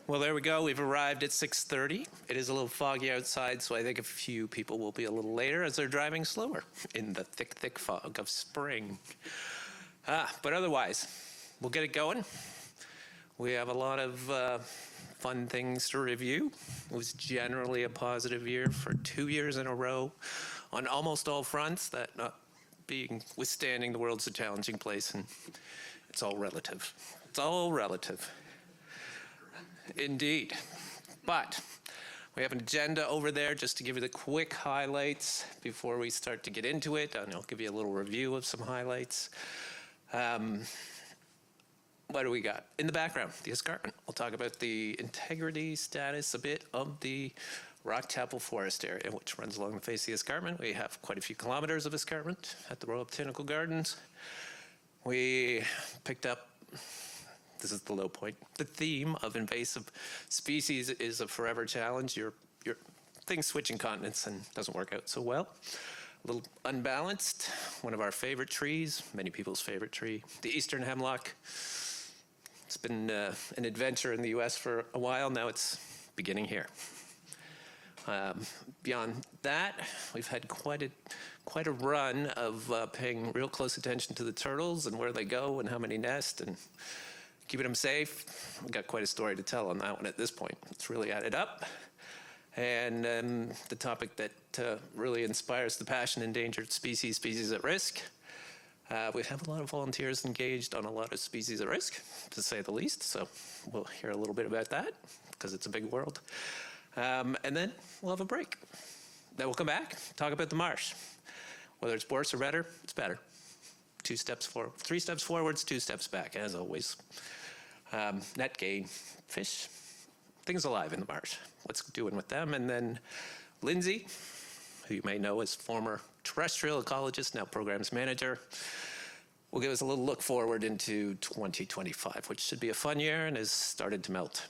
Well, there we go. We've arrived at 6:30. It is a little foggy outside, so I think a few people will be a little later as they're driving slower in the thick, thick fog of spring. But otherwise, we'll get it going. We have a lot of fun things to review. It was generally a positive year for 2 years in a row on almost all fronts, that not being withstanding the world's a challenging place, and it's all relative. It's all relative. Indeed. But we have an agenda over there just to give you the quick highlights before we start to get into it, and I'll give you a little review of some highlights. What do we got? In the background, the escarpment. We'll talk about the integrity status a bit of the rock chapel forest area, which runs along the face of the escarpment. We have quite a few kilometers of escarpment at the Royal Botanical Gardens. We picked up, this is the low point, the theme of invasive species is a forever challenge. Your things switching continents and doesn't work out so well. A little unbalanced. One of our favorite trees, many people's favorite tree, the eastern hemlock. It's been an adventure in the US for a while. Now it's beginning here. Beyond that, we've had quite a run of paying real close attention to the turtles and where they go and how many nest and keeping them safe. We've got quite a story to tell on that one at this point. It's really added up. And the topic that really inspires the passion, endangered species, species at risk. We have a lot of volunteers engaged on a lot of species at risk, to say the least. So we'll hear a little bit about that because it's a big world. And then we'll have a break. Then we'll come back, talk about the marsh. Whether it's worse or better, it's better. 2 steps forward, 3 steps forwards, 2 steps back, as always. Net gain, fish, things alive in the marsh. What's doing with them? And then Lindsay, who you may know as former Terrestrial Ecologist, now Programs Manager, will give us a little look forward into 2025, which should be a fun year and has started to melt.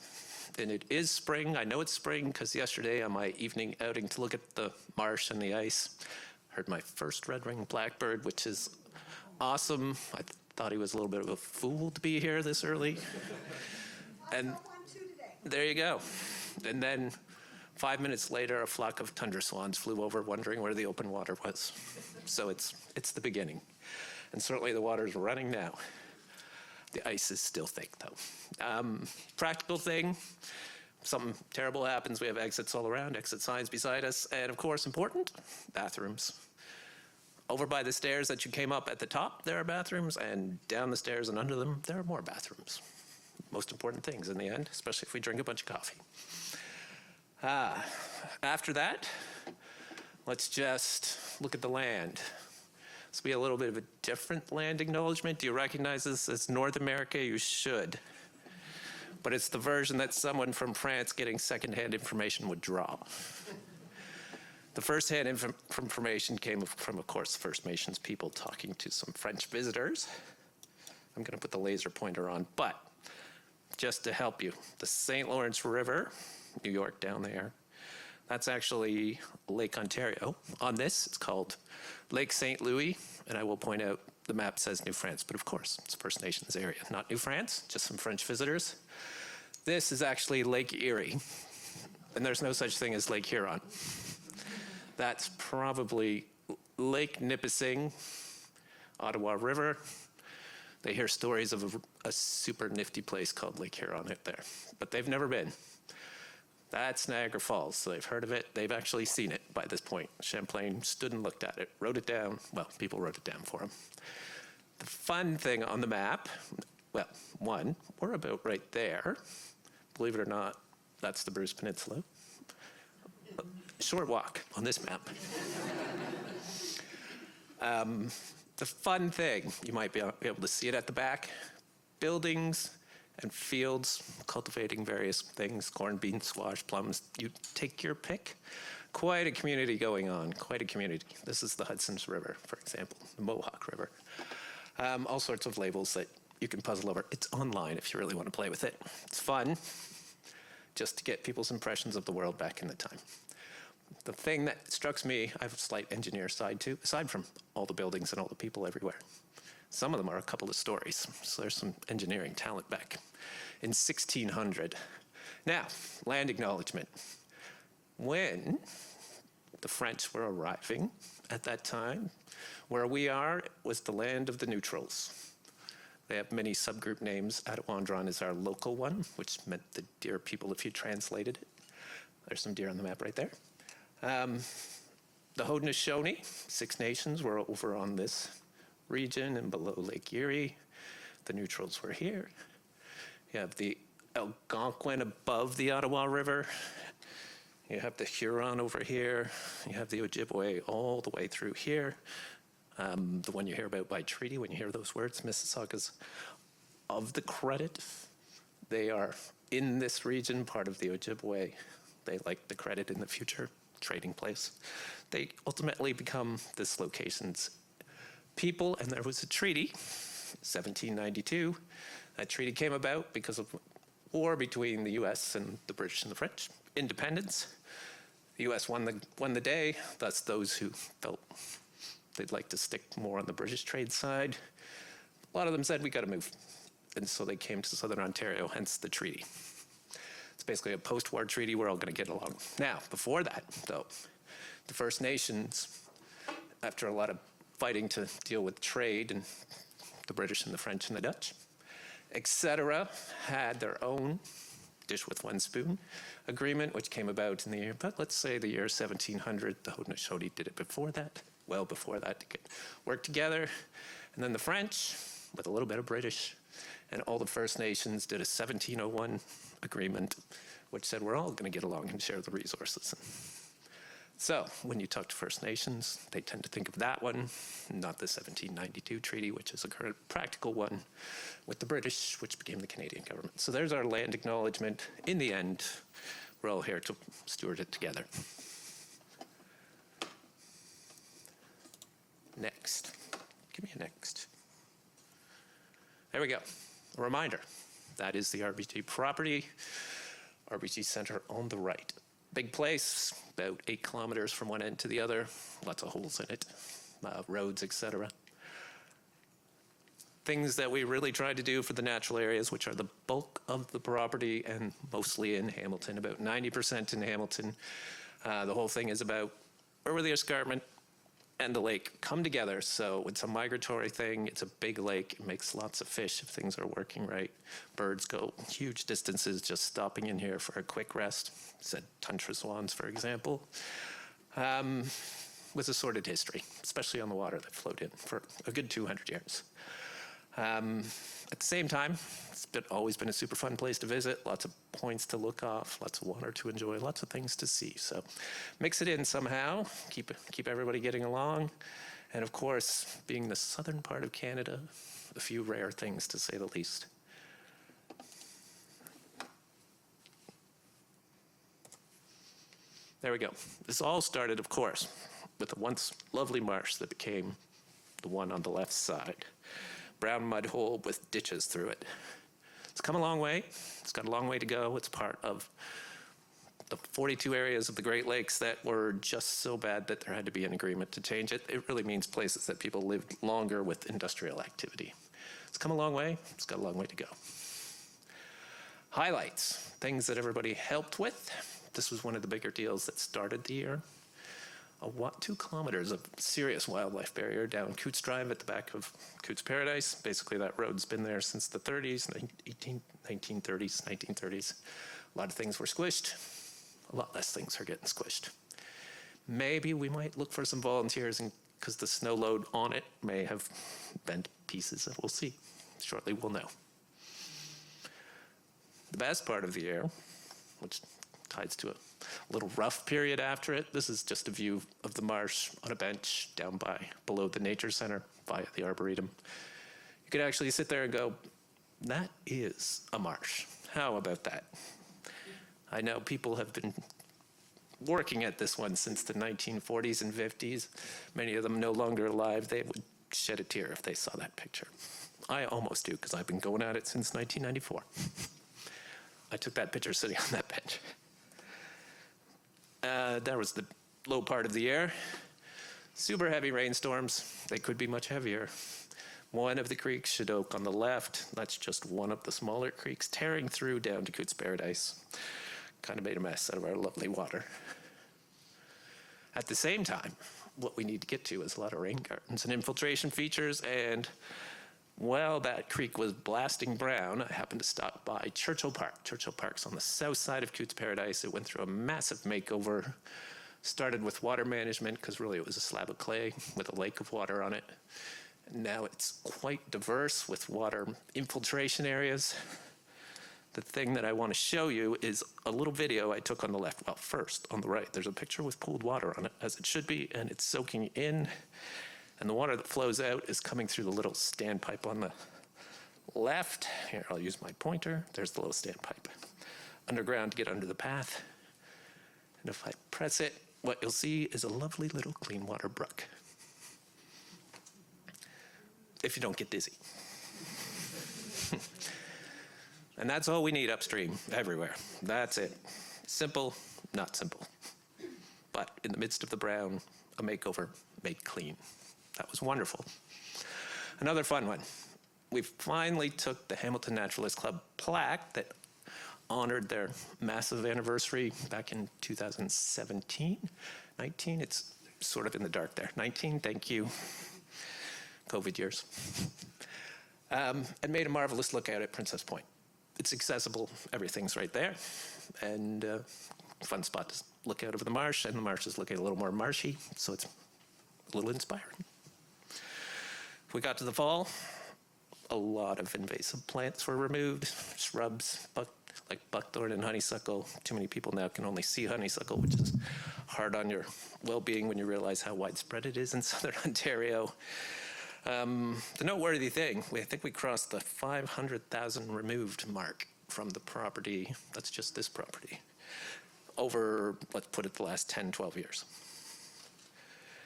And it is spring. I know it's spring because yesterday on my evening outing to look at the marsh and the ice, heard my first red-winged blackbird, which is awesome. I thought he was a little bit of a fool to be here this early. And there you go. And then 5 minutes later, a flock of tundra swans flew over, wondering where the open water was. So it's the beginning. And certainly the water's running now. The ice is still thick, though. Practical thing, something terrible happens, we have exits all around, exit signs beside us, and of course, important, bathrooms. Over by the stairs that you came up at the top, there are bathrooms, and down the stairs and under them, there are more bathrooms. Most important things in the end, especially if we drink a bunch of coffee. After that, let's just look at the land. This will be a little bit of a different land acknowledgement. Do you recognize this as North America? You should. But it's the version that someone from France getting secondhand information would draw. The first-hand information came from, of course, First Nations people talking to some French visitors. I'm going to put the laser pointer on, but just to help you, the St. Lawrence River, New York down there, that's actually Lake Ontario. On this, it's called Lake St. Louis, and I will point out the map says New France, but of course, it's First Nations area, not New France, just some French visitors. This is actually Lake Erie, and there's no such thing as Lake Huron. That's probably Lake Nipissing, Ottawa River. They hear stories of a super nifty place called Lake Huron out there, but they've never been. That's Niagara Falls, so they've heard of it. They've actually seen it by this point. Champlain stood and looked at it, wrote it down. Well, people wrote it down for him. The fun thing on the map, well, one, we're about right there. Believe it or not, that's the Bruce Peninsula. Short walk on this map. The fun thing, you might be able to see it at the back, buildings and fields cultivating various things, corn, beans, squash, plums, you take your pick. Quite a community going on, quite a community. This is the Hudson's River, for example, the Mohawk River. All sorts of labels that you can puzzle over. It's online if you really want to play with it. It's fun, just to get people's impressions of the world back in the time. The thing that strikes me, I have a slight engineer side too, aside from all the buildings and all the people everywhere. Some of them are a couple of stories, so there's some engineering talent back. In 1600, Now, land acknowledgement. When the French were arriving at that time, where we are was the land of the neutrals. They have many subgroup names. Adewandron is our local one, which meant the deer people if you translated it. There's some deer on the map right there. The Haudenosaunee, 6 nations, were over on this region and below Lake Erie. The neutrals were here. You have the Algonquin above the Ottawa River. You have the Huron over here. You have the Ojibwe all the way through here. The one you hear about by treaty, when you hear those words, Mississaugas of the credit. They are in this region, part of the Ojibwe. They like the credit in the future, trading place. They ultimately become this location's people, and there was a treaty, 1792. That treaty came about because of war between the US and the British and the French. Independence. The US won the day, thus those who felt they'd like to stick more on the British trade side. A lot of them said, we gotta move. And so they came to Southern Ontario, hence the treaty. It's basically a post-war treaty, we're all gonna get along. Now, before that, though, the First Nations, after a lot of fighting to deal with trade and the British and the French and the Dutch, etc., had their own dish with one spoon agreement, which came about in the year, but let's say the year 1700. The Haudenosaunee did it before that, well before that, to work together. And then the French, with a little bit of British, and all the First Nations did a 1701 agreement, which said we're all going to get along and share the resources. So when you talk to First Nations, they tend to think of that one, not the 1792 treaty, which is a current practical one with the British, which became the Canadian government. So there's our land acknowledgement. In the end, we're all here to steward it together. Next. Give me a next. There we go. A reminder. That is the RBG property. RBG Center on the right. Big place, about 8 kilometers from one end to the other. Lots of holes in it, roads, etc. Things that we really tried to do for the natural areas, which are the bulk of the property and mostly in Hamilton, about 90% in Hamilton. The whole thing is about where the escarpment and the lake come together. So it's a migratory thing. It's a big lake. It makes lots of fish if things are working right. Birds go huge distances just stopping in here for a quick rest. Said tundra swans, for example. With a sordid history, especially on the water that flowed in for a good 200 years. At the same time, it's always been a super fun place to visit, lots of points to look off, lots of water to enjoy, lots of things to see. So mix it in somehow, keep everybody getting along. And of course, being the southern part of Canada, a few rare things to say the least. There we go. This all started, of course, with the once lovely marsh that became the one on the left side. Brown mud hole with ditches through it. It's come a long way. It's got a long way to go. It's part of the 42 areas of the Great Lakes that were just so bad that there had to be an agreement to change it. It really means places that people lived longer with industrial activity. It's come a long way. It's got a long way to go. Highlights, things that everybody helped with. This was one of the bigger deals that started the year. 2 kilometers of serious wildlife barrier down Coots Drive at the back of Coots Paradise. Basically, that road's been there since the 30s, 1930s. A lot of things were squished. A lot less things are getting squished. Maybe we might look for some volunteers because the snow load on it may have bent pieces. We'll see. Shortly, we'll know. The best part of the year, which ties to a little rough period after it. This is just a view of the marsh on a bench down below the nature center via the Arboretum. You could actually sit there and go, that is a marsh. How about that? I know people have been working at this one since the 1940s and 50s. Many of them no longer alive. They would shed a tear if they saw that picture. I almost do, because I've been going at it since 1994. I took that picture sitting on that bench. That was the low part of the year. Super heavy rainstorms. They could be much heavier. One of the creeks, Shadok on the left, that's just one of the smaller creeks tearing through down to Coots Paradise. Kind of made a mess out of our lovely water. At the same time, what we need to get to is a lot of rain gardens and infiltration features, and while that creek was blasting brown, I happened to stop by Churchill Park. Churchill Park's on the south side of Coots Paradise. It went through a massive makeover. Started with water management, because really it was a slab of clay with a lake of water on it. Now it's quite diverse with water infiltration areas. The thing that I want to show you is a little video I took on the left. Well, first, on the right, there's a picture with pooled water on it, as it should be, and it's soaking in. And the water that flows out is coming through the little standpipe on the left. Here, I'll use my pointer. There's the little standpipe. Underground to get under the path. And if I press it, what you'll see is a lovely little clean water brook. If you don't get dizzy. And that's all we need upstream, everywhere. That's it. Simple, not simple. But in the midst of the brown, a makeover made clean. That was wonderful. Another fun one. We finally took the Hamilton Naturalist Club plaque that honored their massive anniversary back in 2017, 19. It's sort of in the dark there. 19, thank you. COVID years. And made a marvelous lookout at Princess Point. It's accessible, everything's right there. And fun spot to look out over the marsh, and the marsh is looking a little more marshy, so it's a little inspiring. We got to the fall, a lot of invasive plants were removed, shrubs, like buckthorn and honeysuckle. Too many people now can only see honeysuckle, which is hard on your well-being when you realize how widespread it is in southern Ontario. The noteworthy thing, I think we crossed the 500,000 removed mark from the property, that's just this property, over, let's put it, the last 10, 12 years.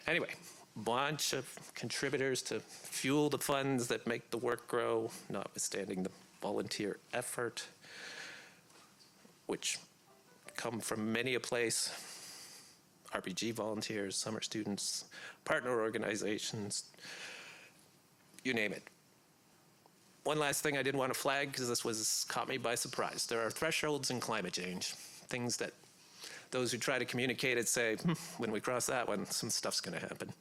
Anyway, bunch of contributors to fuel the funds that make the work grow, notwithstanding the volunteer effort, which come from many a place. RBG volunteers, summer students, partner organizations, you name it. One last thing I did want to flag, because this caught me by surprise. There are thresholds in climate change, things that those who try to communicate it say, when we cross that one, some stuff's going to happen.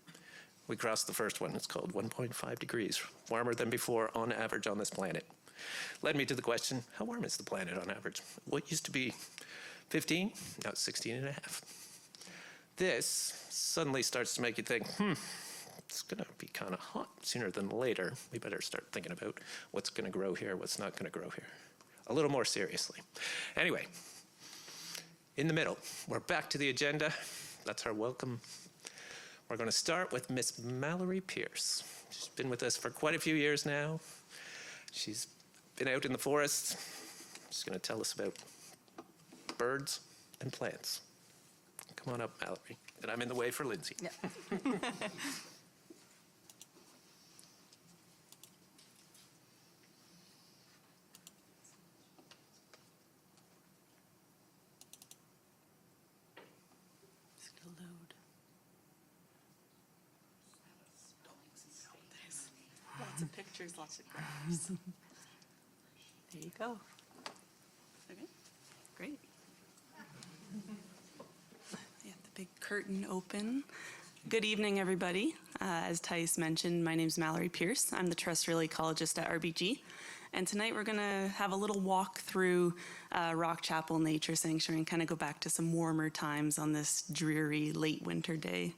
We crossed the first one. It's called 1.5 degrees, warmer than before on average on this planet. Led me to the question, how warm is the planet on average? What used to be 15, now it's 16 and a half. This suddenly starts to make you think, it's going to be kind of hot sooner than later. We better start thinking about what's going to grow here, what's not going to grow here, a little more seriously. Anyway, in the middle, we're back to the agenda. That's our welcome. We're going to start with Miss Mallory Peirce. She's been with us for quite a few years now. She's been out in the forest. She's going to tell us about birds and plants. Come on up, Mallory. And I'm in the way for Lindsay. Yeah. Still load. Lots of pictures, lots of graphs. There you go. Okay, great. Yeah, the big curtain open. Good evening, everybody. As Tys mentioned, my name's Mallory Peirce. I'm the Terrestrial Ecologist at RBG. And tonight we're going to have a little walk through Rock Chapel Nature Sanctuary and kind of go back to some warmer times on this dreary late winter day.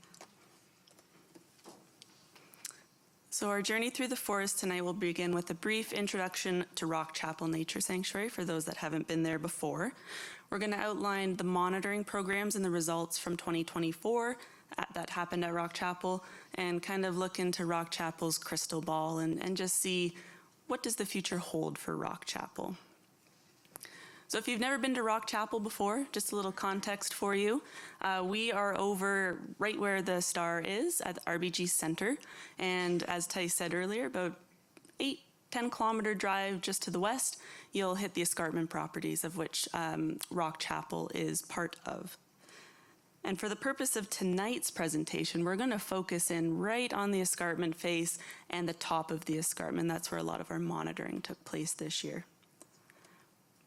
So our journey through the forest tonight will begin with a brief introduction to Rock Chapel Nature Sanctuary for those that haven't been there before. We're going to outline the monitoring programs and the results from 2024 that happened at Rock Chapel, and kind of look into Rock Chapel's crystal ball and just see what does the future hold for Rock Chapel. So if you've never been to Rock Chapel before, just a little context for you. We are over right where the star is at the RBG Center. And as Tys said earlier, about 8-10 kilometer drive just to the west, you'll hit the escarpment properties of which Rock Chapel is part of. And for the purpose of tonight's presentation, we're going to focus in right on the escarpment face and the top of the escarpment. That's where a lot of our monitoring took place this year.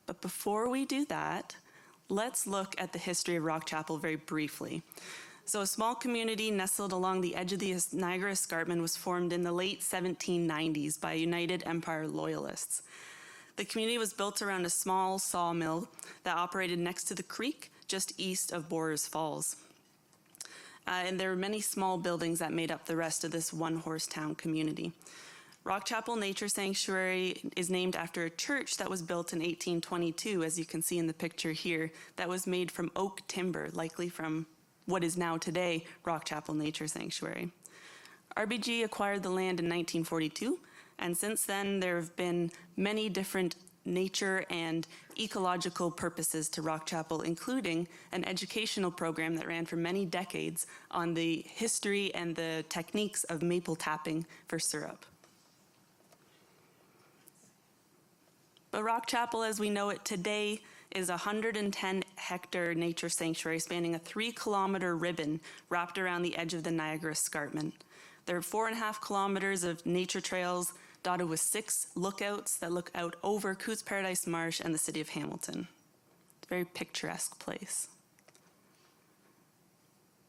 But before we do that, let's look at the history of Rock Chapel very briefly. So a small community nestled along the edge of the Niagara Escarpment was formed in the late 1790s by United Empire Loyalists. The community was built around a small sawmill that operated next to the creek just east of Borers Falls. And there were many small buildings that made up the rest of this one-horse town community. Rock Chapel Nature Sanctuary is named after a church that was built in 1822, as you can see in the picture here, that was made from oak timber, likely from what is now today Rock Chapel Nature Sanctuary. RBG acquired the land in 1942, and since then there have been many different nature and ecological purposes to Rock Chapel, including an educational program that ran for many decades on the history and the techniques of maple tapping for syrup. But Rock Chapel, as we know it today, is a 110-hectare nature sanctuary spanning a 3-kilometer ribbon wrapped around the edge of the Niagara Escarpment. There are 4.5 kilometers of nature trails dotted with 6 lookouts that look out over Coutts Paradise Marsh and the city of Hamilton. It's a very picturesque place.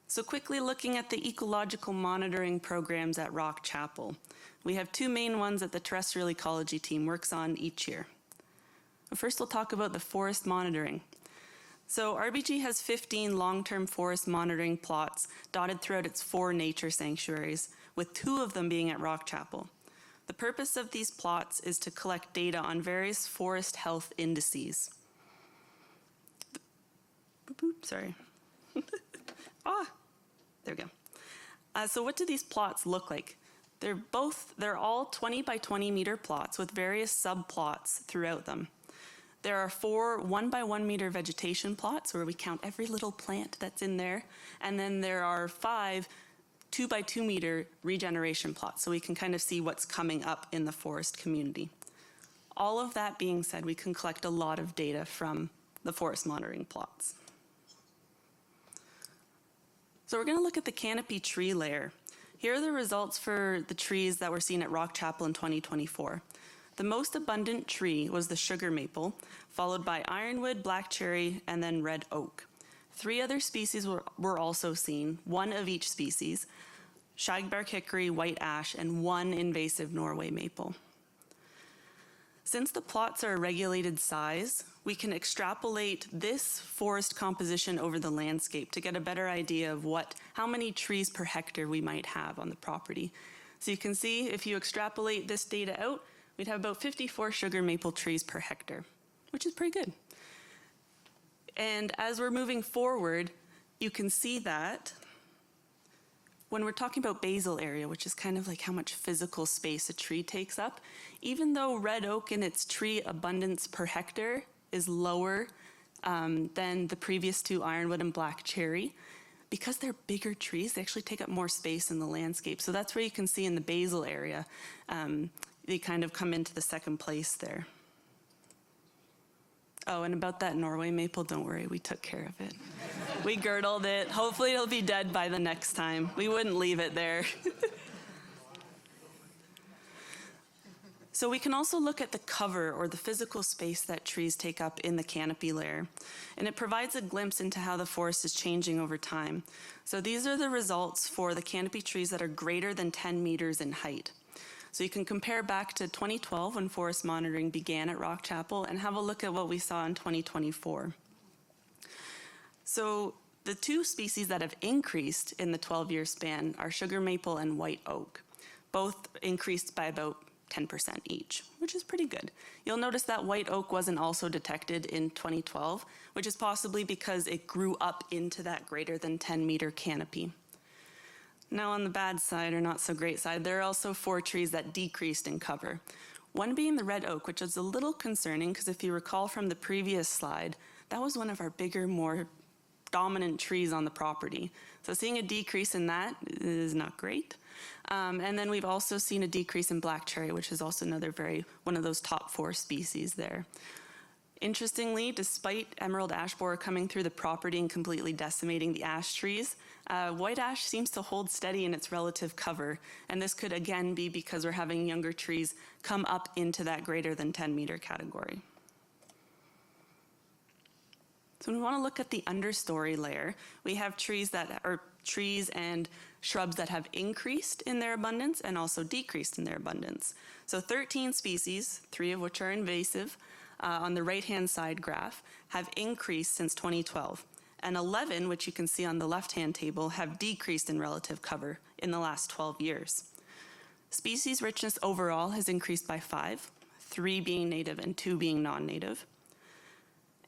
So quickly looking at the ecological monitoring programs at Rock Chapel. We have 2 main ones that the Terrestrial Ecology team works on each year. First, we'll talk about the forest monitoring. So RBG has 15 long-term forest monitoring plots dotted throughout its 4 nature sanctuaries, with 2 of them being at Rock Chapel. The purpose of these plots is to collect data on various forest health indices. Sorry. There we go. So what do these plots look like? They're all 20 by 20 meter plots with various subplots throughout them. There are 4 1 by 1 meter vegetation plots where we count every little plant that's in there. And then there are 5 2 by 2 meter regeneration plots, so we can kind of see what's coming up in the forest community. All of that being said, we can collect a lot of data from the forest monitoring plots. So we're going to look at the canopy tree layer. Here are the results for the trees that were seen at Rock Chapel in 2024. The most abundant tree was the sugar maple, followed by ironwood, black cherry, and then red oak. 3 other species were also seen, 1 of each species: shagbark hickory, white ash, and 1 invasive Norway maple. Since the plots are a regulated size, we can extrapolate this forest composition over the landscape to get a better idea of how many trees per hectare we might have on the property. So you can see if you extrapolate this data out, we'd have about 54 sugar maple trees per hectare, which is pretty good. And as we're moving forward, you can see that when we're talking about basal area, which is kind of like how much physical space a tree takes up, even though red oak in its tree abundance per hectare is lower than the previous 2, ironwood and black cherry, because they're bigger trees, they actually take up more space in the landscape. So that's where you can see in the basal area, they kind of come into the 2nd place there. Oh, and about that Norway maple, don't worry, we took care of it. We girdled it. Hopefully it'll be dead by the next time. We wouldn't leave it there. So we can also look at the cover, or the physical space that trees take up in the canopy layer. And it provides a glimpse into how the forest is changing over time. So these are the results for the canopy trees that are greater than 10 meters in height. So you can compare back to 2012 when forest monitoring began at Rock Chapel and have a look at what we saw in 2024. So the 2 species that have increased in the 12-year span are sugar maple and white oak. Both increased by about 10% each, which is pretty good. You'll notice that white oak wasn't also detected in 2012, which is possibly because it grew up into that greater than 10 meter canopy. Now on the bad side, or not so great side, there are also 4 trees that decreased in cover. One being the red oak, which is a little concerning because if you recall from the previous slide, that was one of our bigger, more dominant trees on the property. So seeing a decrease in that is not great. And then we've also seen a decrease in black cherry, which is also one of those top 4 species there. Interestingly, despite emerald ash borer coming through the property and completely decimating the ash trees, white ash seems to hold steady in its relative cover, and this could again be because we're having younger trees come up into that greater than 10-meter category. So when we want to look at the understory layer, we have trees and shrubs that have increased in their abundance and also decreased in their abundance. So 13 species, 3 of which are invasive, on the right-hand side graph, have increased since 2012. And 11, which you can see on the left-hand table, have decreased in relative cover in the last 12 years. Species richness overall has increased by 5, 3 being native and 2 being non-native.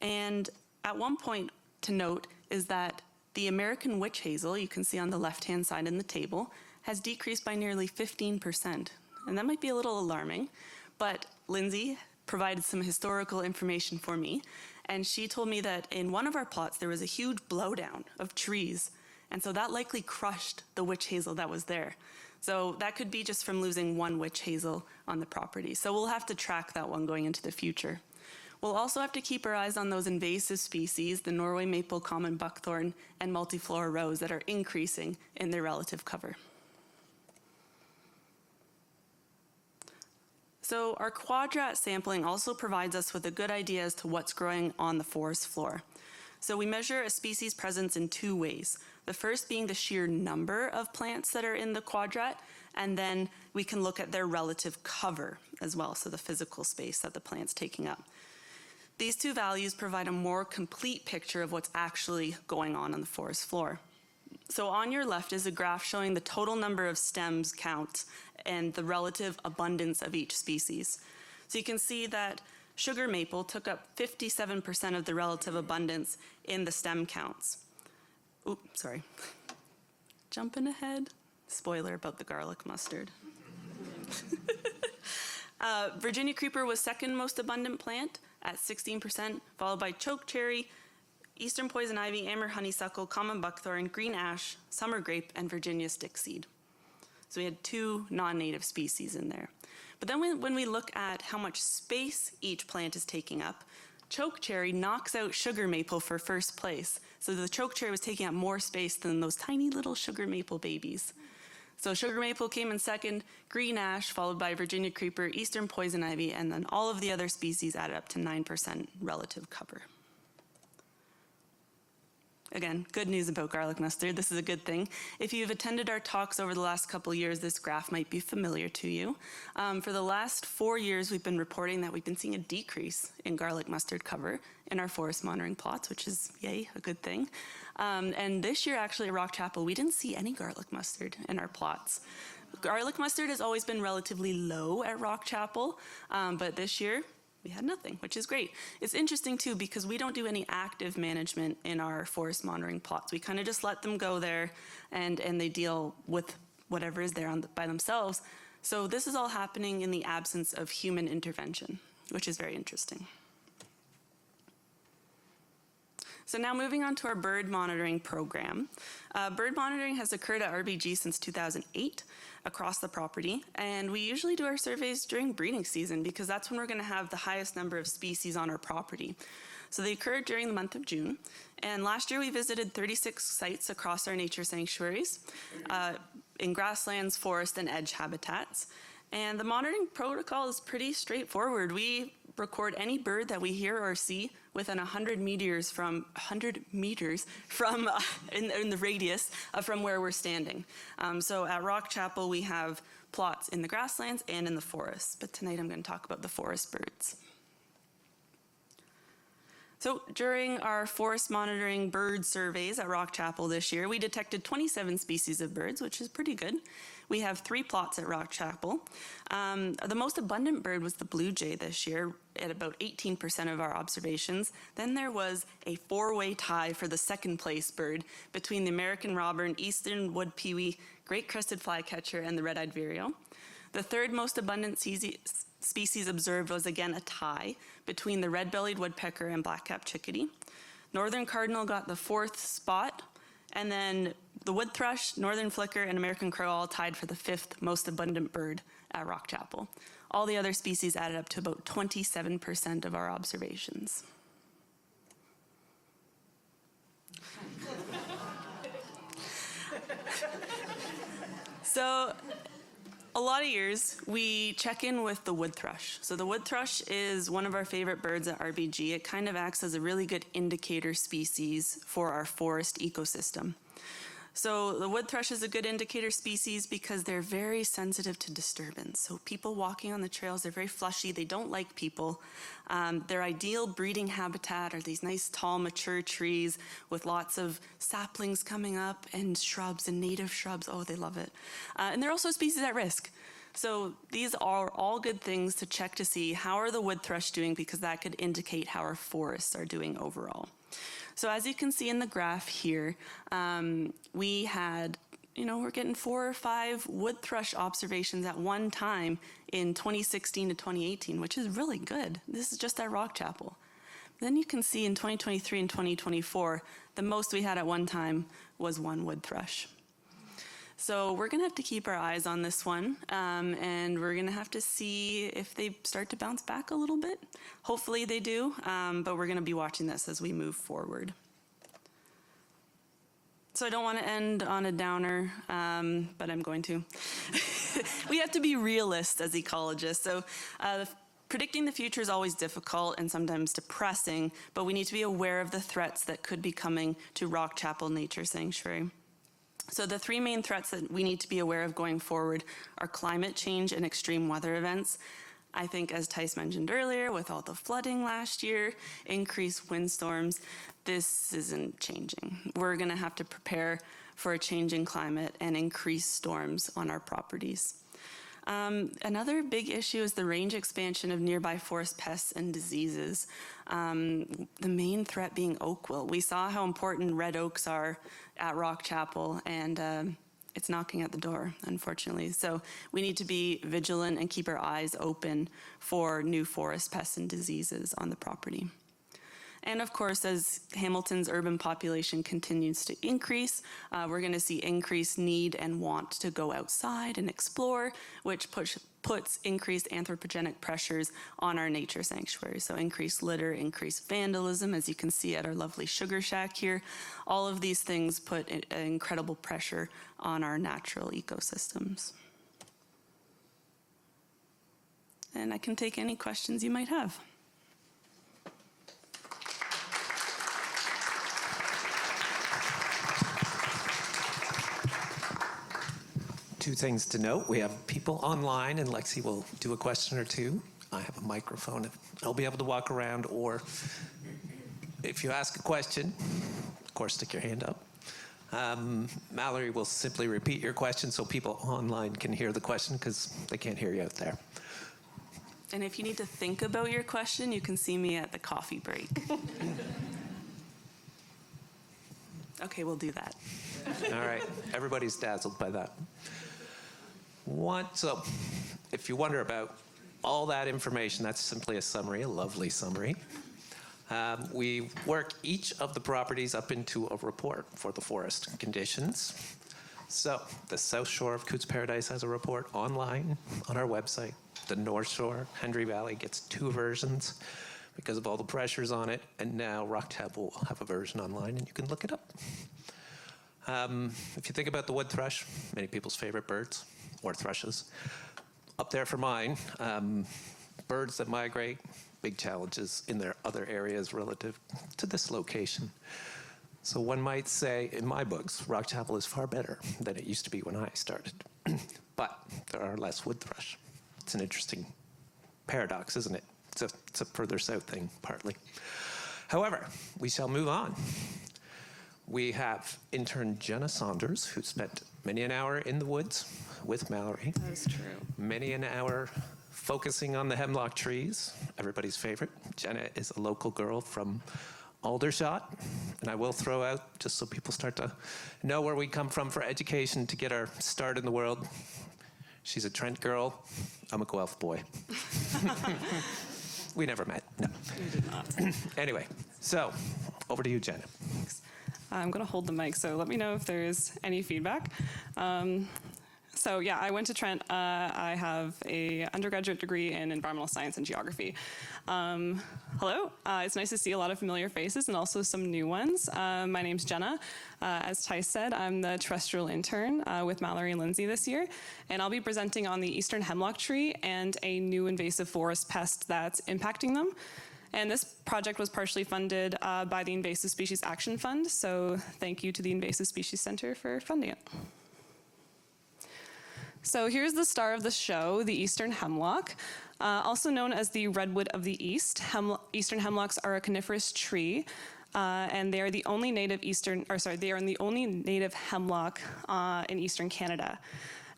And at one point to note is that the American witch hazel, you can see on the left-hand side in the table, has decreased by nearly 15%. And that might be a little alarming, but Lindsay provided some historical information for me, and she told me that in one of our plots there was a huge blowdown of trees, and so that likely crushed the witch hazel that was there. So that could be just from losing one witch hazel on the property. So we'll have to track that one going into the future. We'll also have to keep our eyes on those invasive species, the Norway maple, common buckthorn, and multiflora rose that are increasing in their relative cover. So our quadrat sampling also provides us with a good idea as to what's growing on the forest floor. So we measure a species presence in 2 ways. The first being the sheer number of plants that are in the quadrat, and then we can look at their relative cover as well, so the physical space that the plant's taking up. These 2 values provide a more complete picture of what's actually going on the forest floor. So on your left is a graph showing the total number of stems counts and the relative abundance of each species. So you can see that sugar maple took up 57% of the relative abundance in the stem counts. Oops, sorry. Jumping ahead. Spoiler about the garlic mustard. Virginia creeper was second most abundant plant at 16%, followed by chokecherry, eastern poison ivy, amber honeysuckle, common buckthorn, green ash, summer grape, and Virginia stickseed. So we had 2 non-native species in there. But then when we look at how much space each plant is taking up, chokecherry knocks out sugar maple for first place. So the chokecherry was taking up more space than those tiny little sugar maple babies. So sugar maple came in second, green ash followed by Virginia creeper, eastern poison ivy, and then all of the other species added up to 9% relative cover. Again, good news about garlic mustard. This is a good thing. If you've attended our talks over the last couple of years, this graph might be familiar to you. For the last 4 years, we've been reporting that we've been seeing a decrease in garlic mustard cover in our forest monitoring plots, which is, yay, a good thing. And this year, actually, at Rock Chapel, we didn't see any garlic mustard in our plots. Garlic mustard has always been relatively low at Rock Chapel, but this year, we had nothing, which is great. It's interesting too because we don't do any active management in our forest monitoring plots. We kind of just let them go there and they deal with whatever is there by themselves. So this is all happening in the absence of human intervention, which is very interesting. So now moving on to our bird monitoring program. Bird monitoring has occurred at RBG since 2008 across the property, and we usually do our surveys during breeding season because that's when we're going to have the highest number of species on our property. So they occurred during the month of June, and last year we visited 36 sites across our nature sanctuaries in grasslands, forest, and edge habitats. And the monitoring protocol is pretty straightforward. We record any bird that we hear or see within 100 meters from in the radius from where we're standing. So at Rock Chapel, we have plots in the grasslands and in the forests. But tonight I'm going to talk about the forest birds. So during our forest monitoring bird surveys at Rock Chapel this year, we detected 27 species of birds, which is pretty good. We have 3 plots at Rock Chapel. The most abundant bird was the blue jay this year at about 18% of our observations. Then there was a 4-way tie for the second place bird between the American robin, eastern wood pewee, great crested flycatcher, and the red-eyed vireo. The third most abundant species observed was again a tie between the red-bellied woodpecker and black-capped chickadee. Northern cardinal got the 4th spot, and then the wood thrush, northern flicker, and American crow all tied for the 5th most abundant bird at Rock Chapel. All the other species added up to about 27% of our observations. So a lot of years, we check in with the wood thrush. So the wood thrush is one of our favorite birds at RBG. It kind of acts as a really good indicator species for our forest ecosystem. So the wood thrush is a good indicator species because they're very sensitive to disturbance. So people walking on the trails, they're very flushy. They don't like people. Their ideal breeding habitat are these nice, tall, mature trees with lots of saplings coming up and shrubs and native shrubs. Oh, they love it. And they're also species at risk. So these are all good things to check to see how are the wood thrush doing, because that could indicate how our forests are doing overall. So as you can see in the graph here, we had, we're getting 4 or 5 wood thrush observations at one time in 2016 to 2018, which is really good. This is just at Rock Chapel. Then you can see in 2023 and 2024, the most we had at one time was 1 wood thrush. So we're going to have to keep our eyes on this one, and we're going to have to see if they start to bounce back a little bit. Hopefully they do, but we're going to be watching this as we move forward. So I don't want to end on a downer, but I'm going to. We have to be realists as ecologists. So predicting the future is always difficult and sometimes depressing, but we need to be aware of the threats that could be coming to Rock Chapel Nature Sanctuary. So the 3 main threats that we need to be aware of going forward are climate change and extreme weather events. I think, as Tys mentioned earlier, with all the flooding last year, increased windstorms, this isn't changing. We're going to have to prepare for a changing climate and increased storms on our properties. Another big issue is the range expansion of nearby forest pests and diseases. The main threat being oak wilt. We saw how important red oaks are at Rock Chapel, and it's knocking at the door, unfortunately. So we need to be vigilant and keep our eyes open for new forest pests and diseases on the property. And of course, as Hamilton's urban population continues to increase, we're going to see increased need and want to go outside and explore, which puts increased anthropogenic pressures on our nature sanctuary. So increased litter, increased vandalism, as you can see at our lovely sugar shack here. All of these things put incredible pressure on our natural ecosystems. And I can take any questions you might have. Two things to note. We have people online, and Lexi will do a question or two. I have a microphone. I'll be able to walk around, or if you ask a question, of course, stick your hand up. Mallory will simply repeat your question so people online can hear the question, because they can't hear you out there. And if you need to think about your question, you can see me at the coffee break. Okay, we'll do that. All right. Everybody's dazzled by that. So if you wonder about all that information, that's simply a summary, a lovely summary. We work each of the properties up into a report for the forest conditions. So the South Shore of Cootes Paradise has a report online on our website. The North Shore, Hendry Valley, gets 2 versions because of all the pressures on it. And now Rock Chapel will have a version online, and you can look it up. If you think about the wood thrush, many people's favorite birds, or thrushes, up there for mine, birds that migrate, big challenges in their other areas relative to this location. So one might say, in my books, Rock Chapel is far better than it used to be when I started. But there are less wood thrush. It's an interesting paradox, isn't it? It's a further south thing, partly. However, we shall move on. We have intern Genna Saunders, who spent many an hour in the woods with Mallory. That is true. Many an hour focusing on the hemlock trees, everybody's favorite. Genna is a local girl from Aldershot, and I will throw out, just so people start to know where we come from for education to get our start in the world. She's a Trent girl. I'm a Guelph boy. We never met, no. We did not. Anyway, so over to you, Genna. Thanks. I'm going to hold the mic, so let me know if there's any feedback. So yeah, I went to Trent. I have a undergraduate degree in environmental science and geography. Hello, it's nice to see a lot of familiar faces and also some new ones. My name's Genna. As Tys said, I'm the terrestrial intern with Mallory and Lindsay this year, and I'll be presenting on the eastern hemlock tree and a new invasive forest pest that's impacting them. And this project was partially funded by the Invasive Species Action Fund, so thank you to the Invasive Species Center for funding it. So here's the star of the show, the eastern hemlock. Also known as the redwood of the east, eastern hemlocks are a coniferous tree, and they are the only native native hemlock in eastern Canada.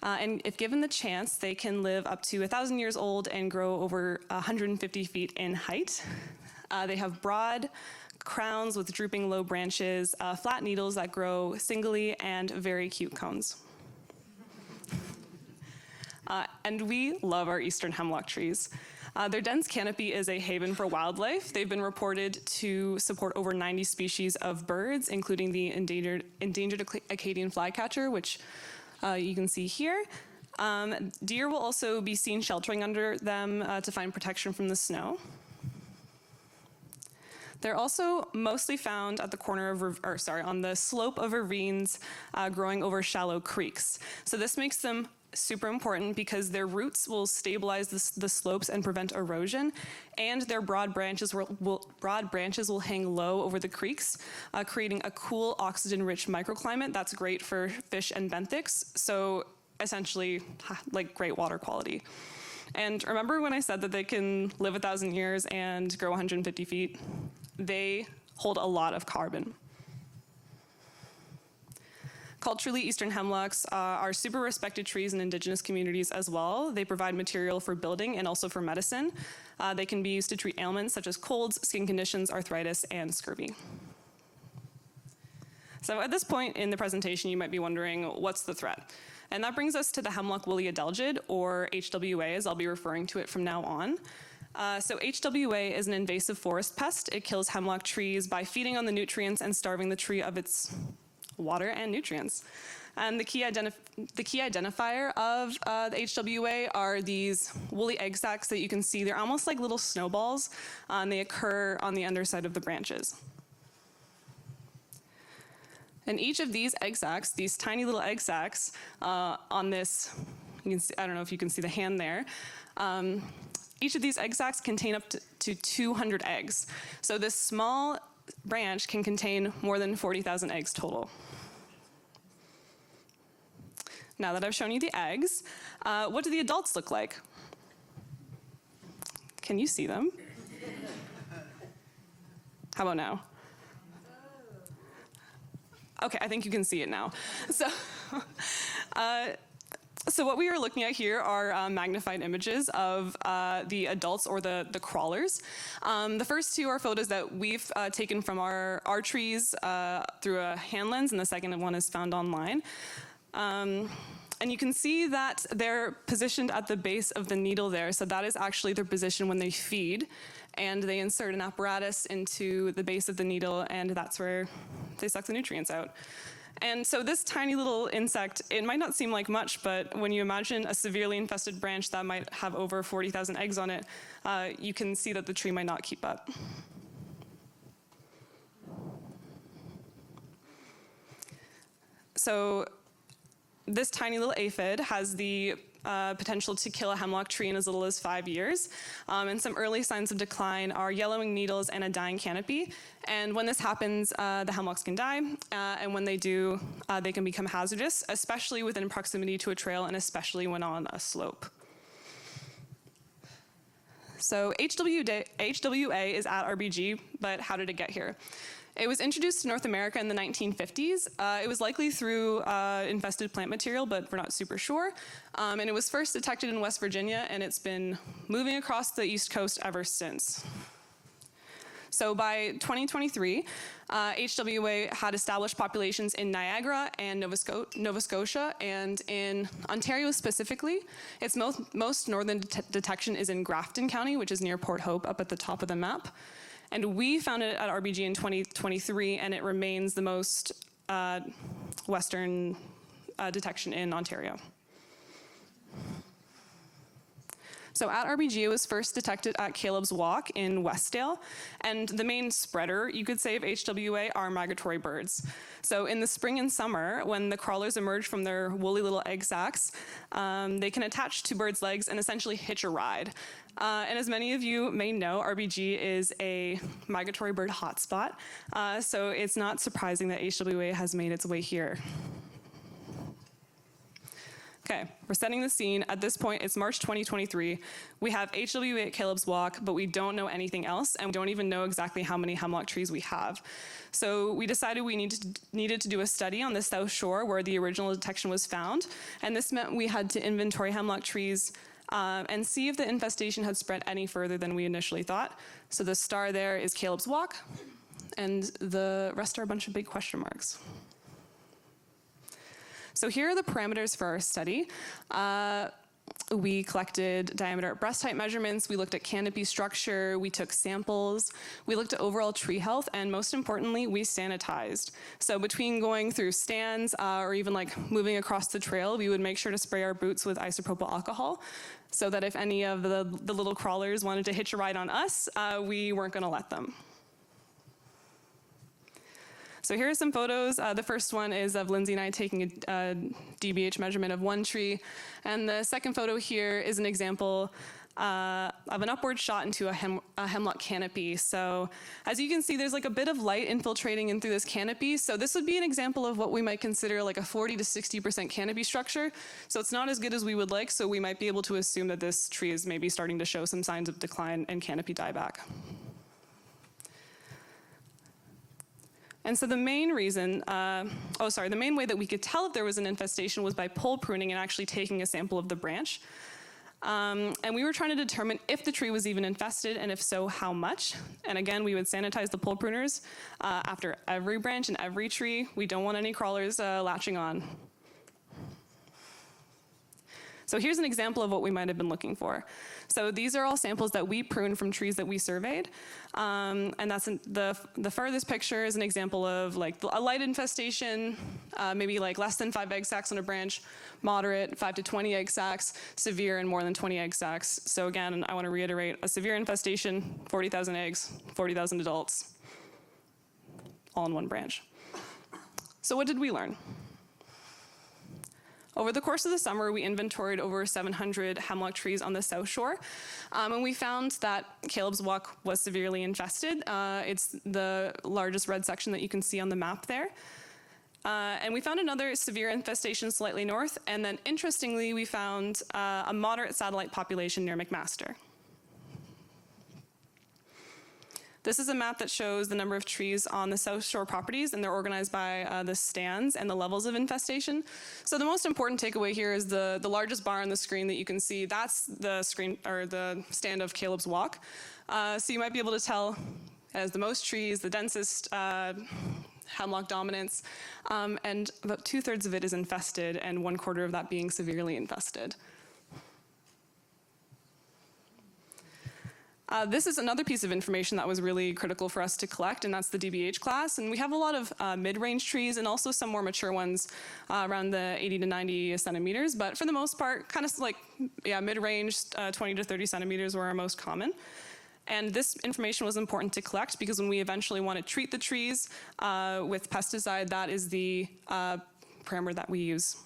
And if given the chance, they can live up to 1,000 years old and grow over 150 feet in height. They have broad crowns with drooping low branches, flat needles that grow singly, and very cute cones. And we love our eastern hemlock trees. Their dense canopy is a haven for wildlife. They've been reported to support over 90 species of birds, including the endangered Acadian flycatcher, which you can see here. Deer will also be seen sheltering under them to find protection from the snow. They're also mostly found at the corner of, on the slope of ravines growing over shallow creeks. So this makes them super important because their roots will stabilize the slopes and prevent erosion, and their broad branches will hang low over the creeks, creating a cool, oxygen-rich microclimate that's great for fish and benthics. So essentially, like great water quality. And remember when I said that they can live 1,000 years and grow 150 feet? They hold a lot of carbon. Culturally, eastern hemlocks are super respected trees in indigenous communities as well. They provide material for building and also for medicine. They can be used to treat ailments such as colds, skin conditions, arthritis, and scurvy. So at this point in the presentation, you might be wondering, what's the threat? And that brings us to the hemlock woolly adelgid, or HWA, as I'll be referring to it from now on. So HWA is an invasive forest pest. It kills hemlock trees by feeding on the nutrients and starving the tree of its water and nutrients. And the key identifier of the HWA are these woolly egg sacs that you can see. They're almost like little snowballs, and they occur on the underside of the branches. And each of these egg sacs, these tiny little egg sacs on this, you can see, I don't know if you can see the hand there, each of these egg sacs contain up to 200 eggs. So this small branch can contain more than 40,000 eggs total. Now that I've shown you the eggs, what do the adults look like? Can you see them? How about now? Okay, I think you can see it now. So what we are looking at here are magnified images of the adults, or the crawlers. The first two are photos that we've taken from our trees through a hand lens, and the second one is found online. And you can see that they're positioned at the base of the needle there, so that is actually their position when they feed, and they insert an apparatus into the base of the needle, and that's where they suck the nutrients out. And so this tiny little insect, it might not seem like much, but when you imagine a severely infested branch that might have over 40,000 eggs on it, you can see that the tree might not keep up. So this tiny little aphid has the potential to kill a hemlock tree in as little as 5 years. And some early signs of decline are yellowing needles and a dying canopy. And when this happens, the hemlocks can die. And when they do, they can become hazardous, especially within proximity to a trail and especially when on a slope. So HWA is at RBG, but how did it get here? It was introduced to North America in the 1950s. It was likely through infested plant material, but we're not super sure. And it was first detected in West Virginia, and it's been moving across the East Coast ever since. So by 2023, HWA had established populations in Niagara and Nova Scotia, and in Ontario specifically. Its most northern detection is in Grafton County, which is near Port Hope, up at the top of the map. And we found it at RBG in 2023, and it remains the most western detection in Ontario. So at RBG, it was first detected at Caleb's Walk in Westdale, and the main spreader, you could say, of HWA are migratory birds. So in the spring and summer, when the crawlers emerge from their woolly little egg sacs, they can attach to birds' legs and essentially hitch a ride. And as many of you may know, RBG is a migratory bird hotspot, so it's not surprising that HWA has made its way here. Okay, we're setting the scene. At this point, it's March 2023. We have HWA at Caleb's Walk, but we don't know anything else, and we don't even know exactly how many hemlock trees we have. So we decided we needed to do a study on the South Shore where the original detection was found, and this meant we had to inventory hemlock trees and see if the infestation had spread any further than we initially thought. So the star there is Caleb's Walk, and the rest are a bunch of big question marks. So here are the parameters for our study. We collected diameter at breast height measurements, we looked at canopy structure, we took samples, we looked at overall tree health, and most importantly, we sanitized. So between going through stands or even like moving across the trail, we would make sure to spray our boots with isopropyl alcohol so that if any of the little crawlers wanted to hitch a ride on us, we weren't gonna let them. So here are some photos. The first one is of Lindsay and I taking a DBH measurement of one tree. And the second photo here is an example of an upward shot into a hemlock canopy. So as you can see, there's like a bit of light infiltrating in through this canopy. So this would be an example of what we might consider like a 40 to 60% canopy structure. So it's not as good as we would like. So we might be able to assume that this tree is maybe starting to show some signs of decline and canopy dieback. And so the main reason, the main way that we could tell if there was an infestation was by pole pruning and actually taking a sample of the branch. And we were trying to determine if the tree was even infested, and if so, how much. And again, we would sanitize the pole pruners after every branch and every tree. We don't want any crawlers latching on. So here's an example of what we might have been looking for. So these are all samples that we pruned from trees that we surveyed. And that's the farthest picture is an example of like a light infestation, maybe like less than 5 egg sacs on a branch, moderate 5 to 20 egg sacs, severe and more than 20 egg sacs. So again, I want to reiterate, a severe infestation, 40,000 eggs, 40,000 adults, all in one branch. So what did we learn? Over the course of the summer, we inventoried over 700 hemlock trees on the South Shore, and we found that Caleb's Walk was severely infested. It's the largest red section that you can see on the map there. And we found another severe infestation slightly north, and then interestingly, we found a moderate satellite population near McMaster. This is a map that shows the number of trees on the South Shore properties, and they're organized by the stands and the levels of infestation. So the most important takeaway here is the largest bar on the screen that you can see. That's the screen or the stand of Caleb's Walk. So you might be able to tell it has the most trees, the densest hemlock dominance, and about 2/3 of it is infested, and 1/4 of that being severely infested. This is another piece of information that was really critical for us to collect, and that's the DBH class. And we have a lot of mid-range trees and also some more mature ones around the 80 to 90 centimeters. But for the most part, kind of like, mid-range, 20 to 30 centimeters were our most common. And this information was important to collect because when we eventually want to treat the trees with pesticide, that is the parameter that we use.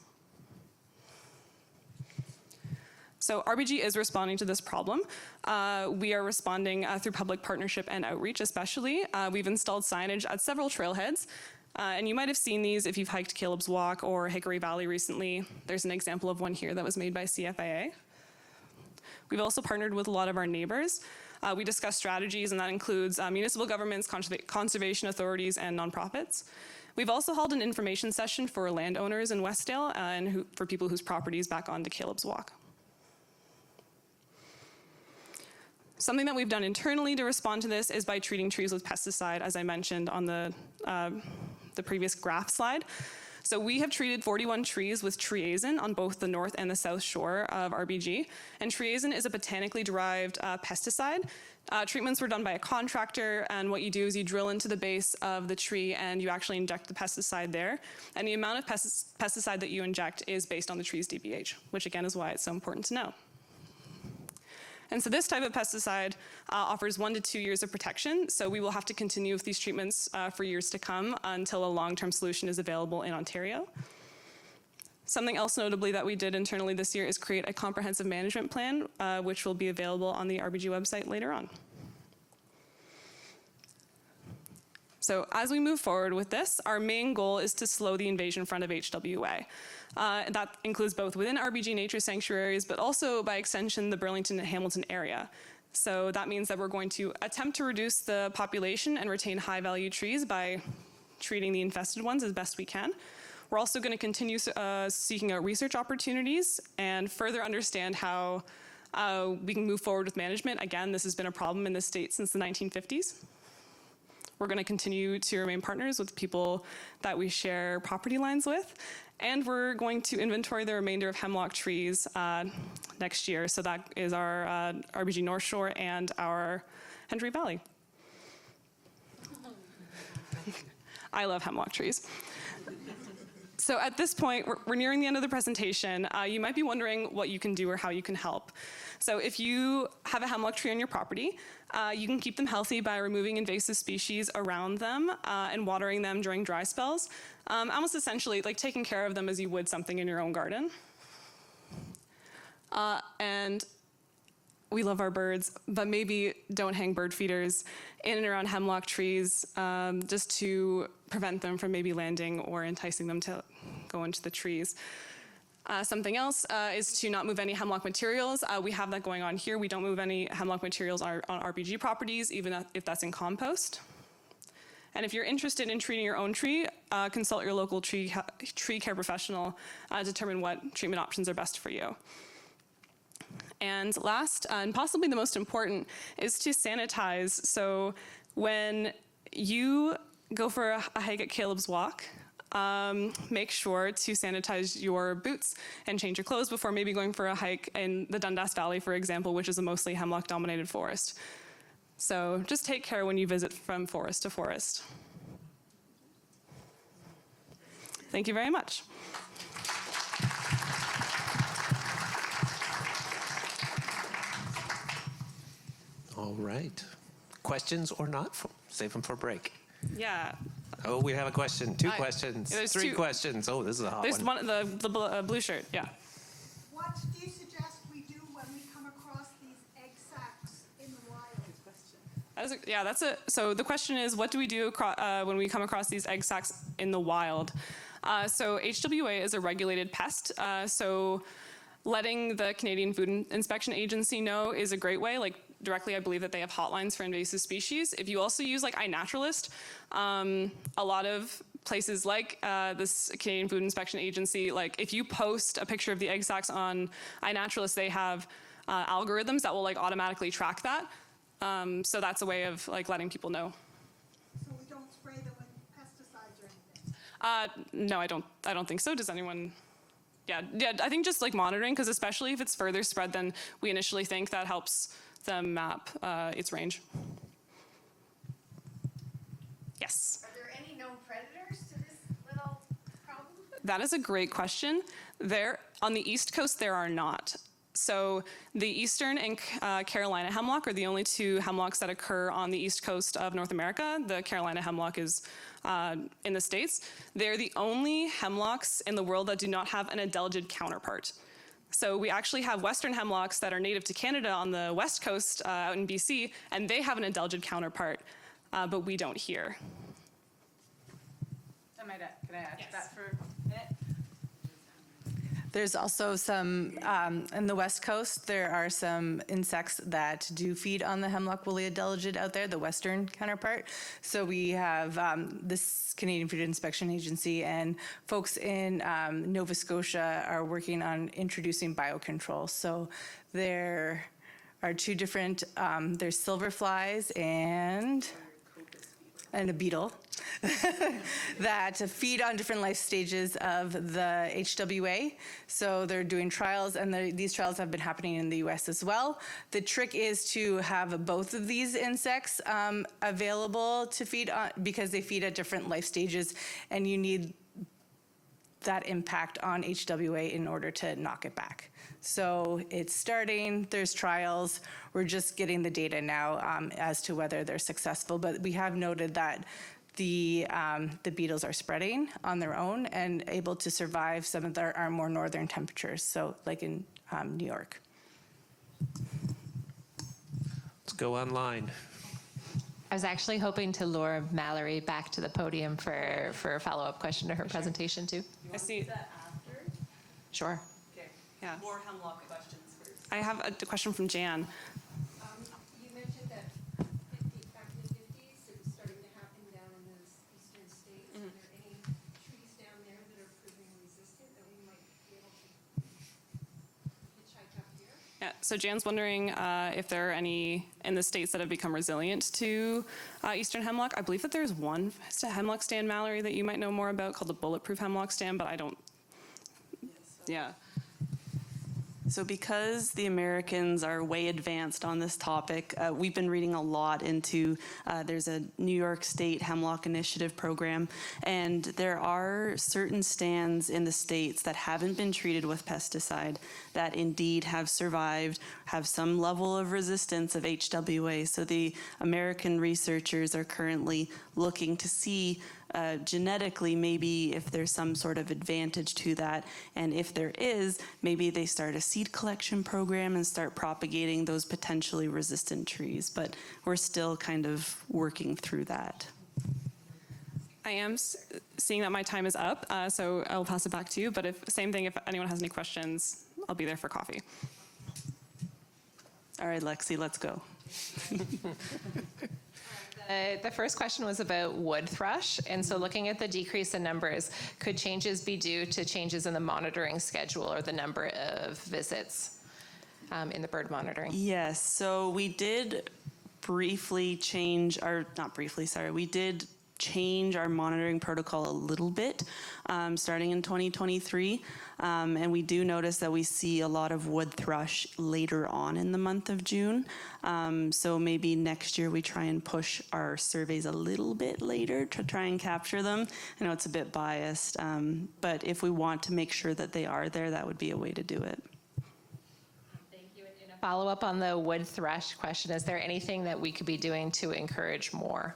So RBG is responding to this problem. We are responding through public partnership and outreach especially. We've installed signage at several trailheads. And you might have seen these if you've hiked Caleb's Walk or Hickory Valley recently. There's an example of one here that was made by CFIA. We've also partnered with a lot of our neighbors. We discuss strategies, and that includes municipal governments, conservation authorities, and nonprofits. We've also held an information session for landowners in Westdale and for people whose properties back onto Caleb's Walk. Something that we've done internally to respond to this is by treating trees with pesticide, as I mentioned on the previous graph slide. So we have treated 41 trees with triazine on both the north and the south shore of RBG. And triazine is a botanically derived pesticide. Treatments were done by a contractor, and what you do is you drill into the base of the tree and you actually inject the pesticide there. And the amount of pesticide that you inject is based on the tree's DBH, which again is why it's so important to know. And so this type of pesticide offers 1 to 2 years of protection. So we will have to continue with these treatments for years to come until a long-term solution is available in Ontario. Something else notably that we did internally this year is create a comprehensive management plan, which will be available on the RBG website later on. So as we move forward with this, our main goal is to slow the invasion front of HWA. That includes both within RBG nature sanctuaries, but also by extension, the Burlington and Hamilton area. So that means that we're going to attempt to reduce the population and retain high-value trees by treating the infested ones as best we can. We're also going to continue seeking out research opportunities and further understand how we can move forward with management. Again, this has been a problem in the state since the 1950s. We're going to continue to remain partners with people that we share property lines with, and we're going to inventory the remainder of hemlock trees next year. So that is our RBG North Shore and our Hendry Valley. I love hemlock trees. So at this point, we're nearing the end of the presentation. You might be wondering what you can do or how you can help. So if you have a hemlock tree on your property, you can keep them healthy by removing invasive species around them and watering them during dry spells. Almost essentially like taking care of them as you would something in your own garden. And we love our birds, but maybe don't hang bird feeders in and around hemlock trees just to prevent them from maybe landing or enticing them to go into the trees. Something else is to not move any hemlock materials. We have that going on here. We don't move any hemlock materials on RBG properties, even if that's in compost. And if you're interested in treating your own tree, consult your local tree care professional to determine what treatment options are best for you. And last, and possibly the most important, is to sanitize. So when you go for a hike at Caleb's Walk, make sure to sanitize your boots and change your clothes before maybe going for a hike in the Dundas Valley, for example, which is a mostly hemlock-dominated forest. So just take care when you visit from forest to forest. Thank you very much. All right. Questions or not? Save them for break. Yeah. Oh, we have a question. Two questions. There's 3 two. questions. Oh, this is a hot There's one. the blue shirt, yeah. What do you suggest we do when we come across these egg sacs in the wild? So the question is, what do we do when we come across these egg sacs in the wild? So HWA is a regulated pest. So letting the Canadian Food Inspection Agency know is a great way. Like directly, I believe that they have hotlines for invasive species. If you also use like iNaturalist, a lot of places like this Canadian Food Inspection Agency, like if you post a picture of the egg sacs on iNaturalist, they have algorithms that will like automatically track that. So that's a way of like letting people know. So we don't spray them with pesticides or anything? No, I don't think so. Does anyone? Yeah, I think just like monitoring, because especially if it's further spread than we initially think, that helps them map its range. Yes? Are there any known predators to this little problem? That is a great question. On the East Coast, there are not. So the Eastern and Carolina hemlock are the only 2 hemlocks that occur on the East Coast of North America. The Carolina hemlock is in the States. They're the only hemlocks in the world that do not have an endangered counterpart. So we actually have Western hemlocks that are native to Canada on the West Coast out in BC, and they have an endangered counterpart, but we don't here. Can I add Yes. to that for a minute? There's also some, in the West Coast, there are some insects that do feed on the hemlock woolly adelgid out there, the Western counterpart. So we have this Canadian Food Inspection Agency and folks in Nova Scotia are working on introducing biocontrol. So there are 2 different, there's silver flies and a beetle that feed on different life stages of the HWA. So they're doing trials, and these trials have been happening in the US as well. The trick is to have both of these insects available to feed on, because they feed at different life stages, and you need that impact on HWA in order to knock it back. So it's starting, there's trials, we're just getting the data now as to whether they're successful, but we have noted that the beetles are spreading on their own and able to survive some of our more northern temperatures, so like in New York. Let's go online. I was actually hoping to lure Mallory back to the podium for a follow-up question to her presentation too. I see. Sure. Yeah. More Hemlock questions first. I have a question from Jan. You mentioned that back in the 50s, it was starting to happen down in those eastern states. Are there any trees down there that are proving resistant that we might be able to hitchhike up here? Yeah, so Jan's wondering if there are any in the states that have become resilient to eastern hemlock. I believe that there's one hemlock stand, Mallory, that you might know more about called the bulletproof hemlock stand, but I don't. Yeah. So because the Americans are way advanced on this topic, we've been reading a lot into, there's a New York State Hemlock Initiative program, and there are certain stands in the states that haven't been treated with pesticide that indeed have survived, have some level of resistance of HWA. So the American researchers are currently looking to see genetically, maybe if there's some sort of advantage to that, and if there is, maybe they start a seed collection program and start propagating those potentially resistant trees, but we're still kind of working through that. I am seeing that my time is up, so I'll pass it back to you, but same thing, if anyone has any questions, I'll be there for coffee. All right, Lexi, let's go. The first question was about wood thrush, and so looking at the decrease in numbers, could changes be due to changes in the monitoring schedule or the number of visits in the bird monitoring? Yes, so we did briefly change our, not briefly, sorry, we did change our monitoring protocol a little bit starting in 2023. And we do notice that we see a lot of wood thrush later on in the month of June. So maybe next year we try and push our surveys a little bit later to try and capture them. I know it's a bit biased, but if we want to make sure that they are there, that would be a way to do it. Thank you. And a follow-up on the wood thrush question, is there anything that we could be doing to encourage more?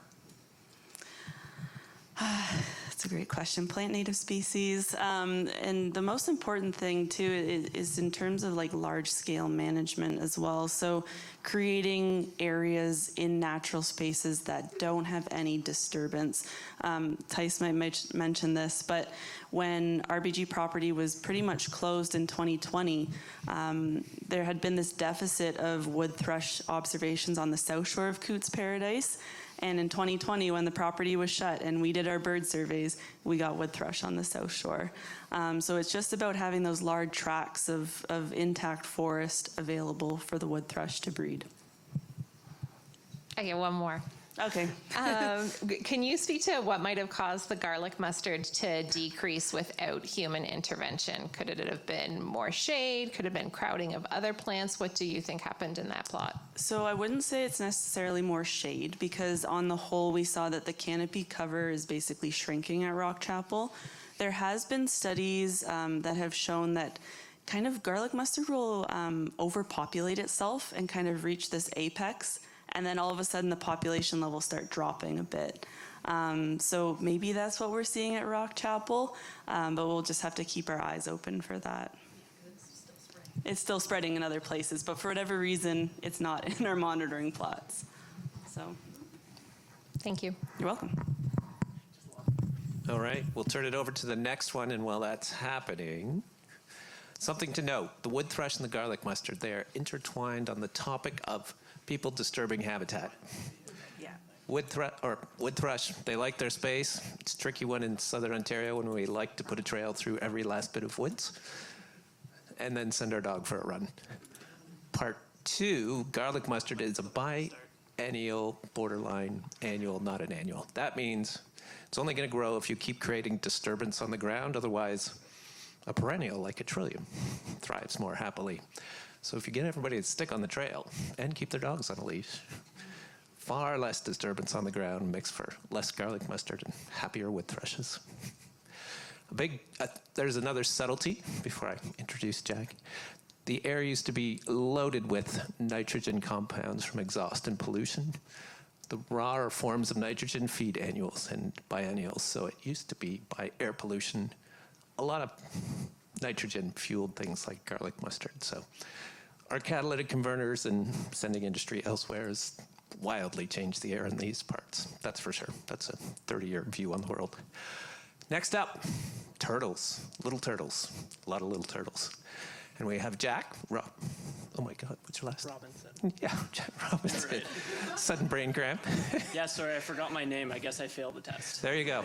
That's a great question. Plant native species. And the most important thing too is in terms of like large scale management as well. So creating areas in natural spaces that don't have any disturbance. Tys might mention this, but when RBG property was pretty much closed in 2020, there had been this deficit of wood thrush observations on the south shore of Cootes Paradise. And in 2020, when the property was shut and we did our bird surveys, we got wood thrush on the south shore. So it's just about having those large tracts of intact forest available for the wood thrush to breed. Okay, one more. Okay. Can you speak to what might have caused the garlic mustard to decrease without human intervention? Could it have been more shade? Could it have been crowding of other plants? What do you think happened in that plot? So I wouldn't say it's necessarily more shade, because on the whole we saw that the canopy cover is basically shrinking at Rock Chapel. There has been studies that have shown that kind of garlic mustard will overpopulate itself and kind of reach this apex, and then all of a sudden the population levels start dropping a bit. So maybe that's what we're seeing at Rock Chapel, but we'll just have to keep our eyes open for that. It's still spreading in other places, but for whatever reason, it's not in our monitoring plots. So, Thank you. you're welcome. All right, we'll turn it over to the next one, and while that's happening, something to note, the wood thrush and the garlic mustard, they are intertwined on the topic of people disturbing habitat. Yeah. Wood thrush, they like their space. It's a tricky one in southern Ontario when we like to put a trail through every last bit of woods and then send our dog for a run. Part two, garlic mustard is a biennial, borderline annual, not an annual. That means it's only going to grow if you keep creating disturbance on the ground. Otherwise, a perennial like a trillium thrives more happily. So if you get everybody to stick on the trail and keep their dogs on a leash, far less disturbance on the ground makes for less garlic mustard and happier wood thrushes. There's another subtlety before I introduce Jack. The air used to be loaded with nitrogen compounds from exhaust and pollution. The rawer forms of nitrogen feed annuals and biennials, so it used to be by air pollution, a lot of nitrogen-fueled things like garlic mustard. So our catalytic converters and sending industry elsewhere has wildly changed the air in these parts. That's for sure. That's a 30-year view on the world. Next up, turtles, little turtles, a lot of little turtles. And we have Jack, oh my God, what's your last name? Robinson. Yeah, Jack Robinson. Right. Sudden brain cramp. Yeah, sorry, I forgot my name. I guess I failed the test. There you go.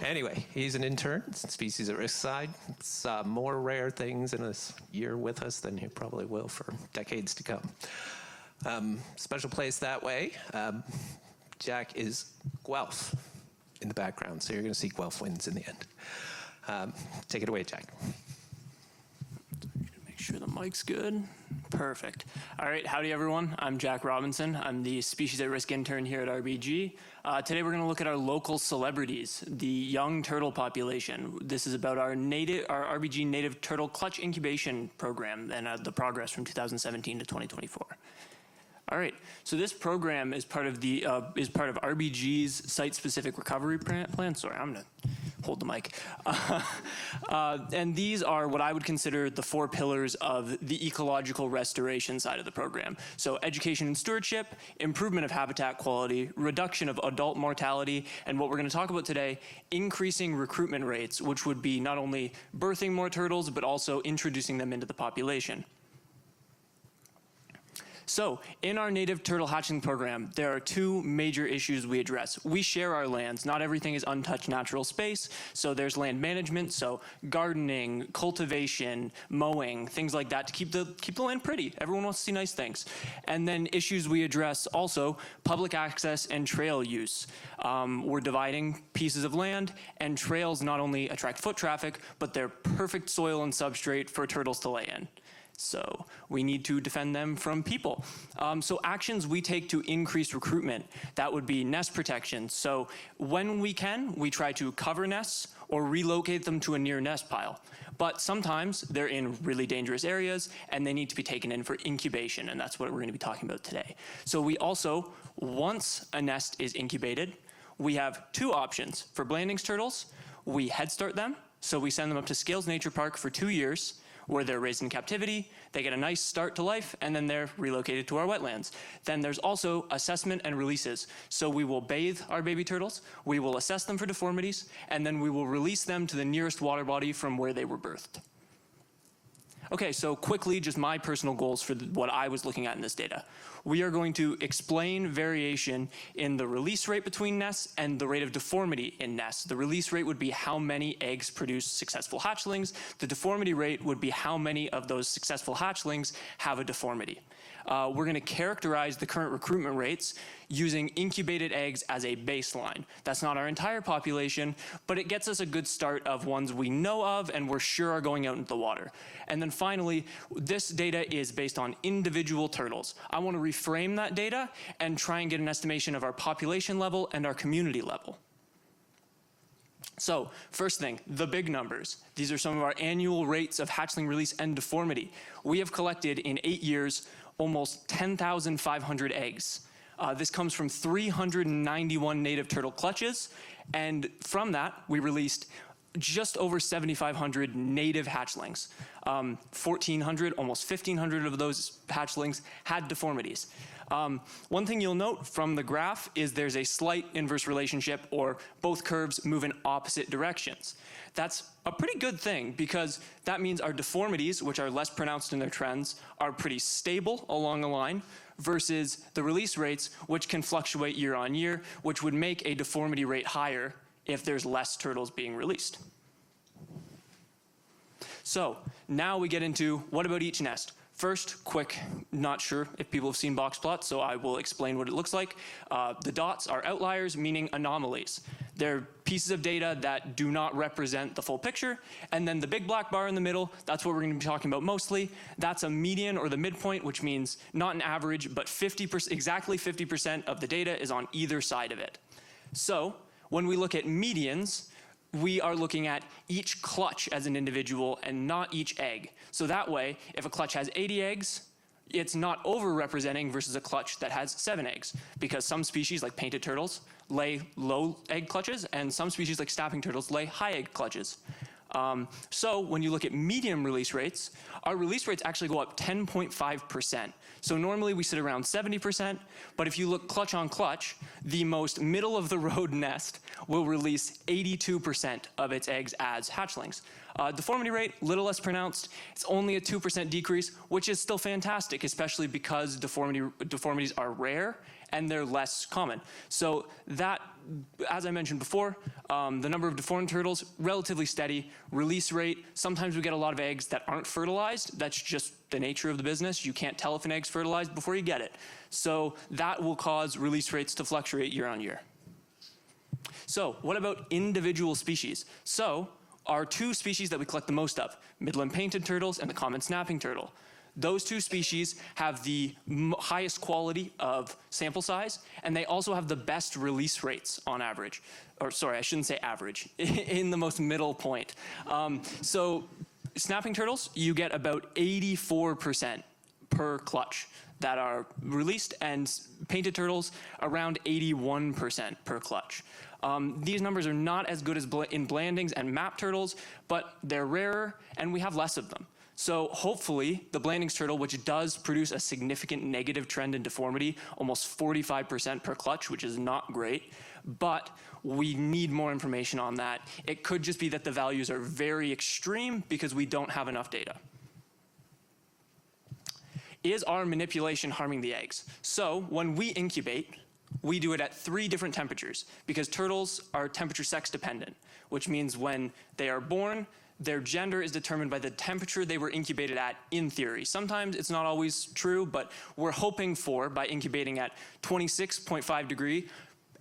Anyway, he's an intern, species at risk side. It's more rare things in his year with us than he probably will for decades to come. Special place that way. Jack is Guelph in the background, so you're going to see Guelph wins in the end. Take it away, Jack. Make sure the mic's good. Perfect. All right, howdy everyone. I'm Jack Robinson. I'm the species at risk intern here at RBG. Today we're going to look at our local celebrities, the young turtle population. This is about our RBG native turtle clutch incubation program and the progress from 2017 to 2024. All right, so this program is part of RBG's site-specific recovery plan. Sorry, I'm gonna hold the mic. And these are what I would consider the 4 pillars of the ecological restoration side of the program. So education and stewardship, improvement of habitat quality, reduction of adult mortality, and what we're gonna talk about today, increasing recruitment rates, which would be not only birthing more turtles, but also introducing them into the population. So, in our native turtle hatchling program, there are 2 major issues we address. We share our lands. Not everything is untouched natural space, so there's land management, so gardening, cultivation, mowing, things like that to keep the land pretty. Everyone wants to see nice things. And then issues we address also, public access and trail use. We're dividing pieces of land, and trails not only attract foot traffic, but they're perfect soil and substrate for turtles to lay in. So we need to defend them from people. So actions we take to increase recruitment, that would be nest protection. So when we can, we try to cover nests or relocate them to a near nest pile. But sometimes they're in really dangerous areas and they need to be taken in for incubation, and that's what we're going to be talking about today. So we also, once a nest is incubated, we have 2 options. For Blandings turtles, we head start them. So we send them up to Scales Nature Park for 2 years, where they're raised in captivity, they get a nice start to life, and then they're relocated to our wetlands. Then there's also assessment and releases. So we will bathe our baby turtles, we will assess them for deformities, and then we will release them to the nearest water body from where they were birthed. Okay, so quickly, just my personal goals for what I was looking at in this data. We are going to explain variation in the release rate between nests and the rate of deformity in nests. The release rate would be how many eggs produce successful hatchlings. The deformity rate would be how many of those successful hatchlings have a deformity. We're going to characterize the current recruitment rates using incubated eggs as a baseline. That's not our entire population, but it gets us a good start of ones we know of and we're sure are going out into the water. And then finally, this data is based on individual turtles. I want to reframe that data and try and get an estimation of our population level and our community level. So, first thing, the big numbers. These are some of our annual rates of hatchling release and deformity. We have collected in 8 years almost 10,500 eggs. This comes from 391 native turtle clutches, and from that, we released just over 7,500 native hatchlings. 1,400, almost 1,500 of those hatchlings had deformities. One thing you'll note from the graph is there's a slight inverse relationship, or both curves move in opposite directions. That's a pretty good thing because that means our deformities, which are less pronounced in their trends, are pretty stable along the line versus the release rates, which can fluctuate year on year, which would make a deformity rate higher if there's less turtles being released. So now we get into what about each nest? First, quick, not sure if people have seen box plots, so I will explain what it looks like. The dots are outliers, meaning anomalies. They're pieces of data that do not represent the full picture. And then the big black bar in the middle, that's what we're going to be talking about mostly. That's a median or the midpoint, which means not an average, but 50%, exactly 50% of the data is on either side of it. So when we look at medians, we are looking at each clutch as an individual and not each egg. So that way, if a clutch has 80 eggs, it's not overrepresenting versus a clutch that has 7 eggs, because some species like painted turtles lay low egg clutches and some species like snapping turtles lay high egg clutches. So when you look at medium release rates, our release rates actually go up 10.5%. So normally we sit around 70%, but if you look clutch on clutch, the most middle of the road nest will release 82% of its eggs as hatchlings. Deformity rate, little less pronounced. It's only a 2% decrease, which is still fantastic, especially because deformities are rare and they're less common. So that, as I mentioned before, the number of deformed turtles, relatively steady. Release rate, sometimes we get a lot of eggs that aren't fertilized. That's just the nature of the business. You can't tell if an egg's fertilized before you get it. So that will cause release rates to fluctuate year on year. So what about individual species? So our 2 species that we collect the most of, Midland painted turtles and the common snapping turtle. Those 2 species have the highest quality of sample size, and they also have the best release rates on average. Or sorry, I shouldn't say average, in the most middle point. So snapping turtles, you get about 84% per clutch that are released, and painted turtles around 81% per clutch. These numbers are not as good as in blandings and map turtles, but they're rarer and we have less of them. So hopefully the blandings turtle, which does produce a significant negative trend in deformity, almost 45% per clutch, which is not great, but we need more information on that. It could just be that the values are very extreme because we don't have enough data. Is our manipulation harming the eggs? So when we incubate, we do it at 3 different temperatures because turtles are temperature sex dependent, which means when they are born, their gender is determined by the temperature they were incubated at in theory. Sometimes it's not always true, but we're hoping for, by incubating at 26.5 degrees,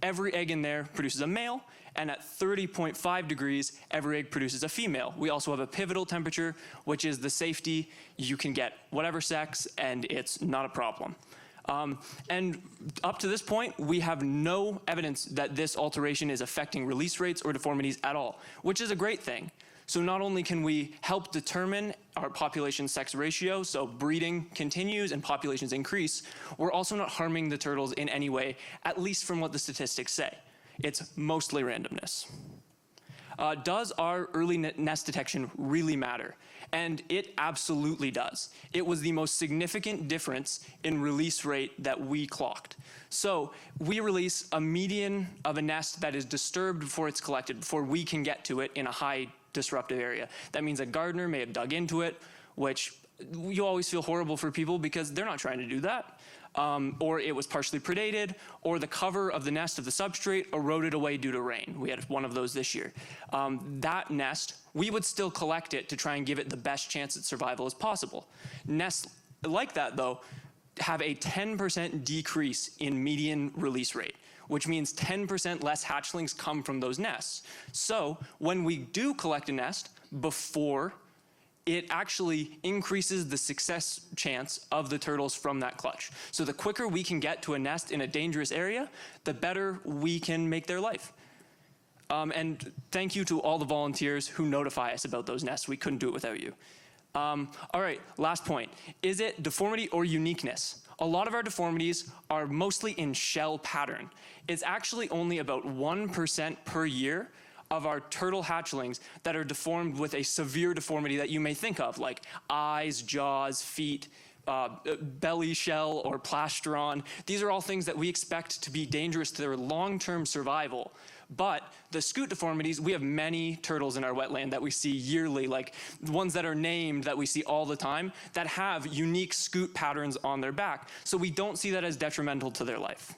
every egg in there produces a male, and at 30.5 degrees, every egg produces a female. We also have a pivotal temperature, which is the safety. You can get whatever sex, and it's not a problem. And up to this point, we have no evidence that this alteration is affecting release rates or deformities at all, which is a great thing. So not only can we help determine our population sex ratio, so breeding continues and populations increase, we're also not harming the turtles in any way, at least from what the statistics say. It's mostly randomness. Does our early nest detection really matter? And it absolutely does. It was the most significant difference in release rate that we clocked. So we release a median of a nest that is disturbed before it's collected, before we can get to it in a high disruptive area. That means a gardener may have dug into it, which you always feel horrible for people because they're not trying to do that. Or it was partially predated, or the cover of the nest of the substrate eroded away due to rain. We had one of those this year. That nest, we would still collect it to try and give it the best chance at survival as possible. Nests like that, though, have a 10% decrease in median release rate, which means 10% less hatchlings come from those nests. So when we do collect a nest before, it actually increases the success chance of the turtles from that clutch. So the quicker we can get to a nest in a dangerous area, the better we can make their life. And thank you to all the volunteers who notify us about those nests. We couldn't do it without you. All right, last point. Is it deformity or uniqueness? A lot of our deformities are mostly in shell pattern. It's actually only about 1% per year of our turtle hatchlings that are deformed with a severe deformity that you may think of, like eyes, jaws, feet, belly shell, or plastron. These are all things that we expect to be dangerous to their long-term survival. But the scoot deformities, we have many turtles in our wetland that we see yearly, like ones that are named that we see all the time, that have unique scoot patterns on their back. So we don't see that as detrimental to their life.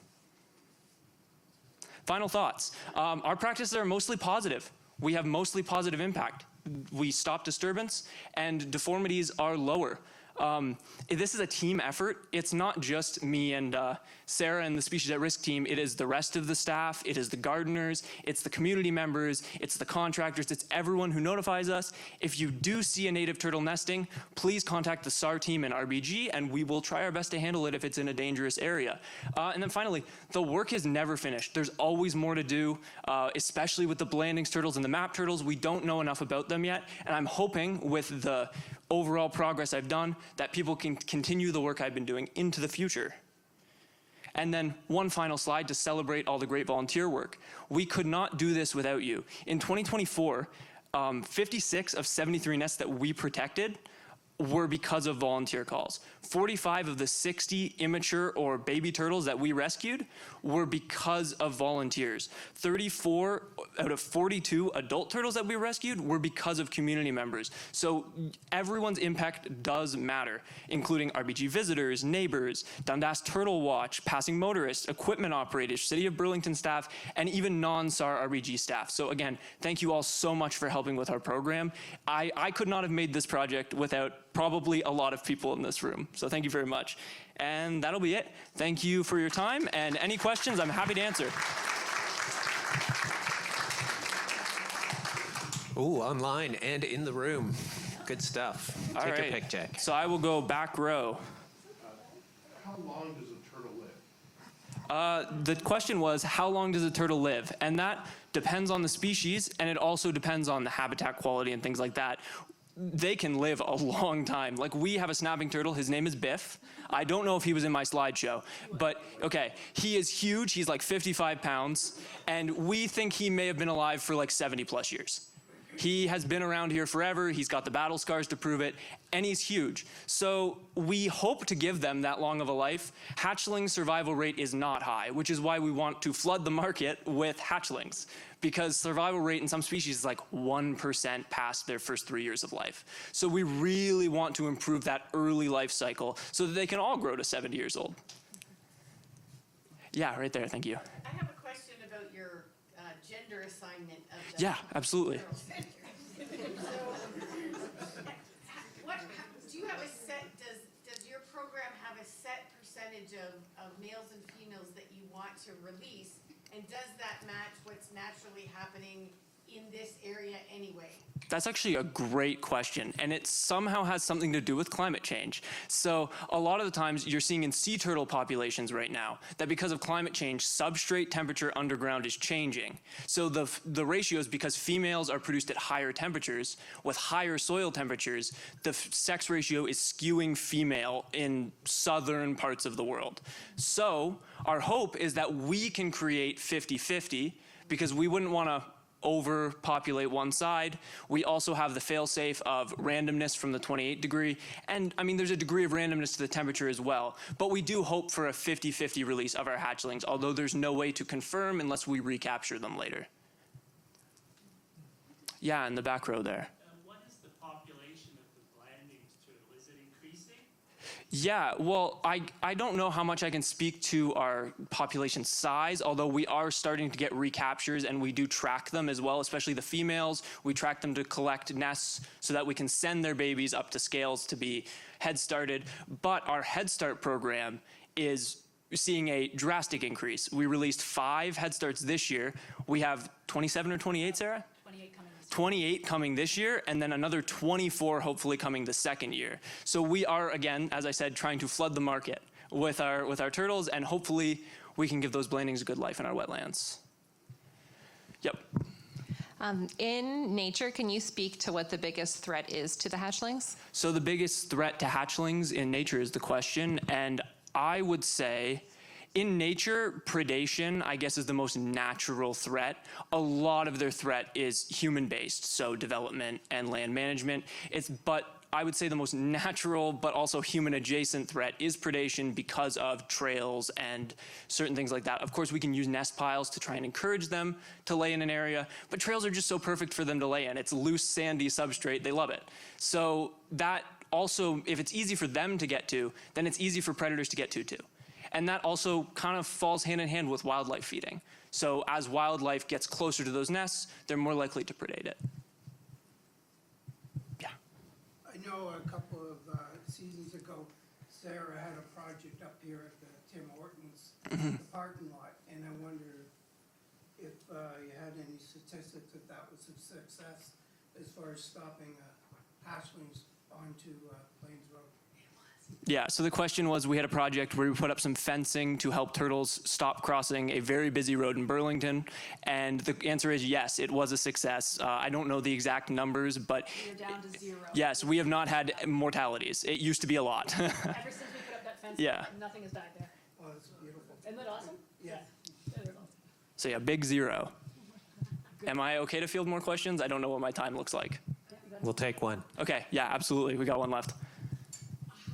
Final thoughts. Our practices are mostly positive. We have mostly positive impact. We stop disturbance and deformities are lower. This is a team effort. It's not just me and Sarah and the Species at Risk team. It is the rest of the staff. It is the gardeners. It's the community members. It's the contractors. It's everyone who notifies us. If you do see a native turtle nesting, please contact the SAR team and RBG, and we will try our best to handle it if it's in a dangerous area. And then finally, the work is never finished. There's always more to do, especially with the Blandings turtles and the map turtles. We don't know enough about them yet, and I'm hoping with the overall progress I've done that people can continue the work I've been doing into the future. And then one final slide to celebrate all the great volunteer work. We could not do this without you. In 2024, 56 of 73 nests that we protected were because of volunteer calls. 45 of the 60 immature or baby turtles that we rescued were because of volunteers. 34 out of 42 adult turtles that we rescued were because of community members. So everyone's impact does matter, including RBG visitors, neighbors, Dundas Turtle Watch, passing motorists, equipment operators, City of Burlington staff, and even non-SAR RBG staff. So again, thank you all so much for helping with our program. I could not have made this project without probably a lot of people in this room. So thank you very much. And that'll be it. Thank you for your time, and any questions, I'm happy to answer. Ooh, online and in the room. Good stuff. All Take right. your pick, Jack. So I will go back row. How long does a turtle live? The question was, how long does a turtle live? And that depends on the species, and it also depends on the habitat quality and things like that. They can live a long time. Like, we have a snapping turtle. His name is Biff. I don't know if he was in my slideshow, but okay, he is huge. He's like 55 pounds, and we think he may have been alive for like 70 plus years. He has been around here forever. He's got the battle scars to prove it, and he's huge. So we hope to give them that long of a life. Hatchling survival rate is not high, which is why we want to flood the market with hatchlings, because survival rate in some species is like 1% past their first 3 years of life. So we really want to improve that early life cycle so that they can all grow to 70 years old. Yeah, right there, thank you. I have a question about your gender assignment of the Yeah, absolutely. turtles. So, do you have a set, does your program have a set percentage of males and females that you want to release? And does that match what's naturally happening in this area anyway? That's actually a great question, and it somehow has something to do with climate change. So a lot of the times you're seeing in sea turtle populations right now that because of climate change, substrate temperature underground is changing. So the ratios, because females are produced at higher temperatures with higher soil temperatures, the sex ratio is skewing female in southern parts of the world. So our hope is that we can create 50-50, because we wouldn't want to overpopulate one side. We also have the fail-safe of randomness from the 28 degree. And I mean, there's a degree of randomness to the temperature as well. But we do hope for a 50-50 release of our hatchlings, although there's no way to confirm unless we recapture them later. Yeah, in the back row there. What is the population of the Blandings turtle? Is it increasing? Yeah, well, I don't know how much I can speak to our population size, although we are starting to get recaptures and we do track them as well, especially the females. We track them to collect nests so that we can send their babies up to scales to be head started. But our Head Start program is seeing a drastic increase. We released 5 Head Starts this year. We have 27 or 28, Sarah? 28 coming this year, and then another 24 hopefully coming the second year. So we are, again, as I said, trying to flood the market with our turtles, and hopefully we can give those Blandings a good life in our wetlands. Yep. In nature, can you speak to what the biggest threat is to the hatchlings? So the biggest threat to hatchlings in nature is the question, and I would say in nature, predation, I guess, is the most natural threat. A lot of their threat is human-based, so development and land management. But I would say the most natural but also human-adjacent threat is predation because of trails and certain things like that. Of course, we can use nest piles to try and encourage them to lay in an area, but trails are just so perfect for them to lay in. It's loose, sandy substrate. They love it. So that also, if it's easy for them to get to, then it's easy for predators to get to too. And that also kind of falls hand in hand with wildlife feeding. So as wildlife gets closer to those nests, they're more likely to predate it. Yeah. I know a couple of seasons ago, Sarah had a project up here at the Tim Hortons the parking lot, and I wonder if you had any statistics that that was a success as far as stopping hatchlings onto Plains Road. Yeah, so the question was, we had a project where we put up some fencing to help turtles stop crossing a very busy road in Burlington, and the answer is yes, it was a success. I don't know the exact numbers, but You're down to 0. yes, we have not had mortalities. It used to be a lot. Ever since we put up that fence, Yeah. nothing has died there. Oh, that's beautiful. Isn't that awesome? Yeah. There we go. So yeah, big 0. Am I okay to field more questions? I don't know what my time looks like. We'll take one. Okay, yeah, absolutely. We got one left.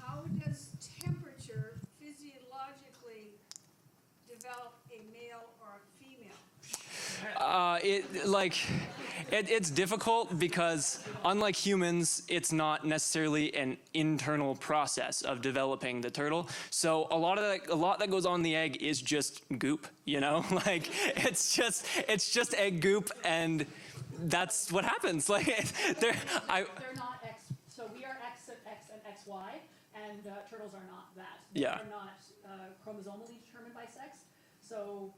How does temperature physiologically develop a male or a female? It's difficult because, unlike humans, it's not necessarily an internal process of developing the turtle. So a lot that goes on in the egg is just goop, you know? Like it's just egg goop, and that's what happens. Like They're not X. So we are X and XY, and turtles are not that. They Yeah. are not chromosomally determined by sex. So,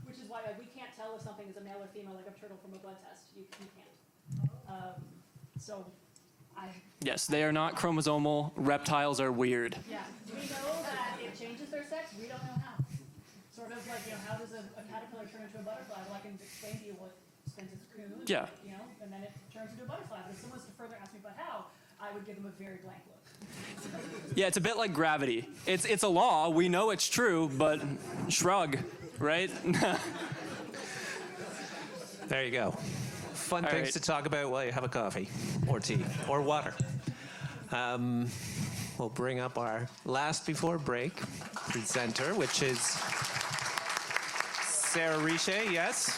which is why we can't tell if something is a male or female, like a turtle from a blood test. You can't. Yes, they are not chromosomal. Reptiles are weird. Yeah. We know that it changes their sex. We don't know how. Sort of like, how does a caterpillar turn into a butterfly? Well, I can explain to you what spins its cocoon. Yeah. And then it turns into a butterfly. But if someone was to further ask me about how, I would give them a very blank look. Yeah, it's a bit like gravity. It's a law. We know it's true, but shrug, right? There you go. Fun All things right. to talk about while you have a coffee or tea or water. We'll bring up our last before break presenter, which is Sarah Riche, yes.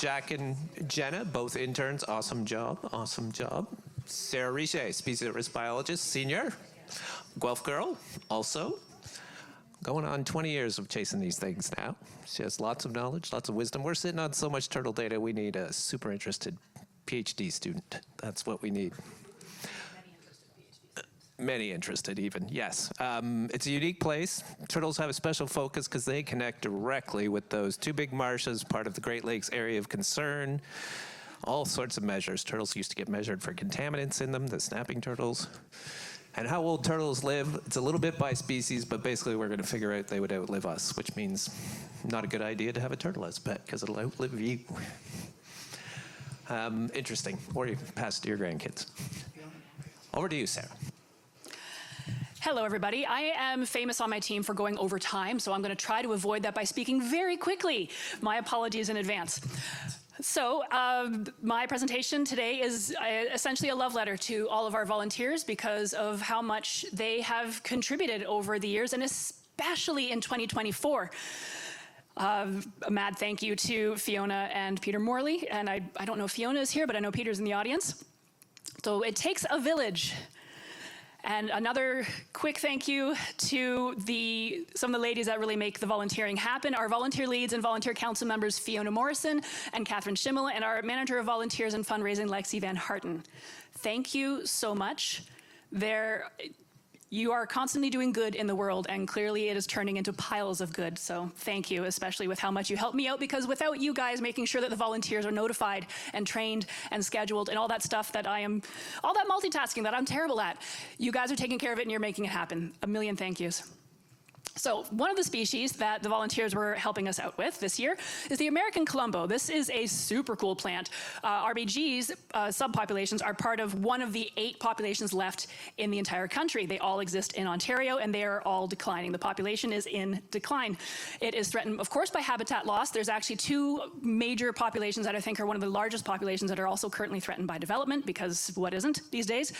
Jack and Genna, both interns, awesome job, awesome job. Sarah Riche, species at risk biologist, senior. Guelph girl, also. Going on 20 years of chasing these things now. She has lots of knowledge, lots of wisdom. We're sitting on so much turtle data, we need a super interested PhD student. That's what we need. Many interested even, yes. It's a unique place. Turtles have a special focus because they connect directly with those 2 big marshes, part of the Great Lakes area of concern. All sorts of measures. Turtles used to get measured for contaminants in them, the snapping turtles. And how old turtles live, it's a little bit by species, but basically we're going to figure out they would outlive us, which means not a good idea to have a turtle as a pet because it'll outlive you. Interesting. Or you pass it to your grandkids. Over to you, Sarah. Hello, everybody. I am famous on my team for going over time, so I'm going to try to avoid that by speaking very quickly. My apologies in advance. So my presentation today is essentially a love letter to all of our volunteers because of how much they have contributed over the years, and especially in 2024. A mad thank you to Fiona and Peter Morley, and I don't know if Fiona is here, but I know Peter's in the audience. So it takes a village. And another quick thank you to some of the ladies that really make the volunteering happen. Our volunteer leads and volunteer council members, Fiona Morrison and Catherine Schimmel, and our manager of volunteers and fundraising, Lexi Van Harten. Thank you so much. You are constantly doing good in the world, and clearly it is turning into piles of good. So thank you, especially with how much you helped me out, because without you guys making sure that the volunteers are notified and trained and scheduled and all that stuff that all that multitasking that I'm terrible at, you guys are taking care of it and you're making it happen. A million thank yous. So one of the species that the volunteers were helping us out with this year is the American Columbo. This is a super cool plant. RBG's subpopulations are part of one of the 8 populations left in the entire country. They all exist in Ontario, and they are all declining. The population is in decline. It is threatened, of course, by habitat loss. There's actually 2 major populations that I think are one of the largest populations that are also currently threatened by development, because what isn't these days?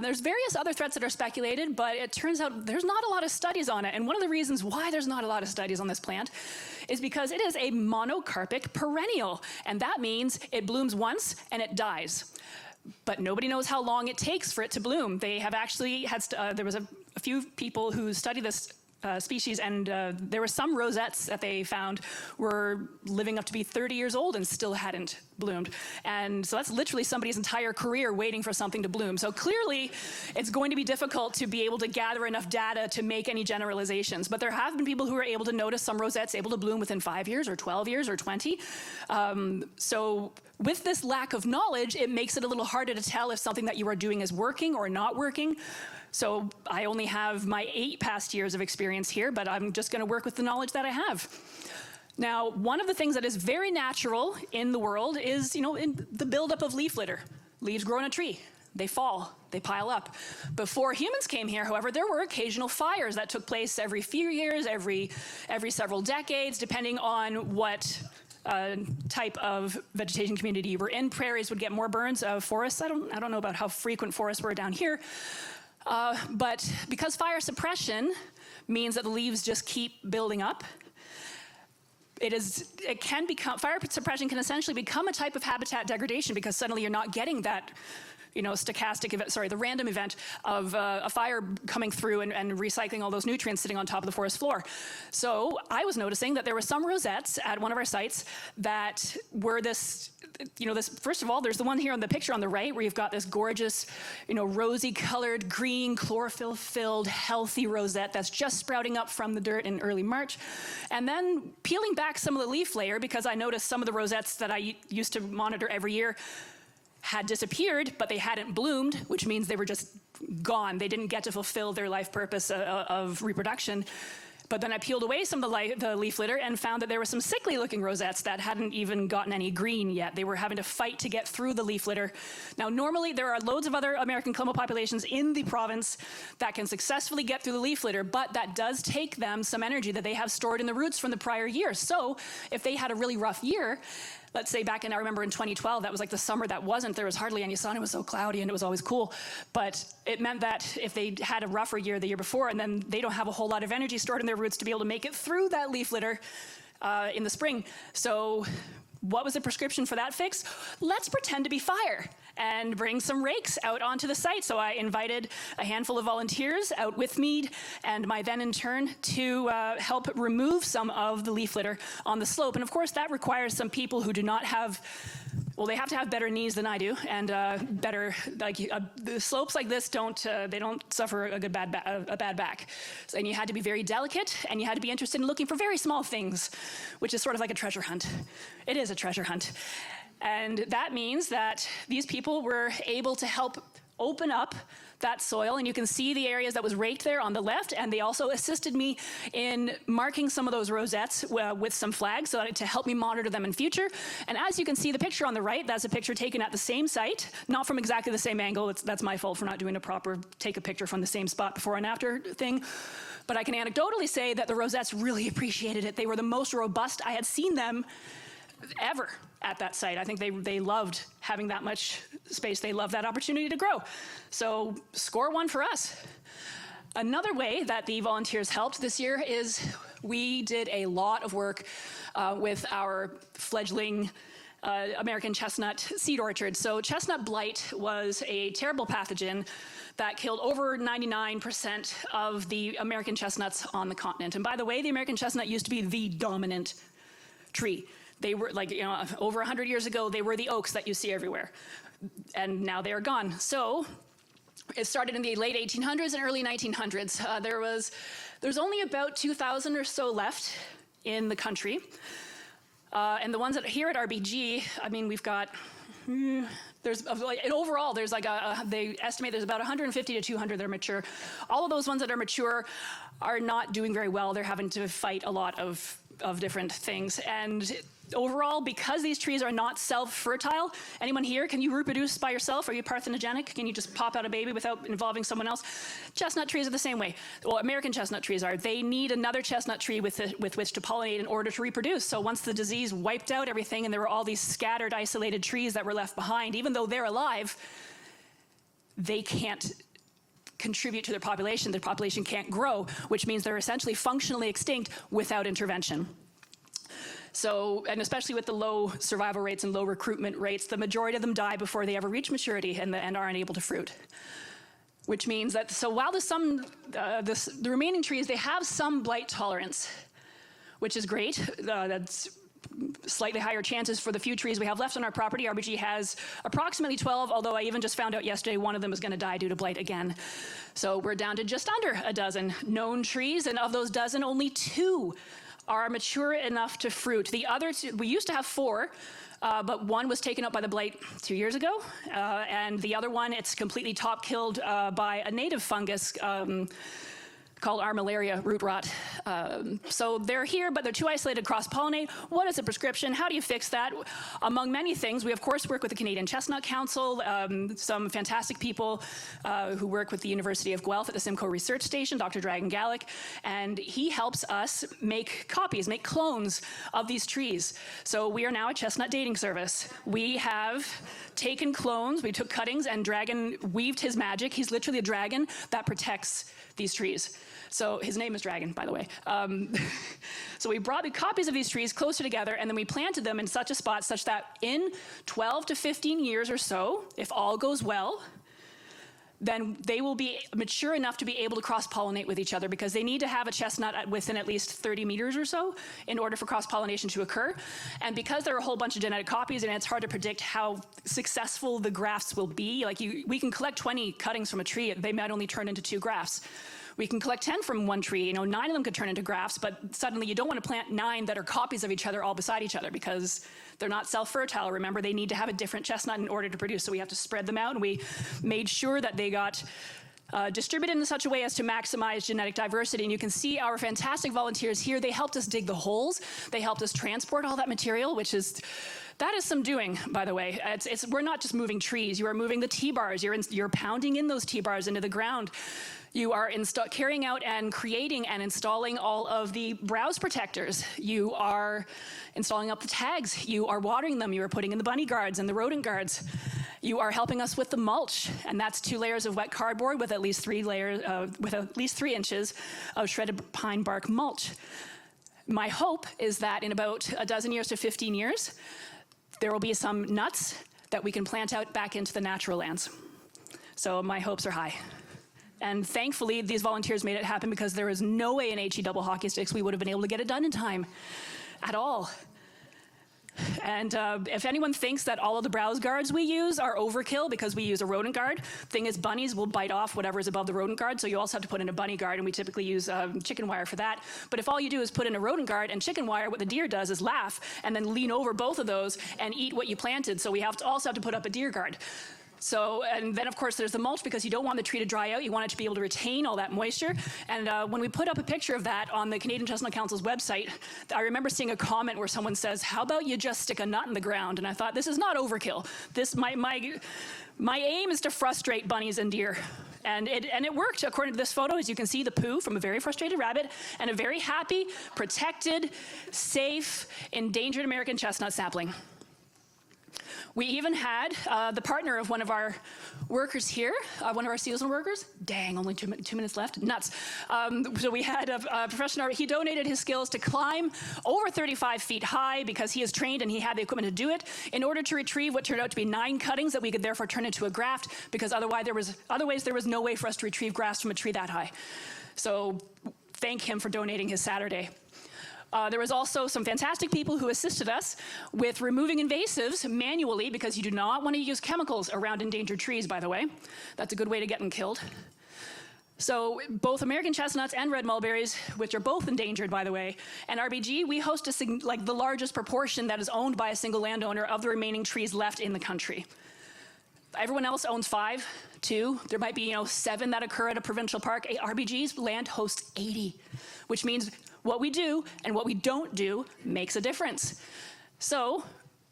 There's various other threats that are speculated, but it turns out there's not a lot of studies on it. And one of the reasons why there's not a lot of studies on this plant is because it is a monocarpic perennial, and that means it blooms once and it dies. But nobody knows how long it takes for it to bloom. They have actually had, there was a few people who studied this species, and there were some rosettes that they found were living up to be 30 years old and still hadn't bloomed. And so that's literally somebody's entire career waiting for something to bloom. So clearly, it's going to be difficult to be able to gather enough data to make any generalizations. But there have been people who are able to notice some rosettes able to bloom within 5 years or 12 years or 20. So with this lack of knowledge, it makes it a little harder to tell if something that you are doing is working or not working. So I only have my 8 past years of experience here, but I'm just going to work with the knowledge that I have. Now, one of the things that is very natural in the world is, in the buildup of leaf litter. Leaves grow in a tree. They fall, they pile up. Before humans came here, however, there were occasional fires that took place every few years, every several decades, depending on what type of vegetation community you were in. Prairies would get more burns. Forests, I don't know about how frequent forests were down here. But because fire suppression means that the leaves just keep building up, fire suppression can essentially become a type of habitat degradation because suddenly you're not getting that stochastic event, the random event of a fire coming through and recycling all those nutrients sitting on top of the forest floor. So I was noticing that there were some rosettes at one of our sites that were this, first of all, there's the one here on the picture on the right where you've got this gorgeous, rosy colored, green, chlorophyll-filled, healthy rosette that's just sprouting up from the dirt in early March. And then peeling back some of the leaf layer, because I noticed some of the rosettes that I used to monitor every year had disappeared, but they hadn't bloomed, which means they were just gone. They didn't get to fulfill their life purpose of reproduction. But then I peeled away some of the leaf litter and found that there were some sickly-looking rosettes that hadn't even gotten any green yet. They were having to fight to get through the leaf litter. Now, normally, there are loads of other American clumber populations in the province that can successfully get through the leaf litter, but that does take them some energy that they have stored in the roots from the prior year. So if they had a really rough year, let's say I remember in 2012, that was like the summer that there was hardly any sun, it was so cloudy and it was always cool. But it meant that if they had a rougher year the year before, and then they don't have a whole lot of energy stored in their roots to be able to make it through that leaf litter in the spring. So what was the prescription for that fix? Let's pretend to be fire and bring some rakes out onto the site. So I invited a handful of volunteers out with me and my then intern to help remove some of the leaf litter on the slope. And of course, that requires some people who do not have, they have to have better knees than I do, and better, the slopes like this they don't suffer a bad back. And you had to be very delicate, and you had to be interested in looking for very small things, which is sort of like a treasure hunt. It is a treasure hunt. And that means that these people were able to help open up that soil, and you can see the areas that was raked there on the left, and they also assisted me in marking some of those rosettes with some flags to help me monitor them in future. And as you can see, the picture on the right, that's a picture taken at the same site, not from exactly the same angle. That's my fault for not doing a proper take a picture from the same spot before and after thing. But I can anecdotally say that the rosettes really appreciated it. They were the most robust I had seen them ever at that site. I think they loved having that much space. They loved that opportunity to grow. So score one for us. Another way that the volunteers helped this year is we did a lot of work with our fledgling American chestnut seed orchard. So chestnut blight was a terrible pathogen that killed over 99% of the American chestnuts on the continent. And by the way, the American chestnut used to be the dominant tree. They were over 100 years ago, they were the oaks that you see everywhere. And now they are gone. So it started in the late 1800s and early 1900s. There's only about 2,000 or so left in the country. And the ones that are here at RBG, we've got, overall, they estimate there's about 150 to 200 that are mature. All of those ones that are mature are not doing very well. They're having to fight a lot of different things. And overall, because these trees are not self-fertile, anyone here, can you reproduce by yourself? Are you parthenogenic? Can you just pop out a baby without involving someone else? Chestnut trees are the same way. Well, American chestnut trees are. They need another chestnut tree with which to pollinate in order to reproduce. So once the disease wiped out everything and there were all these scattered, isolated trees that were left behind, even though they're alive, they can't contribute to their population. Their population can't grow, which means they're essentially functionally extinct without intervention. So, and especially with the low survival rates and low recruitment rates, the majority of them die before they ever reach maturity and aren't able to fruit. which means that, so while the remaining trees, they have some blight tolerance, which is great. That's slightly higher chances for the few trees we have left on our property. RBG has approximately 12, although I even just found out yesterday one of them is going to die due to blight again. So we're down to just under a dozen known trees, and of those dozen, only 2 are mature enough to fruit. The other two, we used to have 4, but one was taken up by the blight 2 years ago, and the other one, it's completely top killed by a native fungus called armillaria root rot. So they're here, but they're too isolated to cross-pollinate. What is the prescription? How do you fix that? Among many things, we of course work with the Canadian Chestnut Council, some fantastic people who work with the University of Guelph at the Simcoe Research Station, Dr. Dragan Gallic, and he helps us make copies, make clones of these trees. So we are now a chestnut dating service. We have taken clones, we took cuttings, and Dragan weaved his magic. He's literally a dragon that protects these trees. So his name is Dragon, by the way. So we brought the copies of these trees closer together, and then we planted them in such a spot such that in 12 to 15 years or so, if all goes well, then they will be mature enough to be able to cross-pollinate with each other, because they need to have a chestnut within at least 30 meters or so in order for cross-pollination to occur. And because there are a whole bunch of genetic copies, and it's hard to predict how successful the grafts will be, like we can collect 20 cuttings from a tree, they might only turn into 2 grafts. We can collect 10 from one tree, 9 of them could turn into grafts, but suddenly you don't want to plant 9 that are copies of each other all beside each other, because they're not self-fertile. Remember, they need to have a different chestnut in order to produce, so we have to spread them out, and we made sure that they got distributed in such a way as to maximize genetic diversity. And you can see our fantastic volunteers here. They helped us dig the holes. They helped us transport all that material, that is some doing, by the way. We're not just moving trees. You are moving the T-bars. You're pounding in those T-bars into the ground. You are carrying out and creating and installing all of the browse protectors. You are installing up the tags. You are watering them. You are putting in the bunny guards and the rodent guards. You are helping us with the mulch, and that's 2 layers of wet cardboard with at least 3 inches of shredded pine bark mulch. My hope is that in about a dozen years to 15 years, there will be some nuts that we can plant out back into the natural lands. So my hopes are high. And thankfully, these volunteers made it happen, because there is no way in HE double hockey sticks we would have been able to get it done in time at all. And if anyone thinks that all of the browse guards we use are overkill because we use a rodent guard, thing is bunnies will bite off whatever is above the rodent guard, so you also have to put in a bunny guard, and we typically use chicken wire for that. But if all you do is put in a rodent guard and chicken wire, what the deer does is laugh and then lean over both of those and eat what you planted, so we also have to put up a deer guard. So, and then of course there's the mulch, because you don't want the tree to dry out. You want it to be able to retain all that moisture. And when we put up a picture of that on the Canadian Chestnut Council's website, I remember seeing a comment where someone says, "How about you just stick a nut in the ground?" And I thought, this is not overkill. My aim is to frustrate bunnies and deer. And it worked, according to this photo. As you can see, the poo from a very frustrated rabbit and a very happy, protected, safe, endangered American chestnut sapling. We even had the partner of one of our workers here, one of our seasonal workers. Dang, only 2 minutes left. Nuts. So we had a professional. He donated his skills to climb over 35 feet high, because he is trained and he had the equipment to do it, in order to retrieve what turned out to be 9 cuttings that we could therefore turn into a graft, because otherwise there was no way for us to retrieve grafts from a tree that high. So thank him for donating his Saturday. There was also some fantastic people who assisted us with removing invasives manually, because you do not want to use chemicals around endangered trees, by the way. That's a good way to get them killed. So both American chestnuts and red mulberries, which are both endangered, by the way, and RBG, we host the largest proportion that is owned by a single landowner of the remaining trees left in the country. Everyone else owns 5, 2. There might be 7 that occur at a provincial park. RBG's land hosts 80, which means what we do and what we don't do makes a difference. So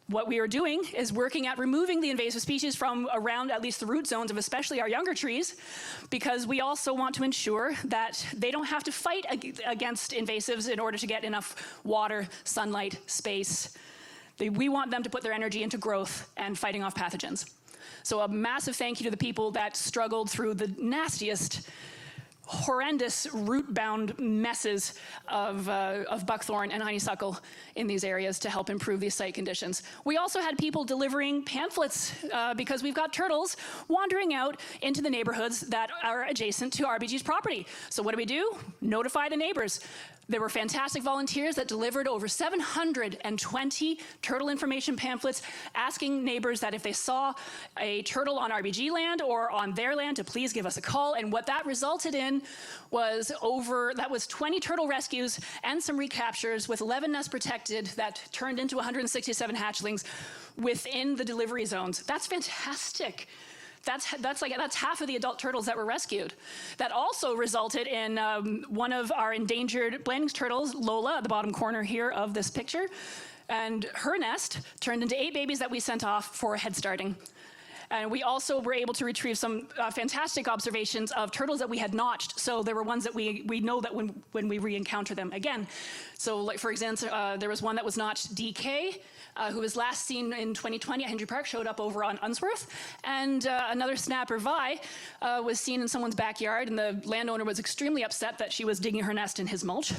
what we are doing is working at removing the invasive species from around at least the root zones of especially our younger trees, because we also want to ensure that they don't have to fight against invasives in order to get enough water, sunlight, space. We want them to put their energy into growth and fighting off pathogens. So a massive thank you to the people that struggled through the nastiest horrendous root-bound messes of buckthorn and honeysuckle in these areas to help improve these site conditions. We also had people delivering pamphlets because we've got turtles wandering out into the neighborhoods that are adjacent to RBG's property. So what do? Notify the neighbors. There were fantastic volunteers that delivered over 720 turtle information pamphlets asking neighbors that if they saw a turtle on RBG land or on their land to please give us a call. And what that resulted in was 20 turtle rescues and some recaptures with 11 nests protected that turned into 167 hatchlings within the delivery zones. That's fantastic. That's half of the adult turtles that were rescued. That also resulted in one of our endangered Blandings turtles, Lola, at the bottom corner here of this picture, and her nest turned into 8 babies that we sent off for head starting. And we also were able to retrieve some fantastic observations of turtles that we had notched. So there were ones that we know that when we re-encounter them again. So like for example, there was one that was notched DK, who was last seen in 2020 at Hendry Park, showed up over on Unsworth. And another snapper, Vi, was seen in someone's backyard, and the landowner was extremely upset that she was digging her nest in his mulch.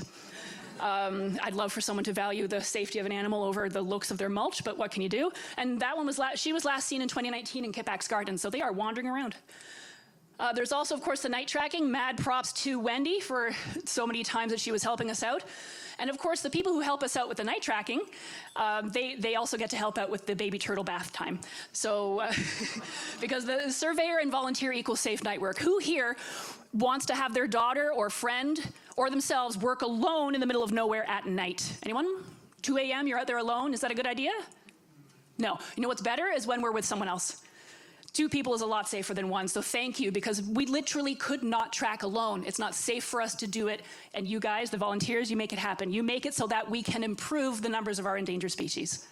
I'd love for someone to value the safety of an animal over the looks of their mulch, but what can you do? And that one was she was last seen in 2019 in Kippax Gardens, so they are wandering around. There's also, of course, the night tracking. Mad props to Wendy for so many times that she was helping us out. And of course, the people who help us out with the night tracking, they also get to help out with the baby turtle bath time. So, because the surveyor and volunteer equals safe night work. Who here wants to have their daughter or friend or themselves work alone in the middle of nowhere at night? Anyone? 2 a.m., you're out there alone? Is that a good idea? No. You know what's better is when we're with someone else. 2 people is a lot safer than 1, so thank you, because we literally could not track alone. It's not safe for us to do it, and you guys, the volunteers, you make it happen. You make it so that we can improve the numbers of our endangered species.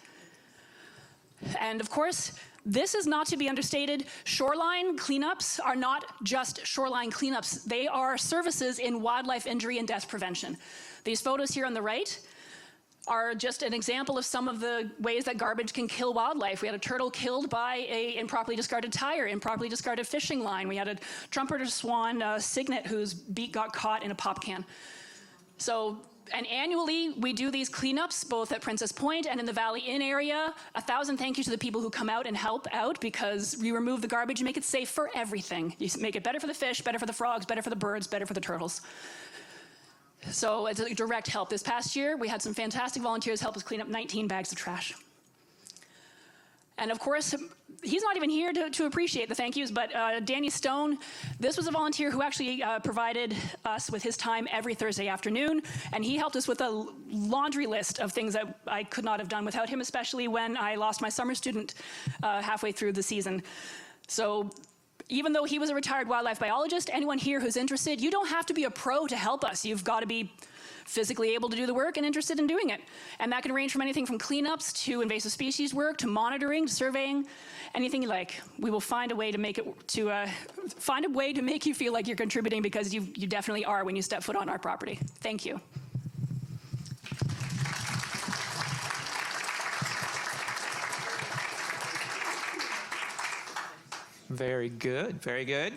And of course, this is not to be understated. Shoreline cleanups are not just shoreline cleanups. They are services in wildlife injury and death prevention. These photos here on the right are just an example of some of the ways that garbage can kill wildlife. We had a turtle killed by an improperly discarded tire, improperly discarded fishing line. We had a trumpeter swan cygnet whose beak got caught in a pop can. So, and annually, we do these cleanups both at Princess Point and in the Valley Inn area. 1,000 thank you to the people who come out and help out, because you remove the garbage and make it safe for everything. You make it better for the fish, better for the frogs, better for the birds, better for the turtles. So it's a direct help. This past year, we had some fantastic volunteers help us clean up 19 bags of trash. And of course, he's not even here to appreciate the thank yous, but Danny Stone, this was a volunteer who actually provided us with his time every Thursday afternoon, and he helped us with a laundry list of things that I could not have done without him, especially when I lost my summer student halfway through the season. So even though he was a retired wildlife biologist, anyone here who's interested, you don't have to be a pro to help us. You've got to be physically able to do the work and interested in doing it. And that can range from anything from cleanups to invasive species work to monitoring, to surveying, anything you like. We will find a way to make it make you feel like you're contributing, because you definitely are when you step foot on our property. Thank you. Very good, very good.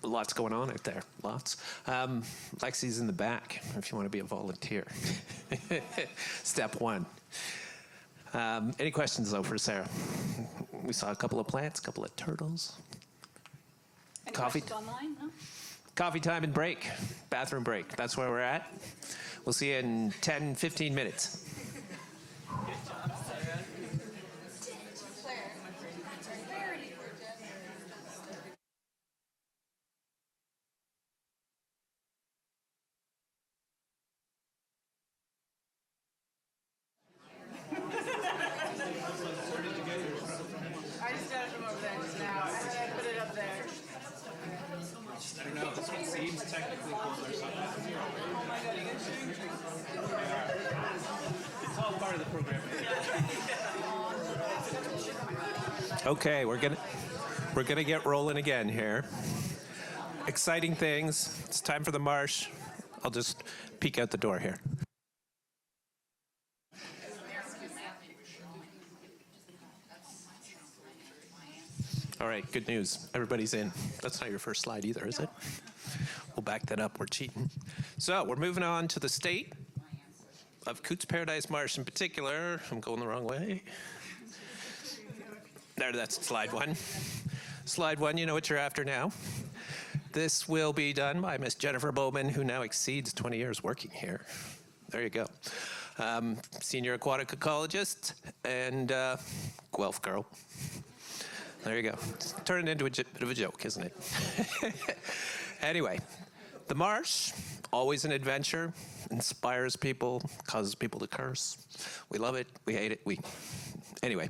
Lots going on out there, lots. Lexi's in the back if you want to be a volunteer. Step 1. Any questions, though, for Sarah? We saw a couple of plants, a couple of turtles. Any Coffee. questions online? No? Coffee time and break, bathroom break. That's where we're at. We'll see you in 10, 15 minutes. Okay, we're gonna get rolling again here. Exciting things. It's time for the Marsh. I'll just peek out the door here. All right, good news. Everybody's in. That's not your first slide either, is it? We'll back that up. We're cheating. So we're moving on to the state of Coots Paradise Marsh in particular. I'm going the wrong way. There, that's slide one. Slide one, you know what you're after now. This will be done by Miss Jennifer Bowman, who now exceeds 20 years working here. There you go. Senior aquatic ecologist and Guelph girl. There you go. Turning into a bit of a joke, isn't it? Anyway, the marsh, always an adventure, inspires people, causes people to curse. We love it, we hate it, Anyway,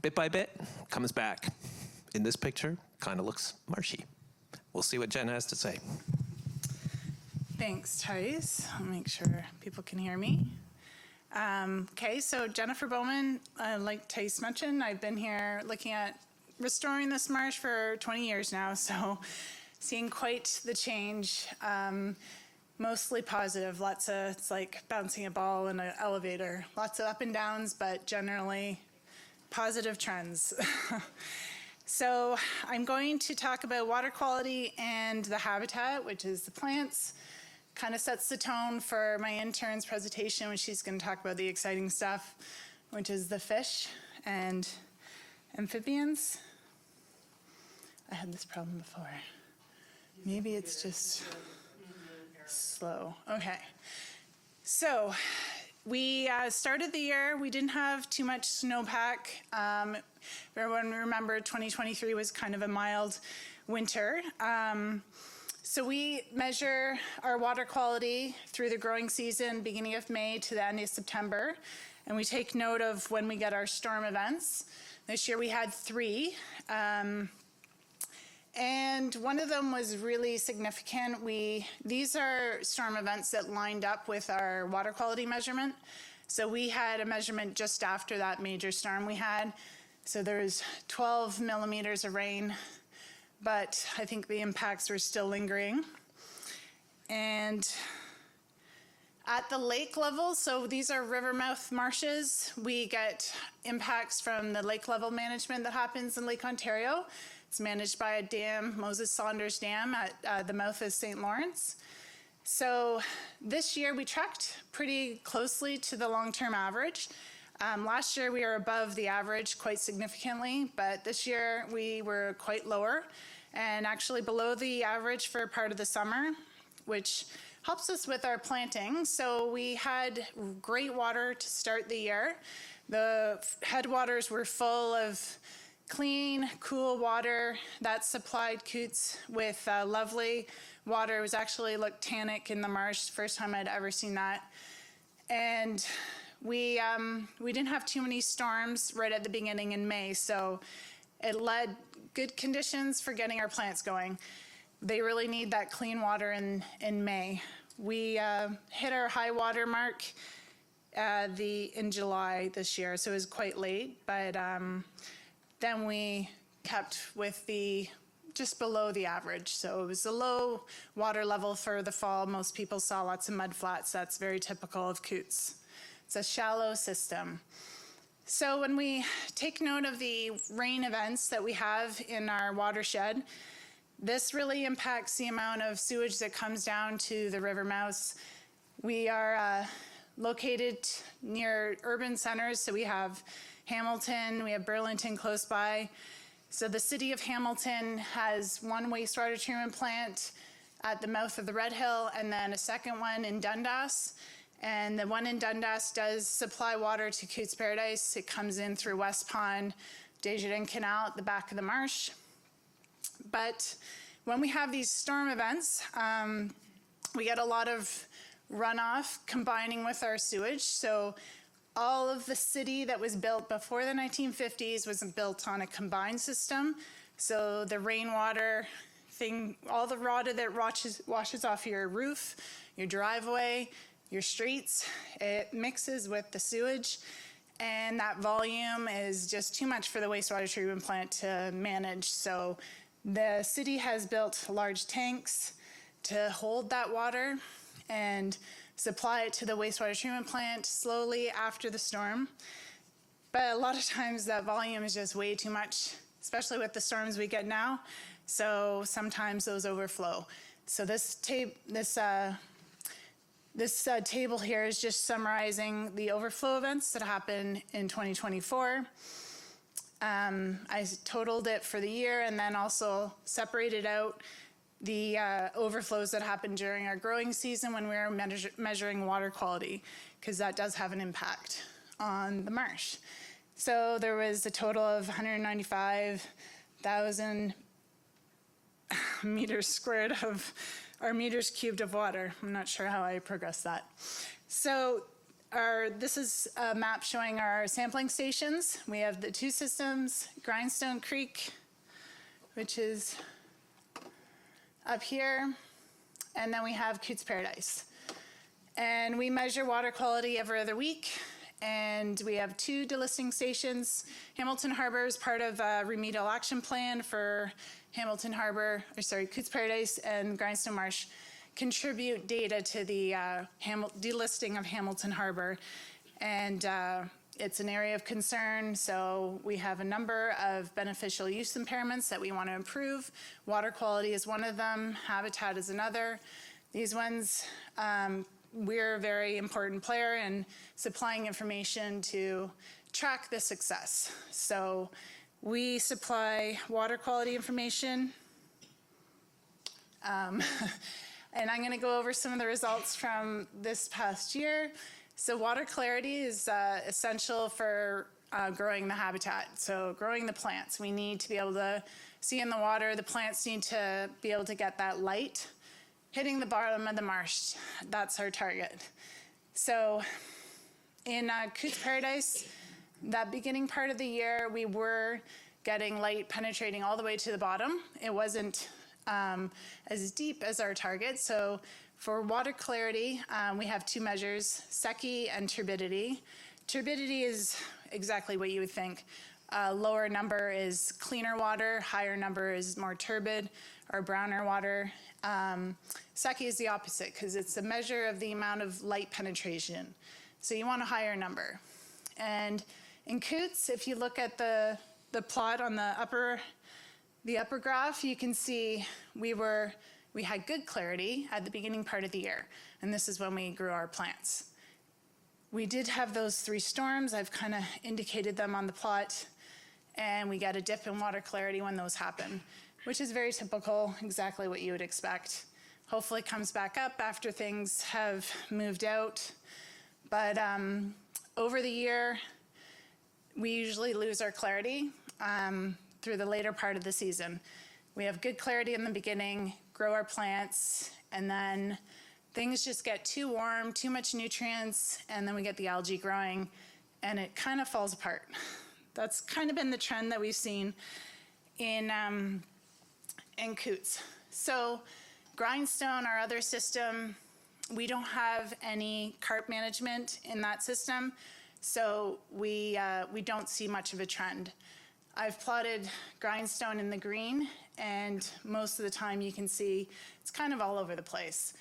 bit by bit, comes back. In this picture, kind of looks marshy. We'll see what Jen has to say. Thanks, Tys. I'll make sure people can hear me. Okay, so Jennifer Bowman, like Tys mentioned, I've been here looking at restoring this marsh for 20 years now, so seeing quite the change, mostly positive. It's like bouncing a ball in an elevator. Lots of up and downs, but generally positive trends. So I'm going to talk about water quality and the habitat, which is the plants. Kind of sets the tone for my intern's presentation, when she's going to talk about the exciting stuff, which is the fish and amphibians. I had this problem before. Maybe it's just slow. Okay. So we started the year, we didn't have too much snowpack. Everyone remember 2023 was kind of a mild winter. So we measure our water quality through the growing season, beginning of May to the end of September. And we take note of when we get our storm events. This year we had 3. And one of them was really significant. These are storm events that lined up with our water quality measurement. So we had a measurement just after that major storm we had. So there was 12 millimeters of rain, but I think the impacts were still lingering. And at the lake level, so these are rivermouth marshes, we get impacts from the lake level management that happens in Lake Ontario. It's managed by a dam, Saunders Dam, at the mouth of St. Lawrence. So this year we tracked pretty closely to the long-term average. Last year we were above the average quite significantly, but this year we were quite lower and actually below the average for part of the summer, which helps us with our planting. So we had great water to start the year. The headwaters were full of clean, cool water that supplied Coots with lovely water. It was actually looked tannic in the marsh, first time I'd ever seen that. And we didn't have too many storms right at the beginning in May, so it led good conditions for getting our plants going. They really need that clean water in May. We hit our high water mark in July this year, so it was quite late, but then we kept with just below the average. So it was a low water level for the fall. Most people saw lots of mud flats. That's very typical of Coots. It's a shallow system. So when we take note of the rain events that we have in our watershed, this really impacts the amount of sewage that comes down to the river mouths. We are located near urban centers, so we have Hamilton, we have Burlington close by. So the city of Hamilton has one wastewater treatment plant at the mouth of the Red Hill, and then a second one in Dundas. And the one in Dundas does supply water to Coots Paradise. It comes in through West Pond, Desjardins Canal at the back of the marsh. But when we have these storm events, we get a lot of runoff combining with our sewage. So all of the city that was built before the 1950s was built on a combined system. So the rainwater thing, all the water that washes off your roof, your driveway, your streets, it mixes with the sewage, and that volume is just too much for the wastewater treatment plant to manage. So the city has built large tanks to hold that water and supply it to the wastewater treatment plant slowly after the storm. But a lot of times that volume is just way too much, especially with the storms we get now. So sometimes those overflow. So this table here is just summarizing the overflow events that happen in 2024. I totaled it for the year and then also separated out the overflows that happened during our growing season when we were measuring water quality, because that does have an impact on the marsh. So there was a total of 195,000 meters squared of, or meters cubed of water. I'm not sure how I progressed that. So this is a map showing our sampling stations. We have the two systems, Grindstone Creek, which is up here, and then we have Coots Paradise. And we measure water quality every other week, and we have two delisting stations. Hamilton Harbor is part of a remedial action plan for Coots Paradise and Grindstone Marsh contribute data to the delisting of Hamilton Harbor. And it's an area of concern, so we have a number of beneficial use impairments that we want to improve. Water quality is one of them, habitat is another. These ones, we're a very important player in supplying information to track the success. So we supply water quality information. And I'm going to go over some of the results from this past year. So water clarity is essential for growing the habitat. So growing the plants, we need to be able to see in the water. The plants need to be able to get that light hitting the bottom of the marsh. That's our target. So in Coots Paradise, that beginning part of the year, we were getting light penetrating all the way to the bottom. It wasn't as deep as our target. So for water clarity, we have two measures, Secchi and turbidity. Turbidity is exactly what you would think. Lower number is cleaner water, higher number is more turbid or browner water. Secchi is the opposite because it's a measure of the amount of light penetration. So you want a higher number. And in Coots, if you look at the plot on the upper graph, you can see we had good clarity at the beginning part of the year, and this is when we grew our plants. We did have those three storms. I've kind of indicated them on the plot, and we got a dip in water clarity when those happen, which is very typical, exactly what you would expect. Hopefully it comes back up after things have moved out. But over the year, we usually lose our clarity through the later part of the season. We have good clarity in the beginning, grow our plants, and then things just get too warm, too much nutrients, and then we get the algae growing, and it kind of falls apart. That's kind of been the trend that we've seen in Coots. So Grindstone, our other system, we don't have any carp management in that system, so we don't see much of a trend. I've plotted Grindstone in the green, and most of the time you can see it's kind of all over the place.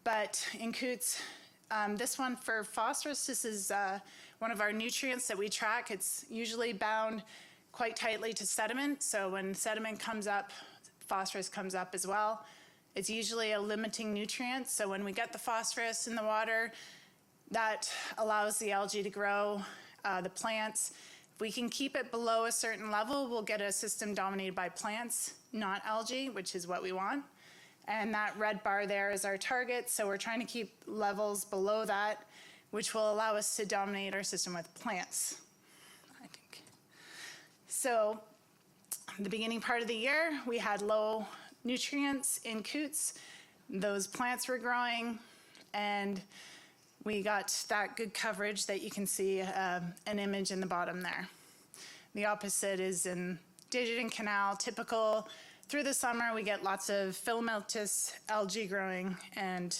But in Coots, this one for phosphorus, this is one of our nutrients that we track. It's usually bound quite tightly to sediment, so when sediment comes up, phosphorus comes up as well. It's usually a limiting nutrient, so when we get the phosphorus in the water, that allows the algae to grow, the plants. If we can keep it below a certain level, we'll get a system dominated by plants, not algae, which is what we want. And that red bar there is our target, so we're trying to keep levels below that, which will allow us to dominate our system with plants, I think. So the beginning part of the year, we had low nutrients in Coots. Those plants were growing, and we got that good coverage that you can see an image in the bottom there. The opposite is in Digit and Canal, typical. Through the summer, we get lots of filamentous algae growing and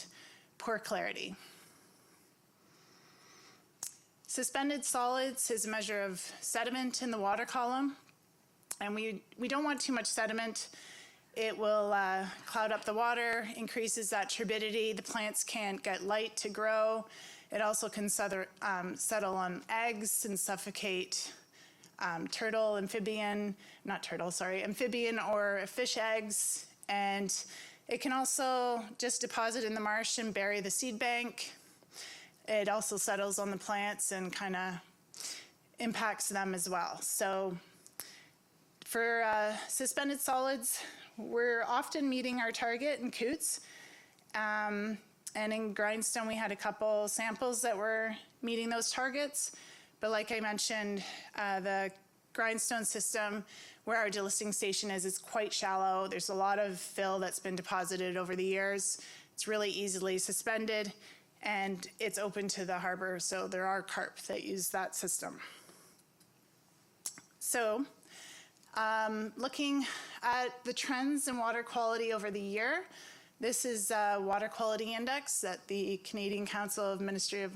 poor clarity. Suspended solids is a measure of sediment in the water column, and we don't want too much sediment. It will cloud up the water, increases that turbidity. The plants can't get light to grow. It also can settle on eggs and suffocate amphibian or fish eggs. And it can also just deposit in the marsh and bury the seed bank. It also settles on the plants and kind of impacts them as well. So for suspended solids, we're often meeting our target in coots. And in grindstone, we had a couple samples that were meeting those targets. But like I mentioned, the grindstone system where our delisting station is quite shallow. There's a lot of fill that's been deposited over the years. It's really easily suspended, and it's open to the harbor, so there are carp that use that system. So looking at the trends in water quality over the year, this is a water quality index that the Canadian Council of Ministry of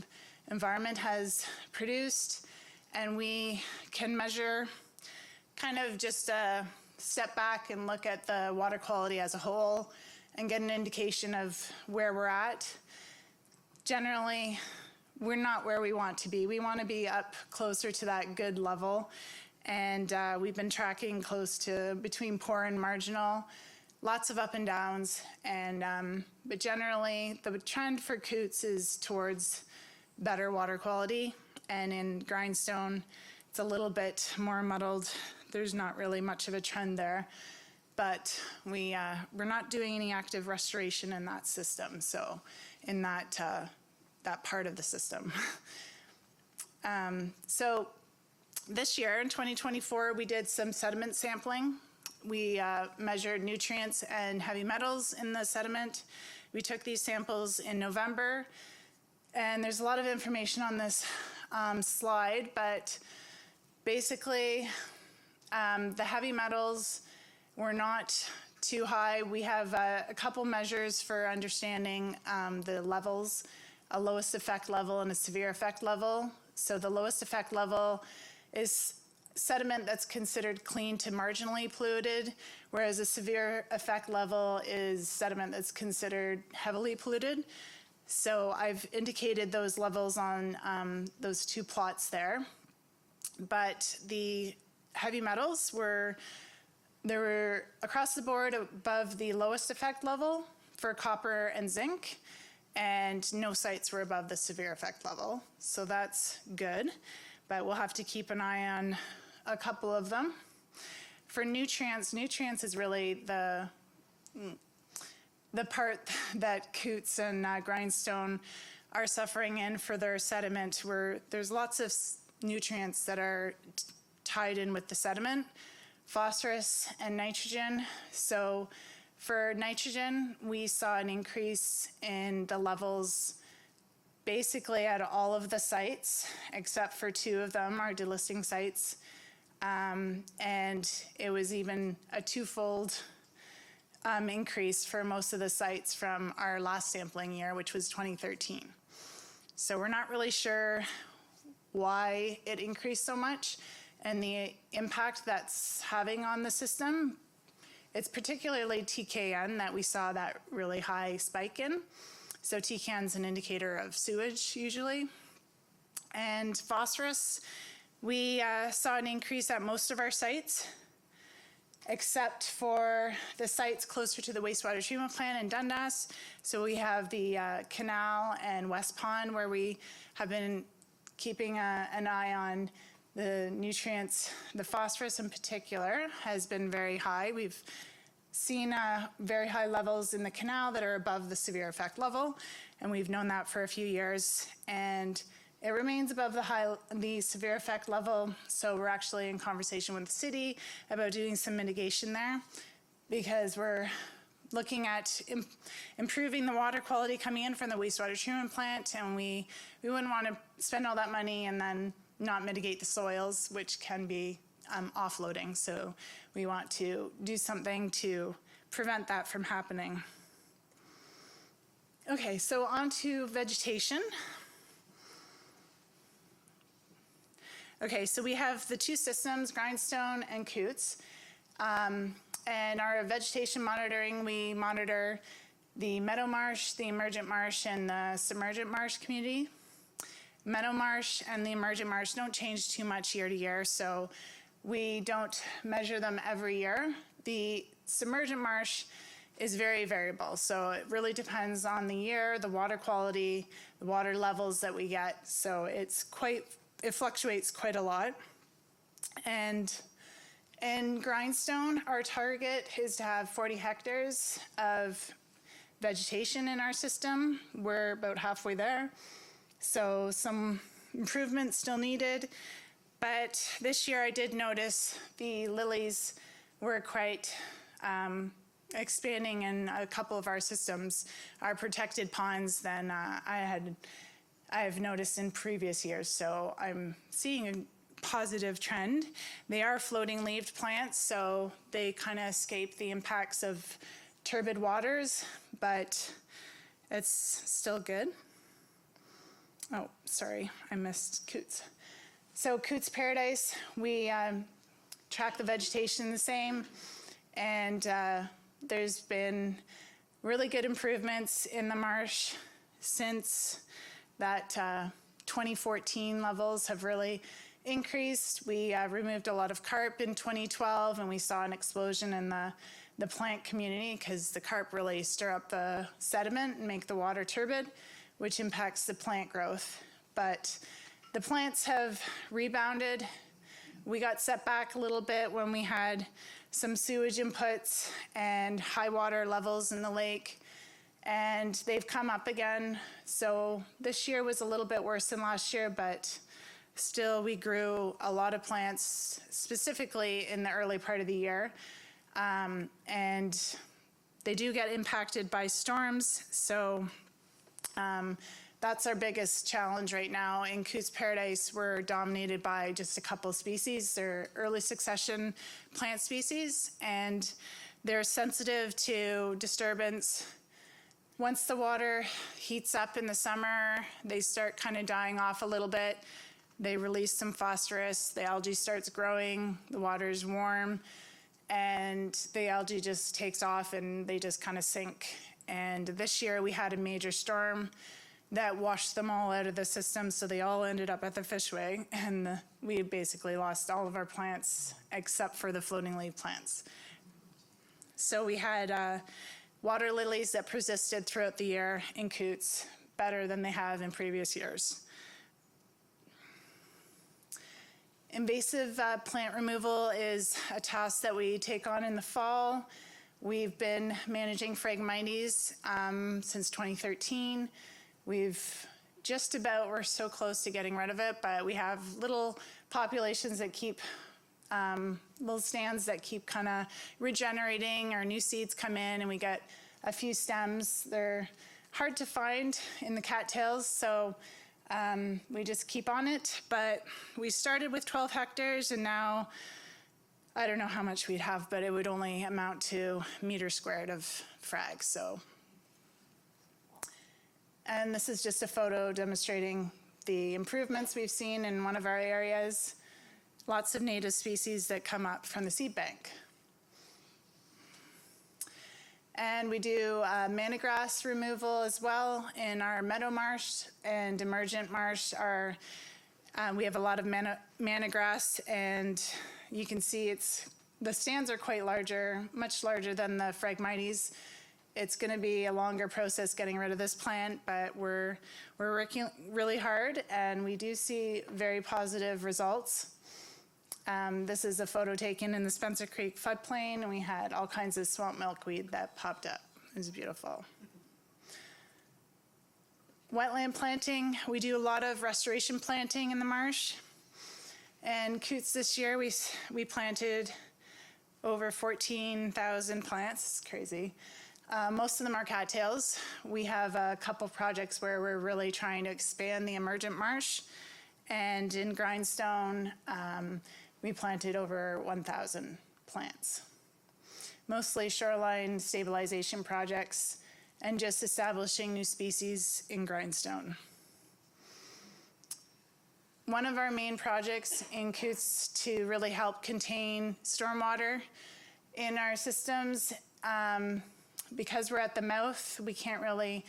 Environment has produced, and we can measure kind of just a step back and look at the water quality as a whole and get an indication of where we're at. Generally, we're not where we want to be. We want to be up closer to that good level, and we've been tracking close to between poor and marginal. Lots of up and downs, and but generally the trend for coots is towards better water quality, and in grindstone it's a little bit more muddled. There's not really much of a trend there, but we're not doing any active restoration in that system, so in that that part of the system. So this year in 2024 we did some sediment sampling. We measured nutrients and heavy metals in the sediment. We took these samples in November, and there's a lot of information on this slide, but basically the heavy metals were not too high. We have a couple measures for understanding the levels, a lowest effect level and a severe effect level. So the lowest effect level is sediment that's considered clean to marginally polluted, whereas a severe effect level is sediment that's considered heavily polluted. So I've indicated those levels on those two plots there. But the heavy metals were across the board above the lowest effect level for copper and zinc, and no sites were above the severe effect level. So that's good, but we'll have to keep an eye on a couple of them. For nutrients is really the part that coots and grindstone are suffering in for their sediment, where there's lots of nutrients that are tied in with the sediment, phosphorus and nitrogen. So for nitrogen, we saw an increase in the levels basically at all of the sites, except for two of them, our delisting sites. And it was even a twofold increase for most of the sites from our last sampling year, which was 2013. So we're not really sure why it increased so much and the impact that's having on the system. It's particularly TKN that we saw that really high spike in. So TKN's an indicator of sewage usually. And phosphorus, we saw an increase at most of our sites, except for the sites closer to the wastewater treatment plant in Dundas. So we have the canal and West Pond, where we have been keeping an eye on the nutrients. The phosphorus in particular has been very high. We've seen very high levels in the canal that are above the severe effect level, and we've known that for a few years. And it remains above the severe effect level, so we're actually in conversation with the city about doing some mitigation there, because we're looking at improving the water quality coming in from the wastewater treatment plant, and we wouldn't want to spend all that money and then not mitigate the soils, which can be offloading. So we want to do something to prevent that from happening. Okay, so on to vegetation. Okay, so we have the two systems, grindstone and coots. And our vegetation monitoring, we monitor the meadow marsh, the emergent marsh, and the submergent marsh community. meadow marsh and the emergent marsh don't change too much year to year, so we don't measure them every year. The submergent marsh is very variable, so it really depends on the year, the water quality, the water levels that we get, so it fluctuates quite a lot. And in Grindstone, our target is to have 40 hectares of vegetation in our system. We're about halfway there, so some improvements still needed. But this year I did notice the lilies were quite expanding in a couple of our systems, our protected ponds, than I've noticed in previous years. So I'm seeing a positive trend. They are floating leaved plants, so they kind of escape the impacts of turbid waters, but it's still good. Oh, sorry, I missed coots. So Coots Paradise, we track the vegetation the same, and there's been really good improvements in the marsh since that 2014 levels have really increased. We removed a lot of carp in 2012, and we saw an explosion in the plant community because the carp really stir up the sediment and make the water turbid, which impacts the plant growth. But the plants have rebounded. We got set back a little bit when we had some sewage inputs and high water levels in the lake, and they've come up again. So this year was a little bit worse than last year, but still we grew a lot of plants, specifically in the early part of the year. And they do get impacted by storms, so that's our biggest challenge right now. In Coots Paradise, we're dominated by just a couple species. They're early succession plant species, and they're sensitive to disturbance. Once the water heats up in the summer, they start kind of dying off a little bit. They release some phosphorus, the algae starts growing, the water's warm, and the algae just takes off and they just kind of sink. And this year we had a major storm that washed them all out of the system, so they all ended up at the fishway, and we basically lost all of our plants except for the floating leaf plants. So we had water lilies that persisted throughout the year in Coots, better than they have in previous years. Invasive plant removal is a task that we take on in the fall. We've been managing Phragmites since 2013. We're so close to getting rid of it, but we have little populations that keep, little stands that keep kind of regenerating, or new seeds come in and we get a few stems. They're hard to find in the cattails, so we just keep on it. But we started with 12 hectares and now, I don't know how much we'd have, but it would only amount to meters squared of frag, so. And this is just a photo demonstrating the improvements we've seen in one of our areas. Lots of native species that come up from the seed bank. And we do mannagrass removal as well in our meadow marsh and emergent marsh. We have a lot of mannagrass, and you can see the stands are quite larger, much larger than the Phragmites. It's going to be a longer process getting rid of this plant, but we're working really hard, and we do see very positive results. This is a photo taken in the Spencer Creek floodplain, and we had all kinds of swamp milkweed that popped up. It was beautiful. Wetland planting, we do a lot of restoration planting in the marsh. And Coots this year, we planted over 14,000 plants. It's crazy. Most of them are cattails. We have a couple projects where we're really trying to expand the emergent marsh. And in Grindstone, we planted over 1,000 plants. Mostly shoreline stabilization projects and just establishing new species in Grindstone. One of our main projects in Coots to really help contain stormwater in our systems, because we're at the mouth, we can't really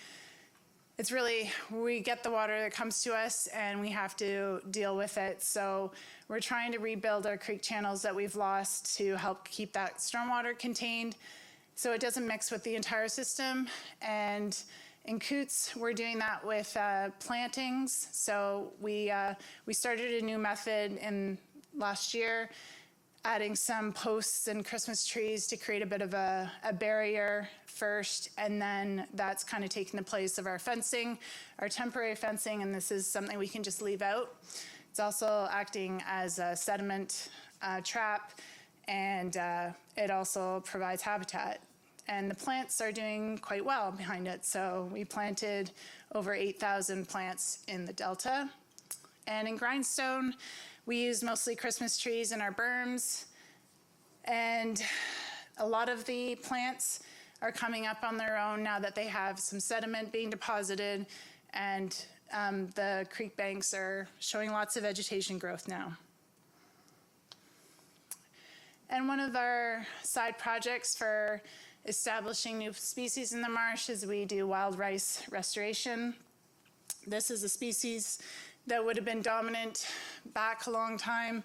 it's really, we get the water that comes to us and we have to deal with it. So we're trying to rebuild our creek channels that we've lost to help keep that stormwater contained so it doesn't mix with the entire system. And in Coots, we're doing that with plantings. So we started a new method in last year, adding some posts and Christmas trees to create a bit of a barrier first, and then that's kind of taking the place of our fencing, our temporary fencing, and this is something we can just leave out. It's also acting as a sediment trap, and it also provides habitat. And the plants are doing quite well behind it. So we planted over 8,000 plants in the Delta. And in Grindstone, we use mostly Christmas trees in our berms. And a lot of the plants are coming up on their own now that they have some sediment being deposited, and the creek banks are showing lots of vegetation growth now. And one of our side projects for establishing new species in the marsh is we do wild rice restoration. This is a species that would have been dominant back a long time.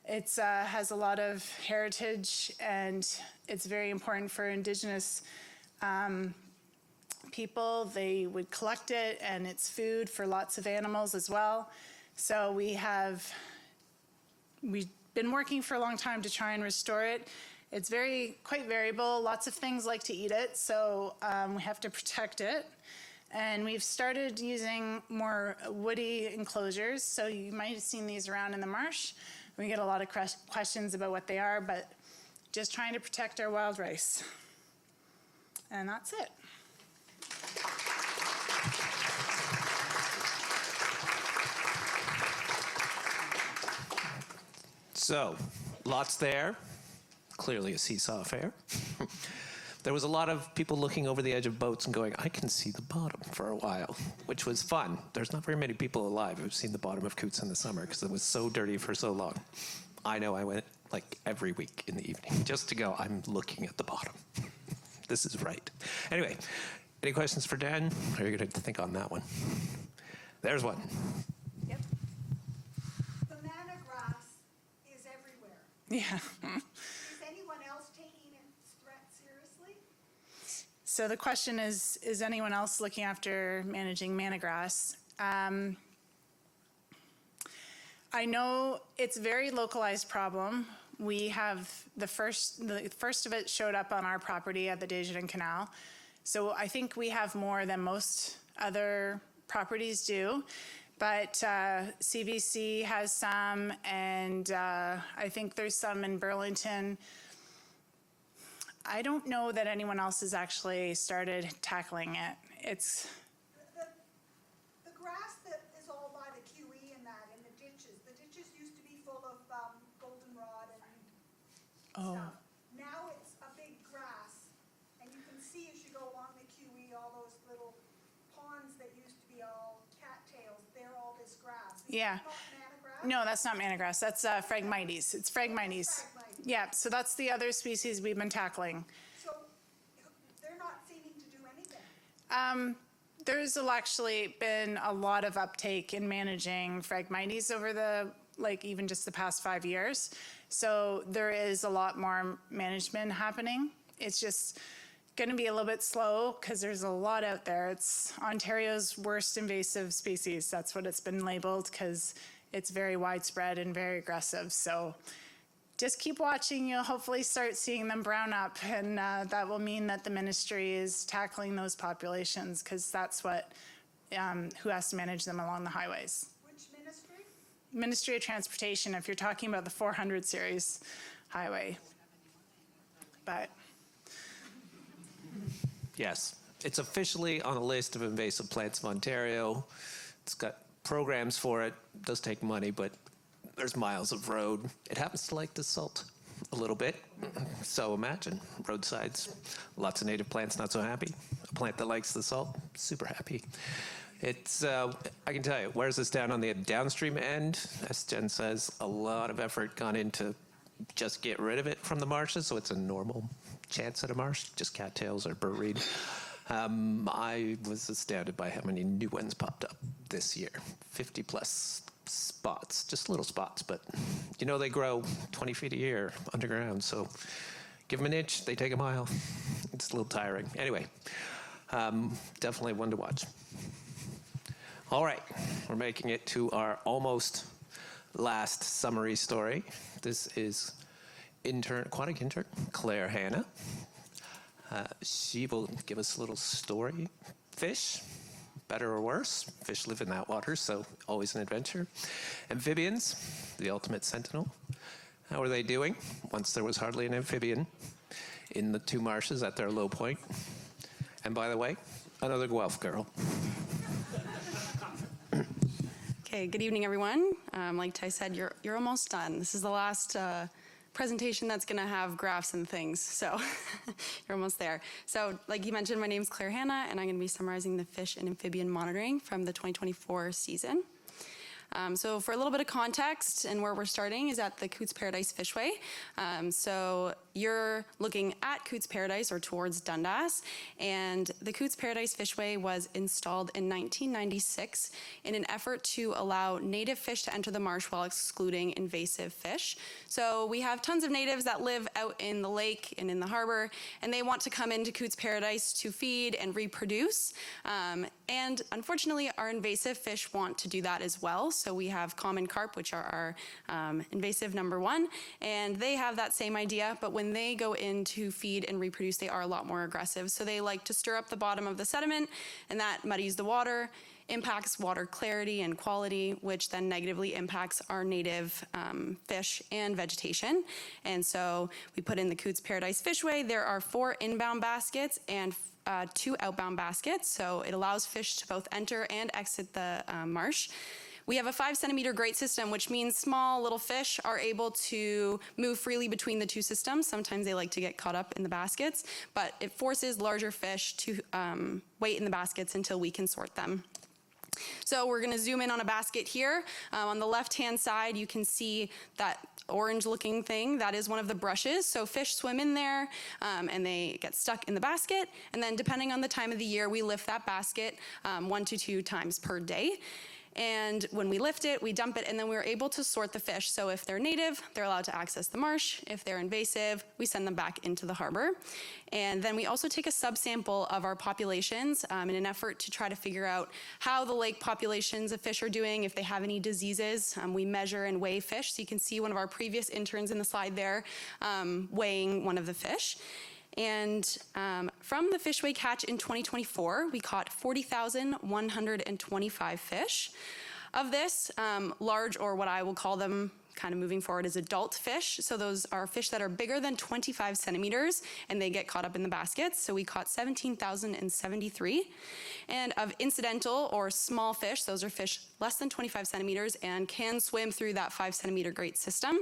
It has a lot of heritage, and it's very important for Indigenous people. They would collect it, and it's food for lots of animals as well. So we've been working for a long time to try and restore it. It's quite variable. Lots of things like to eat it, so we have to protect it. And we've started using more woody enclosures. So you might have seen these around in the marsh. We get a lot of questions about what they are, but just trying to protect our wild rice. And that's it. So, lots there. Clearly a seesaw affair. There was a lot of people looking over the edge of boats and going, I can see the bottom for a while, which was fun. There's not very many people alive who've seen the bottom of Coots in the summer because it was so dirty for so long. I know I went like every week in the evening just to go, I'm looking at the bottom. This is right. Anyway, any questions for Dan? Or are you going to think on that one? There's one. Yep. The manna grass is everywhere. Yeah. Is anyone else taking its threat seriously? So the question is anyone else looking after managing manna grass? I know it's a very localized problem. We have the first of it showed up on our property at the Desjardins Canal. So I think we have more than most other properties do. But CBC has some, and I think there's some in Burlington. I don't know that anyone else has actually started tackling it. It's The grass that is all by the QE and that, and the ditches used to be full of goldenrod and stuff. Now it's a big grass, and you can see as you go along the QE, all those little ponds that used to be all cattails, they're all this grass. Yeah. Is that not manna grass? No, that's not manna grass. That's Phragmites. It's Phragmites. Yeah, so that's the other species we've been tackling. So they're not seeming to do anything. There's actually been a lot of uptake in managing Phragmites over even just the past 5 years. So there is a lot more management happening. It's just going to be a little bit slow because there's a lot out there. It's Ontario's worst invasive species. That's what it's been labeled because it's very widespread and very aggressive. So just keep watching. You'll hopefully start seeing them brown up, and that will mean that the ministry is tackling those populations because that's who has to manage them along the highways. Which ministry? Ministry of Transportation, if you're talking about the 400 series highway. But Yes, it's officially on a list of invasive plants of Ontario. It's got programs for it. It does take money, but there's miles of road. It happens to like the salt a little bit. So imagine roadsides, lots of native plants not so happy. A plant that likes the salt, super happy. It's, I can tell you, where's this down on the downstream end? As Jen says, a lot of effort gone into just get rid of it from the marshes, so it's a normal chance at a marsh, just cattails or burreed. I was astounded by how many new ones popped up this year. 50 plus spots, just little spots, but you know they grow 20 feet a year underground, so give them an inch, they take a mile. It's a little tiring. Anyway, definitely one to watch. All right, we're making it to our almost last summary story. This is Aquatic intern, Claire Hanna. She will give us a little story. Fish, better or worse. Fish live in that water, so always an adventure. Amphibians, the ultimate sentinel. How are they doing? Once there was hardly an amphibian in the two marshes at their low point. And by the way, another Guelph girl. Okay, good evening, everyone. Like Tys said, you're almost done. This is the last presentation that's going to have graphs and things, so you're almost there. So, like you mentioned, my name's Claire Hanna, and I'm going to be summarizing the fish and amphibian monitoring from the 2024 season. So for a little bit of context, and where we're starting is at the Coots Paradise Fishway. So you're looking at Coots Paradise or towards Dundas, and the Coots Paradise Fishway was installed in 1996 in an effort to allow native fish to enter the marsh while excluding invasive fish. So we have tons of natives that live out in the lake and in the harbor, and they want to come into Coots Paradise to feed and reproduce. And unfortunately, our invasive fish want to do that as well. So we have common carp, which are our invasive number one, and they have that same idea, but when they go in to feed and reproduce, they are a lot more aggressive. So they like to stir up the bottom of the sediment, and that muddies the water, impacts water clarity and quality, which then negatively impacts our native fish and vegetation. And so we put in the Coots Paradise Fishway. There are 4 inbound baskets and 2 outbound baskets, so it allows fish to both enter and exit the marsh. We have a 5-centimeter grate system, which means small little fish are able to move freely between the two systems. Sometimes they like to get caught up in the baskets, but it forces larger fish to wait in the baskets until we can sort them. So we're going to zoom in on a basket here. On the left-hand side, you can see that orange-looking thing. That is one of the brushes. So fish swim in there, and they get stuck in the basket. And then depending on the time of the year, we lift that basket 1 to 2 times per day. And when we lift it, we dump it, and then we're able to sort the fish. So if they're native, they're allowed to access the marsh. If they're invasive, we send them back into the harbor. And then we also take a subsample of our populations in an effort to try to figure out how the lake populations of fish are doing, if they have any diseases. We measure and weigh fish. So you can see one of our previous interns in the slide there weighing one of the fish. And from the fishway catch in 2024, we caught 40,125 fish. Of this, large, or what I will call them kind of moving forward, is adult fish. So those are fish that are bigger than 25 centimeters, and they get caught up in the baskets. So we caught 17,073. And of incidental or small fish, those are fish less than 25 centimeters and can swim through that 5-centimeter grate system.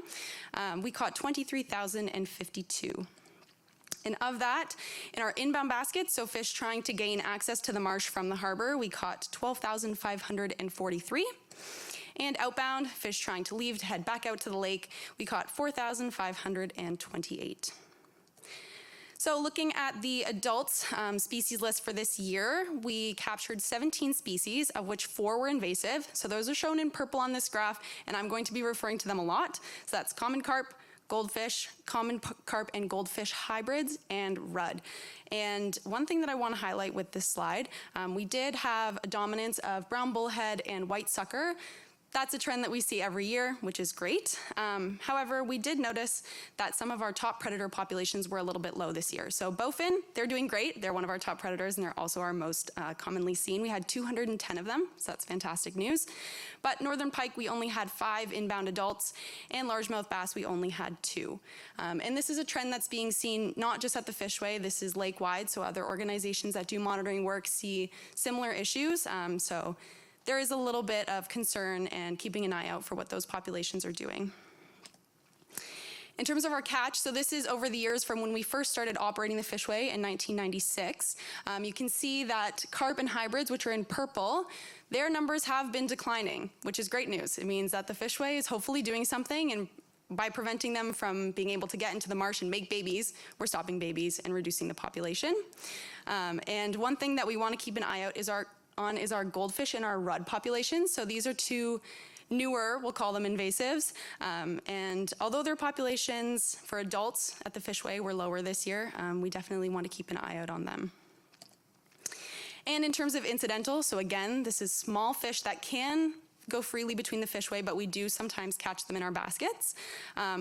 We caught 23,052. And of that, in our inbound baskets, so fish trying to gain access to the marsh from the harbor, we caught 12,543. And outbound, fish trying to leave to head back out to the lake, we caught 4,528. So looking at the adult species list for this year, we captured 17 species, of which 4 were invasive. So those are shown in purple on this graph, and I'm going to be referring to them a lot. So that's common carp, goldfish, common carp and goldfish hybrids, and rudd. And one thing that I want to highlight with this slide, we did have a dominance of brown bullhead and white sucker. That's a trend that we see every year, which is great. However, we did notice that some of our top predator populations were a little bit low this year. So bowfin, they're doing great. They're one of our top predators, and they're also our most commonly seen. We had 210 of them, so that's fantastic news. But northern pike, we only had 5 inbound adults, and largemouth bass, we only had 2. And this is a trend that's being seen not just at the Fishway, this is lake-wide, so other organizations that do monitoring work see similar issues. So there is a little bit of concern and keeping an eye out for what those populations are doing. In terms of our catch, so this is over the years from when we first started operating the Fishway in 1996. You can see that carp and hybrids, which are in purple, their numbers have been declining, which is great news. It means that the Fishway is hopefully doing something and by preventing them from being able to get into the marsh and make babies, we're stopping babies and reducing the population. And one thing that we want to keep an eye out is our goldfish and our rudd populations. So these are two newer, we'll call them invasives. And although their populations for adults at the Fishway were lower this year, we definitely want to keep an eye out on them. And in terms of incidental, so again, this is small fish that can go freely between the Fishway, but we do sometimes catch them in our baskets.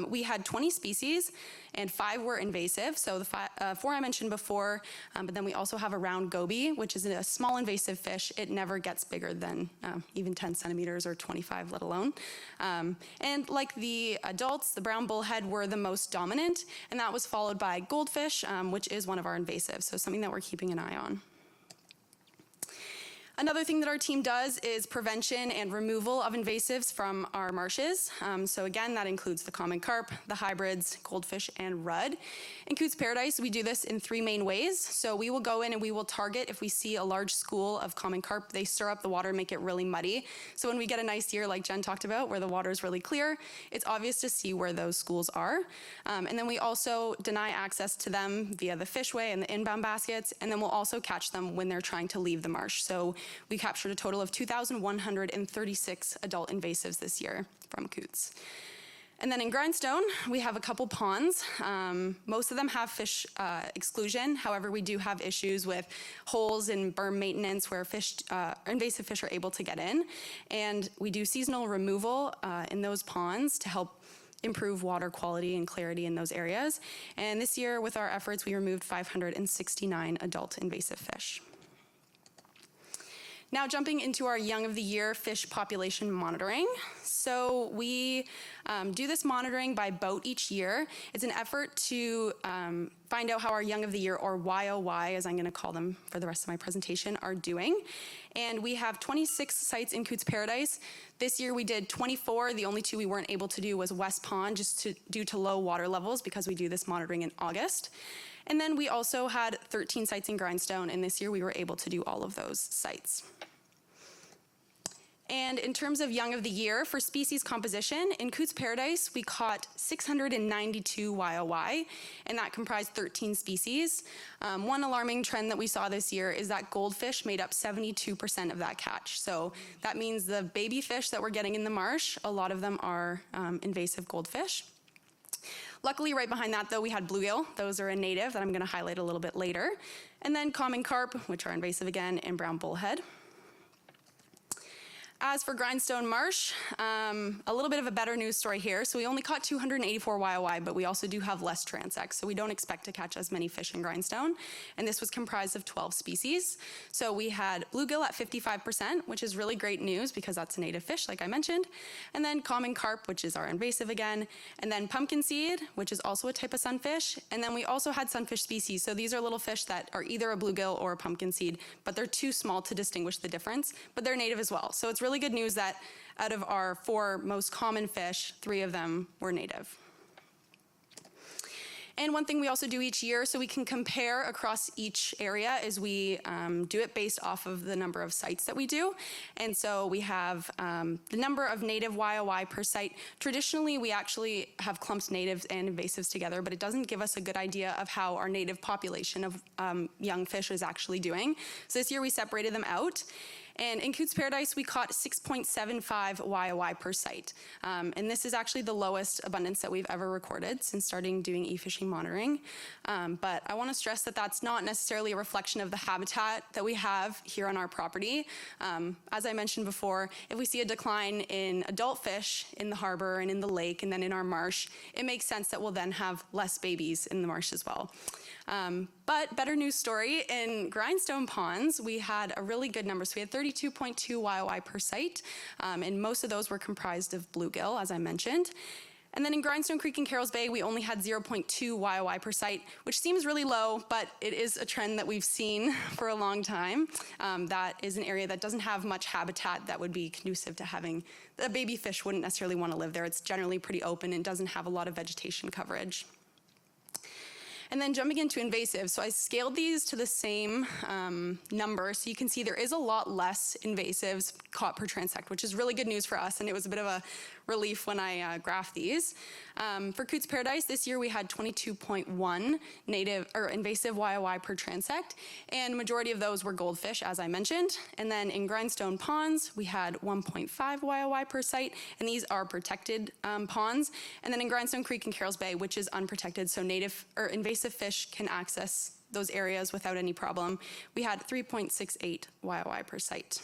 We had 20 species and 5 were invasive. So the 4 I mentioned before, but then we also have a round goby, which is a small invasive fish. It never gets bigger than even 10 centimeters or 25, let alone. And like the adults, the brown bullhead were the most dominant, and that was followed by goldfish, which is one of our invasives. So something that we're keeping an eye on. Another thing that our team does is prevention and removal of invasives from our marshes. So again, that includes the common carp, the hybrids, goldfish, and rudd. In Coots Paradise, we do this in 3 main ways. So we will go in and we will target if we see a large school of common carp. They stir up the water, make it really muddy. So when we get a nice year like Jen talked about, where the water is really clear, it's obvious to see where those schools are. And then we also deny access to them via the Fishway and the inbound baskets. And then we'll also catch them when they're trying to leave the marsh. So we captured a total of 2,136 adult invasives this year from Coots. And then in Grindstone, we have a couple ponds. Most of them have fish exclusion. However, we do have issues with holes in berm maintenance where invasive fish are able to get in. And we do seasonal removal in those ponds to help improve water quality and clarity in those areas. And this year, with our efforts, we removed 569 adult invasive fish. Now jumping into our Young of the Year fish population monitoring. So we do this monitoring by boat each year. It's an effort to find out how our Young of the Year, or YOY, as I'm going to call them for the rest of my presentation, are doing. And we have 26 sites in Coots Paradise. This year we did 24. The only 2 we weren't able to do was West Pond, just due to low water levels, because we do this monitoring in August. And then we also had 13 sites in Grindstone, and this year we were able to do all of those sites. And in terms of Young of the Year, for species composition, in Coots Paradise, we caught 692 YOY, and that comprised 13 species. One alarming trend that we saw this year is that goldfish made up 72% of that catch. So that means the baby fish that we're getting in the marsh, a lot of them are invasive goldfish. Luckily, right behind that, though, we had bluegill. Those are a native that I'm going to highlight a little bit later. And then common carp, which are invasive again, and brown bullhead. As for Grindstone Marsh, a little bit of a better news story here. So we only caught 284 YOY, but we also do have less transects. So we don't expect to catch as many fish in Grindstone. And this was comprised of 12 species. So we had bluegill at 55%, which is really great news because that's a native fish, like I mentioned. And then common carp, which is our invasive again. And then pumpkin seed, which is also a type of sunfish. And then we also had sunfish species. So these are little fish that are either a bluegill or a pumpkin seed, but they're too small to distinguish the difference, but they're native as well. So it's really good news that out of our 4 most common fish, 3 of them were native. And one thing we also do each year, so we can compare across each area, is we do it based off of the number of sites that we do. And so we have the number of native YOY per site. Traditionally, we actually have clumped natives and invasives together, but it doesn't give us a good idea of how our native population of young fish is actually doing. So this year we separated them out. And in Coots Paradise, we caught 6.75 YOY per site. And this is actually the lowest abundance that we've ever recorded since starting doing e-fishing monitoring. But I want to stress that that's not necessarily a reflection of the habitat that we have here on our property. As I mentioned before, if we see a decline in adult fish in the harbor and in the lake and then in our marsh, it makes sense that we'll then have less babies in the marsh as well. But better news story, in Grindstone ponds, we had a really good number. So we had 32.2 YOY per site, and most of those were comprised of bluegill, as I mentioned. And then in Grindstone Creek and Carroll's Bay, we only had 0.2 YOY per site, which seems really low, but it is a trend that we've seen for a long time. That is an area that doesn't have much habitat that would be conducive to having, the baby fish wouldn't necessarily want to live there. It's generally pretty open and doesn't have a lot of vegetation coverage. And then jumping into invasives, so I scaled these to the same number, so you can see there is a lot less invasives caught per transect, which is really good news for us, and it was a bit of a relief when I graph these. For Coots Paradise, this year we had 22.1 native or invasive YOI per transect, and majority of those were goldfish, as I mentioned. And then in Grindstone Ponds, we had 1.5 YOI per site, and these are protected ponds. And then in Grindstone Creek and Carroll's Bay, which is unprotected, so native or invasive fish can access those areas without any problem, we had 3.68 YOI per site.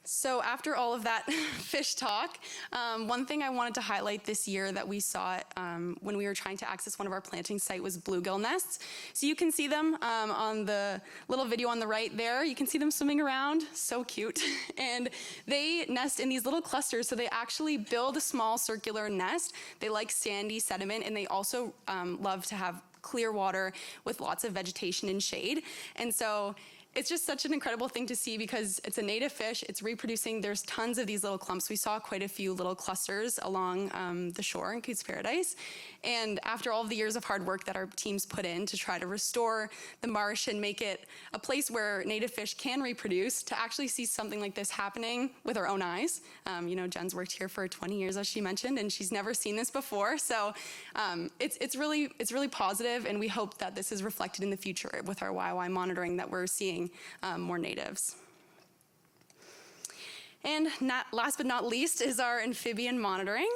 So after all of that fish talk, one thing I wanted to highlight this year that we saw when we were trying to access one of our planting site was bluegill nests. So you can see them on the little video on the right there. You can see them swimming around, so cute. And they nest in these little clusters, so they actually build a small circular nest. They like sandy sediment, and they also love to have clear water with lots of vegetation and shade. And so it's just such an incredible thing to see because it's a native fish, it's reproducing, there's tons of these little clumps. We saw quite a few little clusters along the shore in Coots Paradise. And after all of the years of hard work that our teams put in to try to restore the marsh and make it a place where native fish can reproduce, to actually see something like this happening with our own eyes. You know, Jen's worked here for 20 years, as she mentioned, and she's never seen this before. So it's really positive, and we hope that this is reflected in the future with our YY monitoring, that we're seeing more natives. And last but not least is our amphibian monitoring.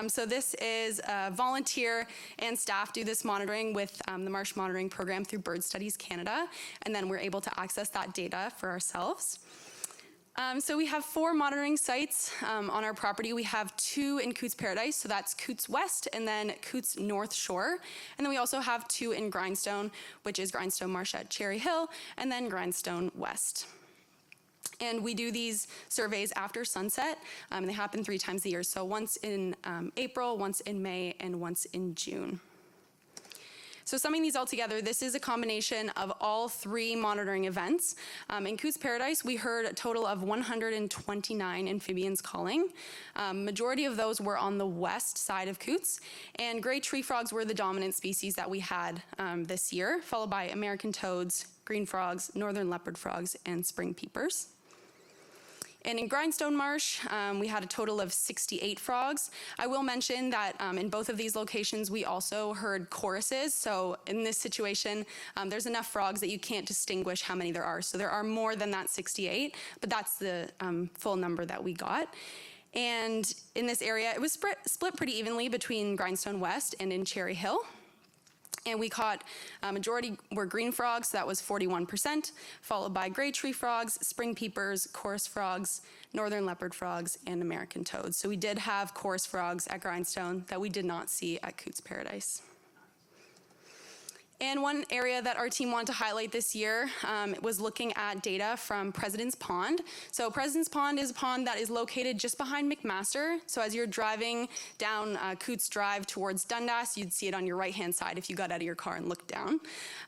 So this is volunteer and staff do this monitoring with the Marsh Monitoring Program through Bird Studies Canada, and then we're able to access that data for ourselves. So we have 4 monitoring sites on our property. We have 2 in Coots Paradise, so that's Coots West and then Coots North Shore. And then we also have 2 in Grindstone, which is Grindstone Marsh at Cherry Hill, and then Grindstone West. And we do these surveys after sunset, and they happen 3 times a year. So once in April, once in May, and once in June. So summing these all together, this is a combination of all 3 monitoring events. In Coots Paradise, we heard a total of 129 amphibians calling. Majority of those were on the west side of Coots, and gray tree frogs were the dominant species that we had this year, followed by American toads, green frogs, northern leopard frogs, and spring peepers. And in Grindstone Marsh, we had a total of 68 frogs. I will mention that in both of these locations, we also heard choruses. So in this situation, there's enough frogs that you can't distinguish how many there are. So there are more than that 68, but that's the full number that we got. And in this area, it was split pretty evenly between Grindstone West and in Cherry Hill. And we caught majority were green frogs, so that was 41%, followed by gray tree frogs, spring peepers, chorus frogs, northern leopard frogs, and American toads. So we did have chorus frogs at Grindstone that we did not see at Coots Paradise. And one area that our team wanted to highlight this year was looking at data from President's Pond. So President's Pond is a pond that is located just behind McMaster. So as you're driving down Coots Drive towards Dundas, you'd see it on your right-hand side if you got out of your car and looked down.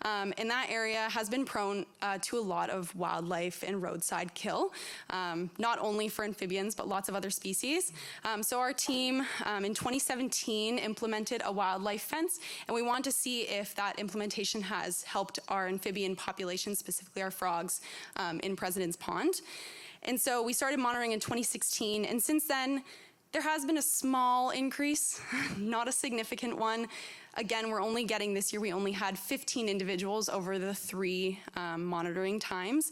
And that area has been prone to a lot of wildlife and roadside kill, not only for amphibians, but lots of other species. So our team in 2017 implemented a wildlife fence, and we want to see if that implementation has helped our amphibian population, specifically our frogs, in President's Pond. And so we started monitoring in 2016, and since then, there has been a small increase, not a significant one. Again, we're only getting this year, we only had 15 individuals over the 3 monitoring times.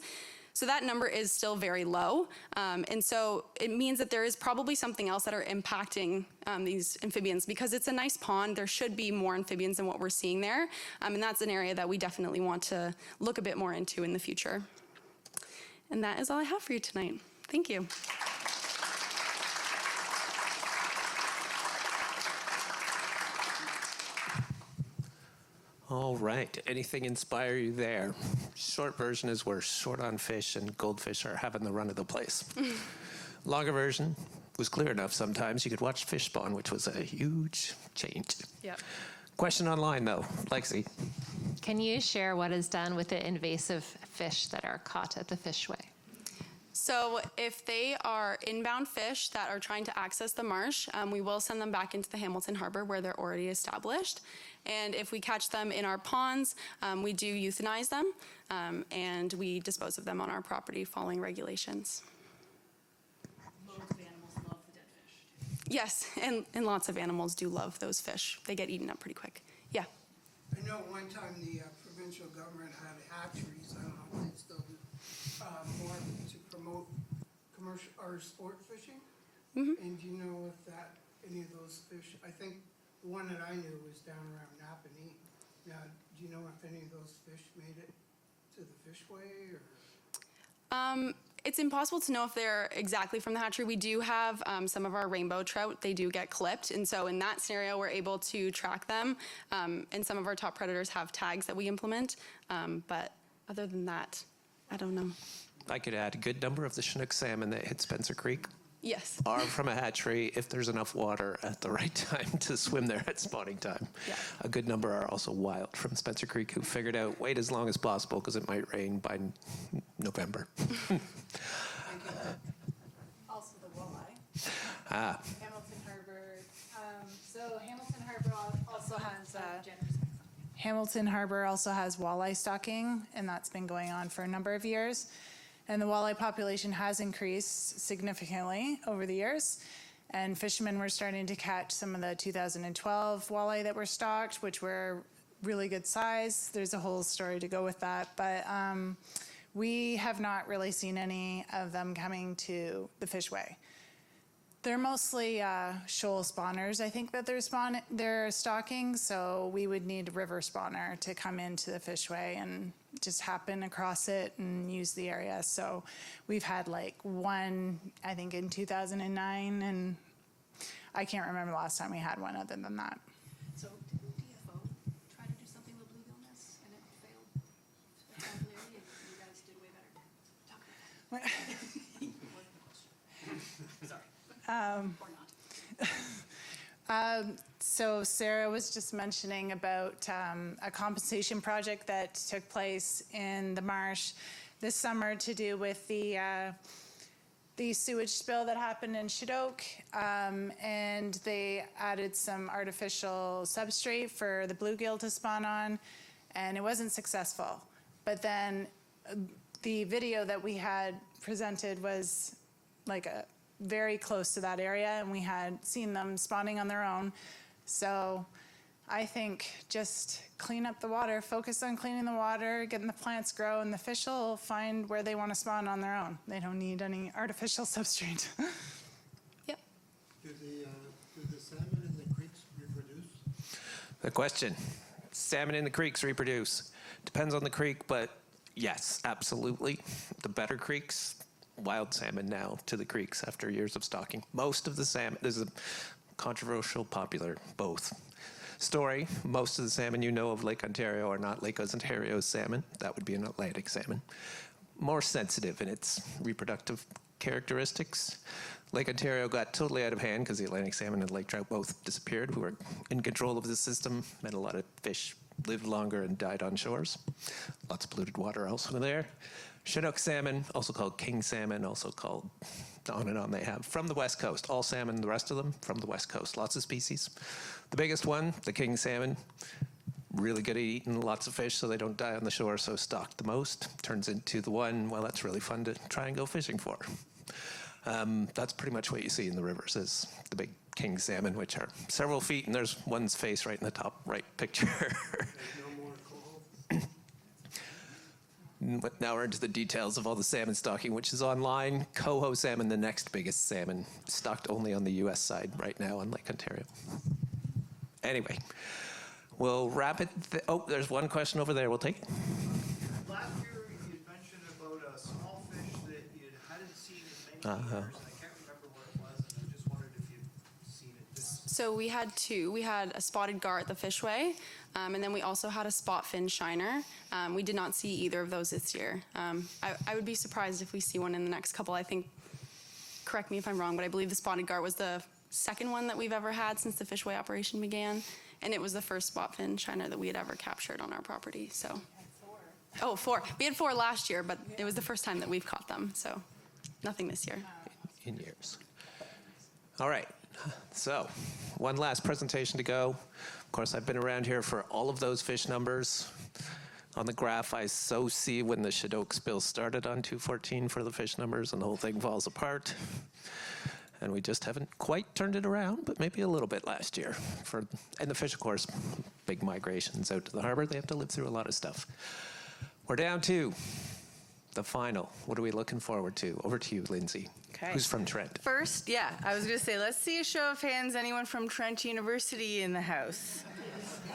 So that number is still very low. And so it means that there is probably something else that are impacting these amphibians, because it's a nice pond. There should be more amphibians than what we're seeing there. And that's an area that we definitely want to look a bit more into in the future. And that is all I have for you tonight. Thank you. All right. Anything inspire you there? Short version is we're short on fish and goldfish are having the run of the place. Longer version was clear enough sometimes you could watch fish spawn, which was a huge change. Yep. Question online though, Lexi. Can you share what is done with the invasive fish that are caught at the fishway? So if they are inbound fish that are trying to access the marsh, we will send them back into the Hamilton Harbor where they're already established. And if we catch them in our ponds, we do euthanize them, and we dispose of them on our property following regulations. Loads of animals love the dead Yes, and lots of animals do love those fish. They get eaten up pretty quick. Yeah. I know at one time the provincial government had hatcheries, I don't know if they still do, more to promote commercial or sport fishing. And do you know if any of those fish, I think the one that I knew was down around Napanee. Now, do you know if any of those fish made it to the fishway or? It's impossible to know if they're exactly from the hatchery. We do have some of our rainbow trout, they do get clipped. And so in that scenario, we're able to track them. And some of our top predators have tags that we implement. But other than that, I don't know. I could add a good number of the Chinook salmon that hit Spencer Creek Yes. are from a hatchery if there's enough water at the right time to swim there at spawning time. Yeah. A good number are also wild from Spencer Creek who figured out wait as long as possible because it might rain by November. Also the walleye. Ah, Hamilton Harbor. So Hamilton Harbor also has Hamilton Harbor also has walleye stocking, and that's been going on for a number of years. And the walleye population has increased significantly over the years. And fishermen were starting to catch some of the 2012 walleye that were stocked, which were really good size. There's a whole story to go with that. But we have not really seen any of them coming to the fishway. They're mostly shoal spawners, I think, that they're stocking, so we would need a river spawner to come into the fishway and just happen across it and use the area. So we've had like one, I think, in 2009, and I can't remember the last time we had one other than that. So didn't DFO try to do something with bluegill nests and it failed spectacularly, and you guys did way better? Talk about that. Sorry. Or not. So Sarah was just mentioning about a compensation project that took place in the Marsh this summer to do with the sewage spill that happened in Shadok, and they added some artificial substrate for the bluegill to spawn on, and it wasn't successful. But then the video that we had presented was like very close to that area, and we had seen them spawning on their own. So I think just clean up the water, focus on cleaning the water, getting the plants grow, and the fish will find where they want to spawn on their own. They don't need any artificial substrate. Yep. Do the salmon in the creeks reproduce? the question. Salmon in the creeks reproduce. Depends on the creek, but yes, absolutely. The better creeks, wild salmon now to the creeks after years of stocking. Most of the salmon, there's a controversial, popular, both story. Most of the salmon you know of Lake Ontario are not Lake Ontario salmon. That would be an Atlantic salmon. More sensitive in its reproductive characteristics. Lake Ontario got totally out of hand because the Atlantic salmon and lake trout both disappeared, who were in control of the system, meant a lot of fish lived longer and died on shores. Lots of polluted water also there. Chinook salmon, also called king salmon, also called on and on they have. From the west coast, all salmon, the rest of them from the west coast, lots of species. The biggest one, the king salmon, really good at eating lots of fish so they don't die on the shore, so stocked the most. Turns into the one, well, that's really fun to try and go fishing for. That's pretty much what you see in the rivers is the big king salmon, which are several feet, and there's one's face right in the top right picture. But now we're into the details of all the salmon stocking, which is online. Coho salmon, the next biggest salmon, stocked only on the U.S. side right now on Lake Ontario. Anyway, we'll wrap it. Oh, there's one question over there. We'll take it. Last year, you mentioned about a small fish that you hadn't seen in many years. I can't remember what it was, and I just wondered if you'd seen it. So we had two. We had a spotted gar at the Fishway, and then we also had a spot fin shiner. We did not see either of those this year. I would be surprised if we see one in the next couple. I think, correct me if I'm wrong, but I believe the spotted gar was the second one that we've ever had since the Fishway operation began, and it was the first spot fin shiner that we had ever captured on our property. So, oh, 4. We had 4 last year, but it was the first time that we've caught them. So, nothing this year. In years. All right. So, one last presentation to go. Of course, I've been around here for all of those fish numbers. On the graph, I so see when the Shadok spill started on 214 for the fish numbers, and the whole thing falls apart. And we just haven't quite turned it around, but maybe a little bit last year. And the fish, of course, big migrations out to the harbor. They have to live through a lot of stuff. We're down to the final. What are we looking forward to? Over to you, Lindsay. Okay. Who's from Trent? First, yeah, I was going to say, let's see a show of hands. Anyone from Trent University in the house?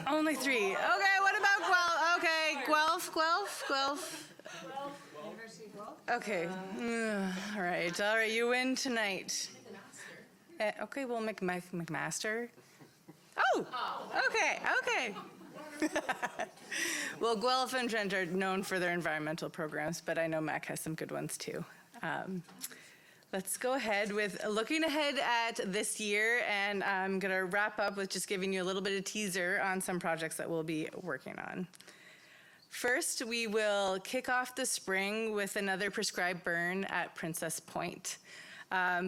Only 3. Okay, what about Guelph? Okay, Guelph. Okay. All right. You win tonight. Okay, well, McMaster. Oh, okay. Well, Guelph and Trent are known for their environmental programs, but I know Mac has some good ones too. Let's go ahead with looking ahead at this year, and I'm going to wrap up with just giving you a little bit of teaser on some projects that we'll be working on. First, we will kick off the spring with another prescribed burn at Princess Point.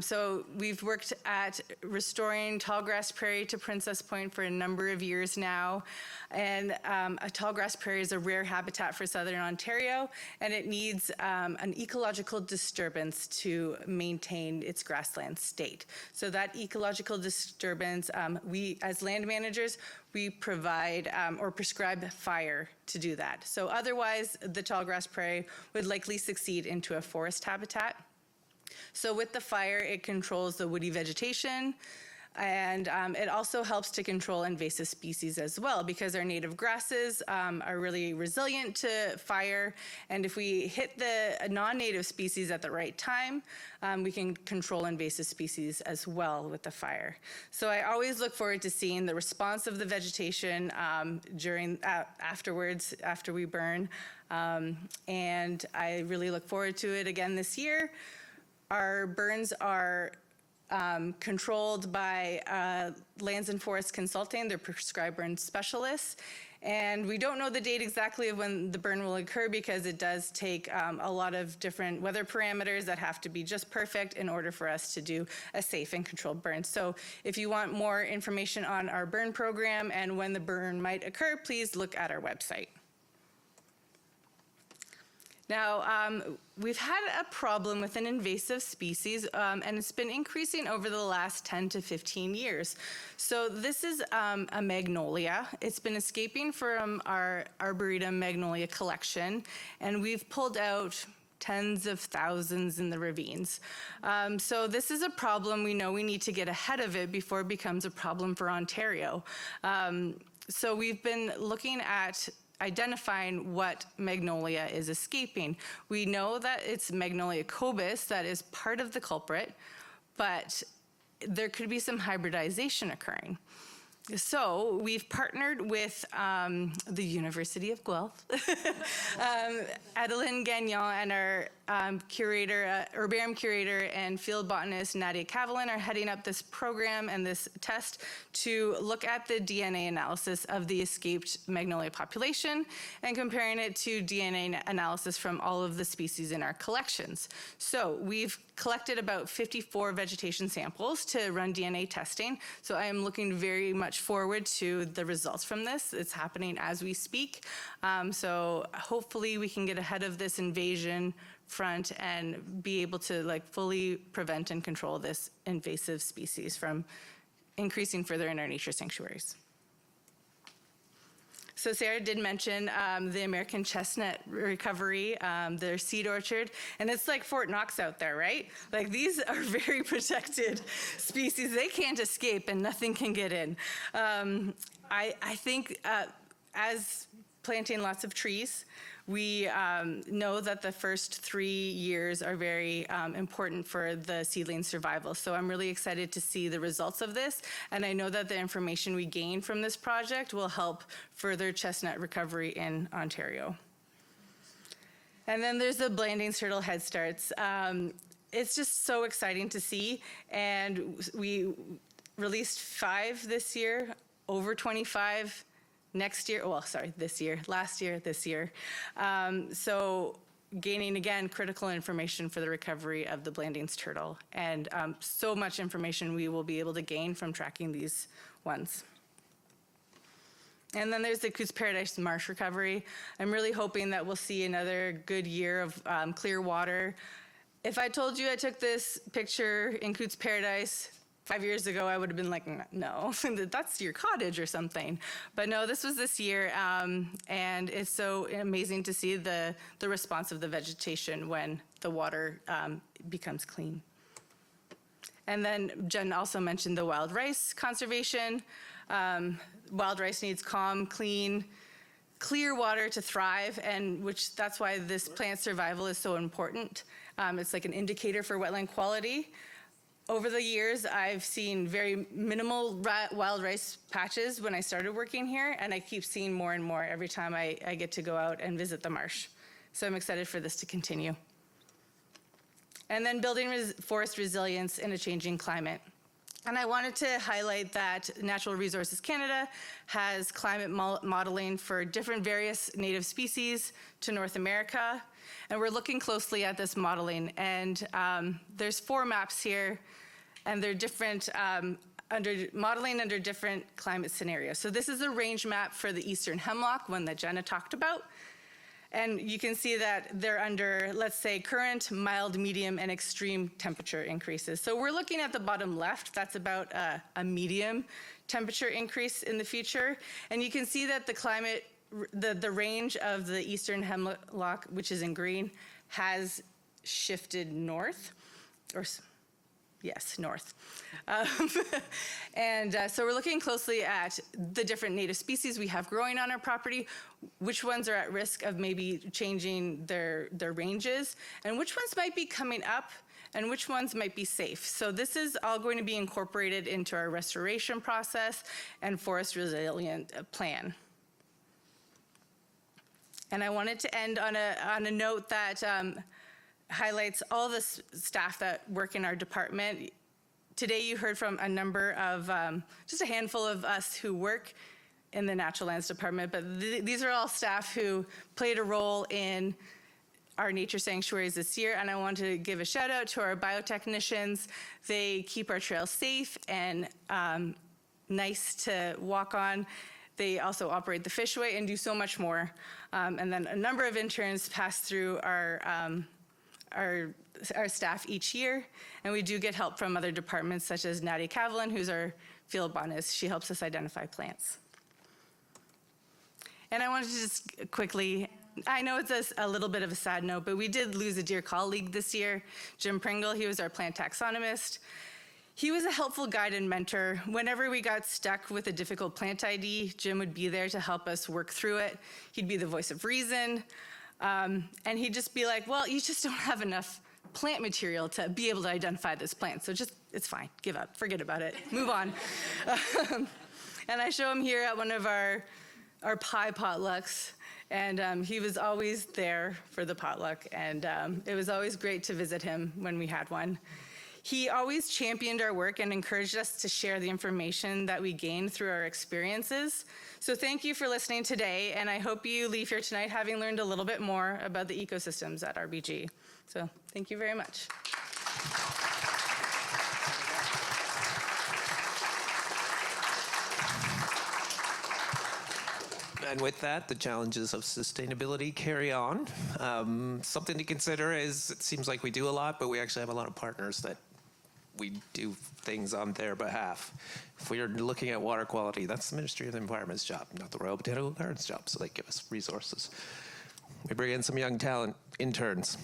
So we've worked at restoring tallgrass prairie to Princess Point for a number of years now. And a tallgrass prairie is a rare habitat for southern Ontario, and it needs an ecological disturbance to maintain its grassland state. So that ecological disturbance, we as land managers, we provide or prescribe fire to do that. So otherwise, the tallgrass prairie would likely succeed into a forest habitat. So with the fire, it controls the woody vegetation, and it also helps to control invasive species as well, because our native grasses are really resilient to fire, and if we hit the non-native species at the right time, we can control invasive species as well with the fire. So I always look forward to seeing the response of the vegetation afterwards, after we burn, and I really look forward to it again this year. Our burns are controlled by Lands and Forests Consulting. They're prescribed burn specialists. And we don't know the date exactly of when the burn will occur, because it does take a lot of different weather parameters that have to be just perfect in order for us to do a safe and controlled burn. So if you want more information on our burn program and when the burn might occur, please look at our website. Now, we've had a problem with an invasive species, and it's been increasing over the last 10 to 15 years. So this is a magnolia. It's been escaping from our Arboretum magnolia collection, and we've pulled out tens of thousands in the ravines. So this is a problem. We know we need to get ahead of it before it becomes a problem for Ontario. So we've been looking at identifying what magnolia is escaping. We know that it's Magnolia cobus that is part of the culprit, but there could be some hybridization occurring. So we've partnered with the University of Guelph, Adeline Gagnon, and our curator, herbarium curator and field botanist Nadia Cavalin are heading up this program and this test to look at the DNA analysis of the escaped magnolia population and comparing it to DNA analysis from all of the species in our collections. So we've collected about 54 vegetation samples to run DNA testing. So I am looking very much forward to the results from this. It's happening as we speak. So hopefully we can get ahead of this invasion front and be able to fully prevent and control this invasive species from increasing further in our nature sanctuaries. So Sarah did mention the American chestnut recovery, their seed orchard, and it's like Fort Knox out there, right? Like, these are very protected species. They can't escape and nothing can get in. I think as planting lots of trees, we know that the first 3 years are very important for the seedling survival. So I'm really excited to see the results of this. And I know that the information we gain from this project will help further chestnut recovery in Ontario. And then there's the Blandings turtle head starts. It's just so exciting to see. And we released 5 this year, over 25 next year, this year. So gaining, again, critical information for the recovery of the Blandings turtle, and so much information we will be able to gain from tracking these ones. And then there's the Coutts Paradise Marsh recovery. I'm really hoping that we'll see another good year of clear water. If I told you I took this picture in Coots Paradise 5 years ago, I would have been like, no, that's your cottage or something. But no, this was this year, and it's so amazing to see the response of the vegetation when the water becomes clean. And then Jen also mentioned the wild rice conservation. Wild rice needs calm, clean, clear water to thrive, and that's why this plant survival is so important. It's like an indicator for wetland quality. Over the years, I've seen very minimal wild rice patches when I started working here, and I keep seeing more and more every time I get to go out and visit the marsh. So I'm excited for this to continue. And then building forest resilience in a changing climate. And I wanted to highlight that Natural Resources Canada has climate modeling for different various native species to North America. And we're looking closely at this modeling. And there's 4 maps here, and they're different, modeling under different climate scenarios. So this is a range map for the eastern hemlock, one that Genna talked about. And you can see that they're under, let's say, current, mild, medium, and extreme temperature increases. So we're looking at the bottom left. That's about a medium temperature increase in the future. And you can see that the climate, the range of the eastern hemlock, which is in green, has shifted north, yes, north. So we're looking closely at the different native species we have growing on our property, which ones are at risk of maybe changing their ranges, and which ones might be coming up, and which ones might be safe. So this is all going to be incorporated into our restoration process and forest resilient plan. And I wanted to end on a note that highlights all the staff that work in our department. Today you heard from a number of, just a handful of us who work in the Natural Lands Department, but these are all staff who played a role in our nature sanctuaries this year, and I want to give a shout out to our biotechnicians. They keep our trails safe and nice to walk on. They also operate the fishway and do so much more. And then a number of interns pass through our staff each year, and we do get help from other departments such as Natty Cavlin, who's our field botanist. She helps us identify plants. And I wanted to just quickly, I know it's a little bit of a sad note, but we did lose a dear colleague this year, Jim Pringle. He was our plant taxonomist. He was a helpful guide and mentor. Whenever we got stuck with a difficult plant ID, Jim would be there to help us work through it. He'd be the voice of reason. And he'd just be like, well, you just don't have enough plant material to be able to identify this plant. So just, it's fine, give up, forget about it, move on. And I show him here at one of our pie potlucks, and he was always there for the potluck, and it was always great to visit him when we had one. He always championed our work and encouraged us to share the information that we gained through our experiences. So thank you for listening today, and I hope you leave here tonight having learned a little bit more about the ecosystems at RBG. So thank you very much. And with that, the challenges of sustainability carry on. Something to consider is, it seems like we do a lot, but we actually have a lot of partners that we do things on their behalf. If we are looking at water quality, that's the Ministry of the Environment's job, not the Royal Botanical Gardens' job, so they give us resources. We bring in some young talent, interns.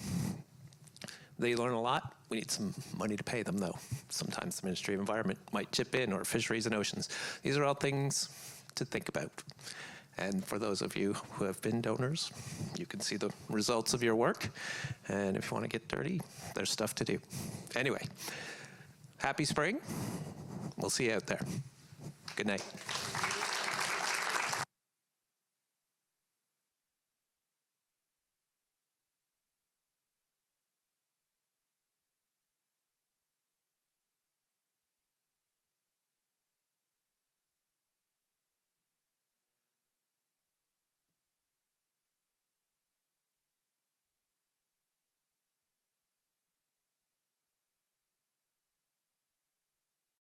They learn a lot. We need some money to pay them, though. Sometimes the Ministry of Environment might chip in, or Fisheries and Oceans. These are all things to think about. And for those of you who have been donors, you can see the results of your work. And if you want to get dirty, there's stuff to do. Anyway, happy spring. We'll see you out there. Good night.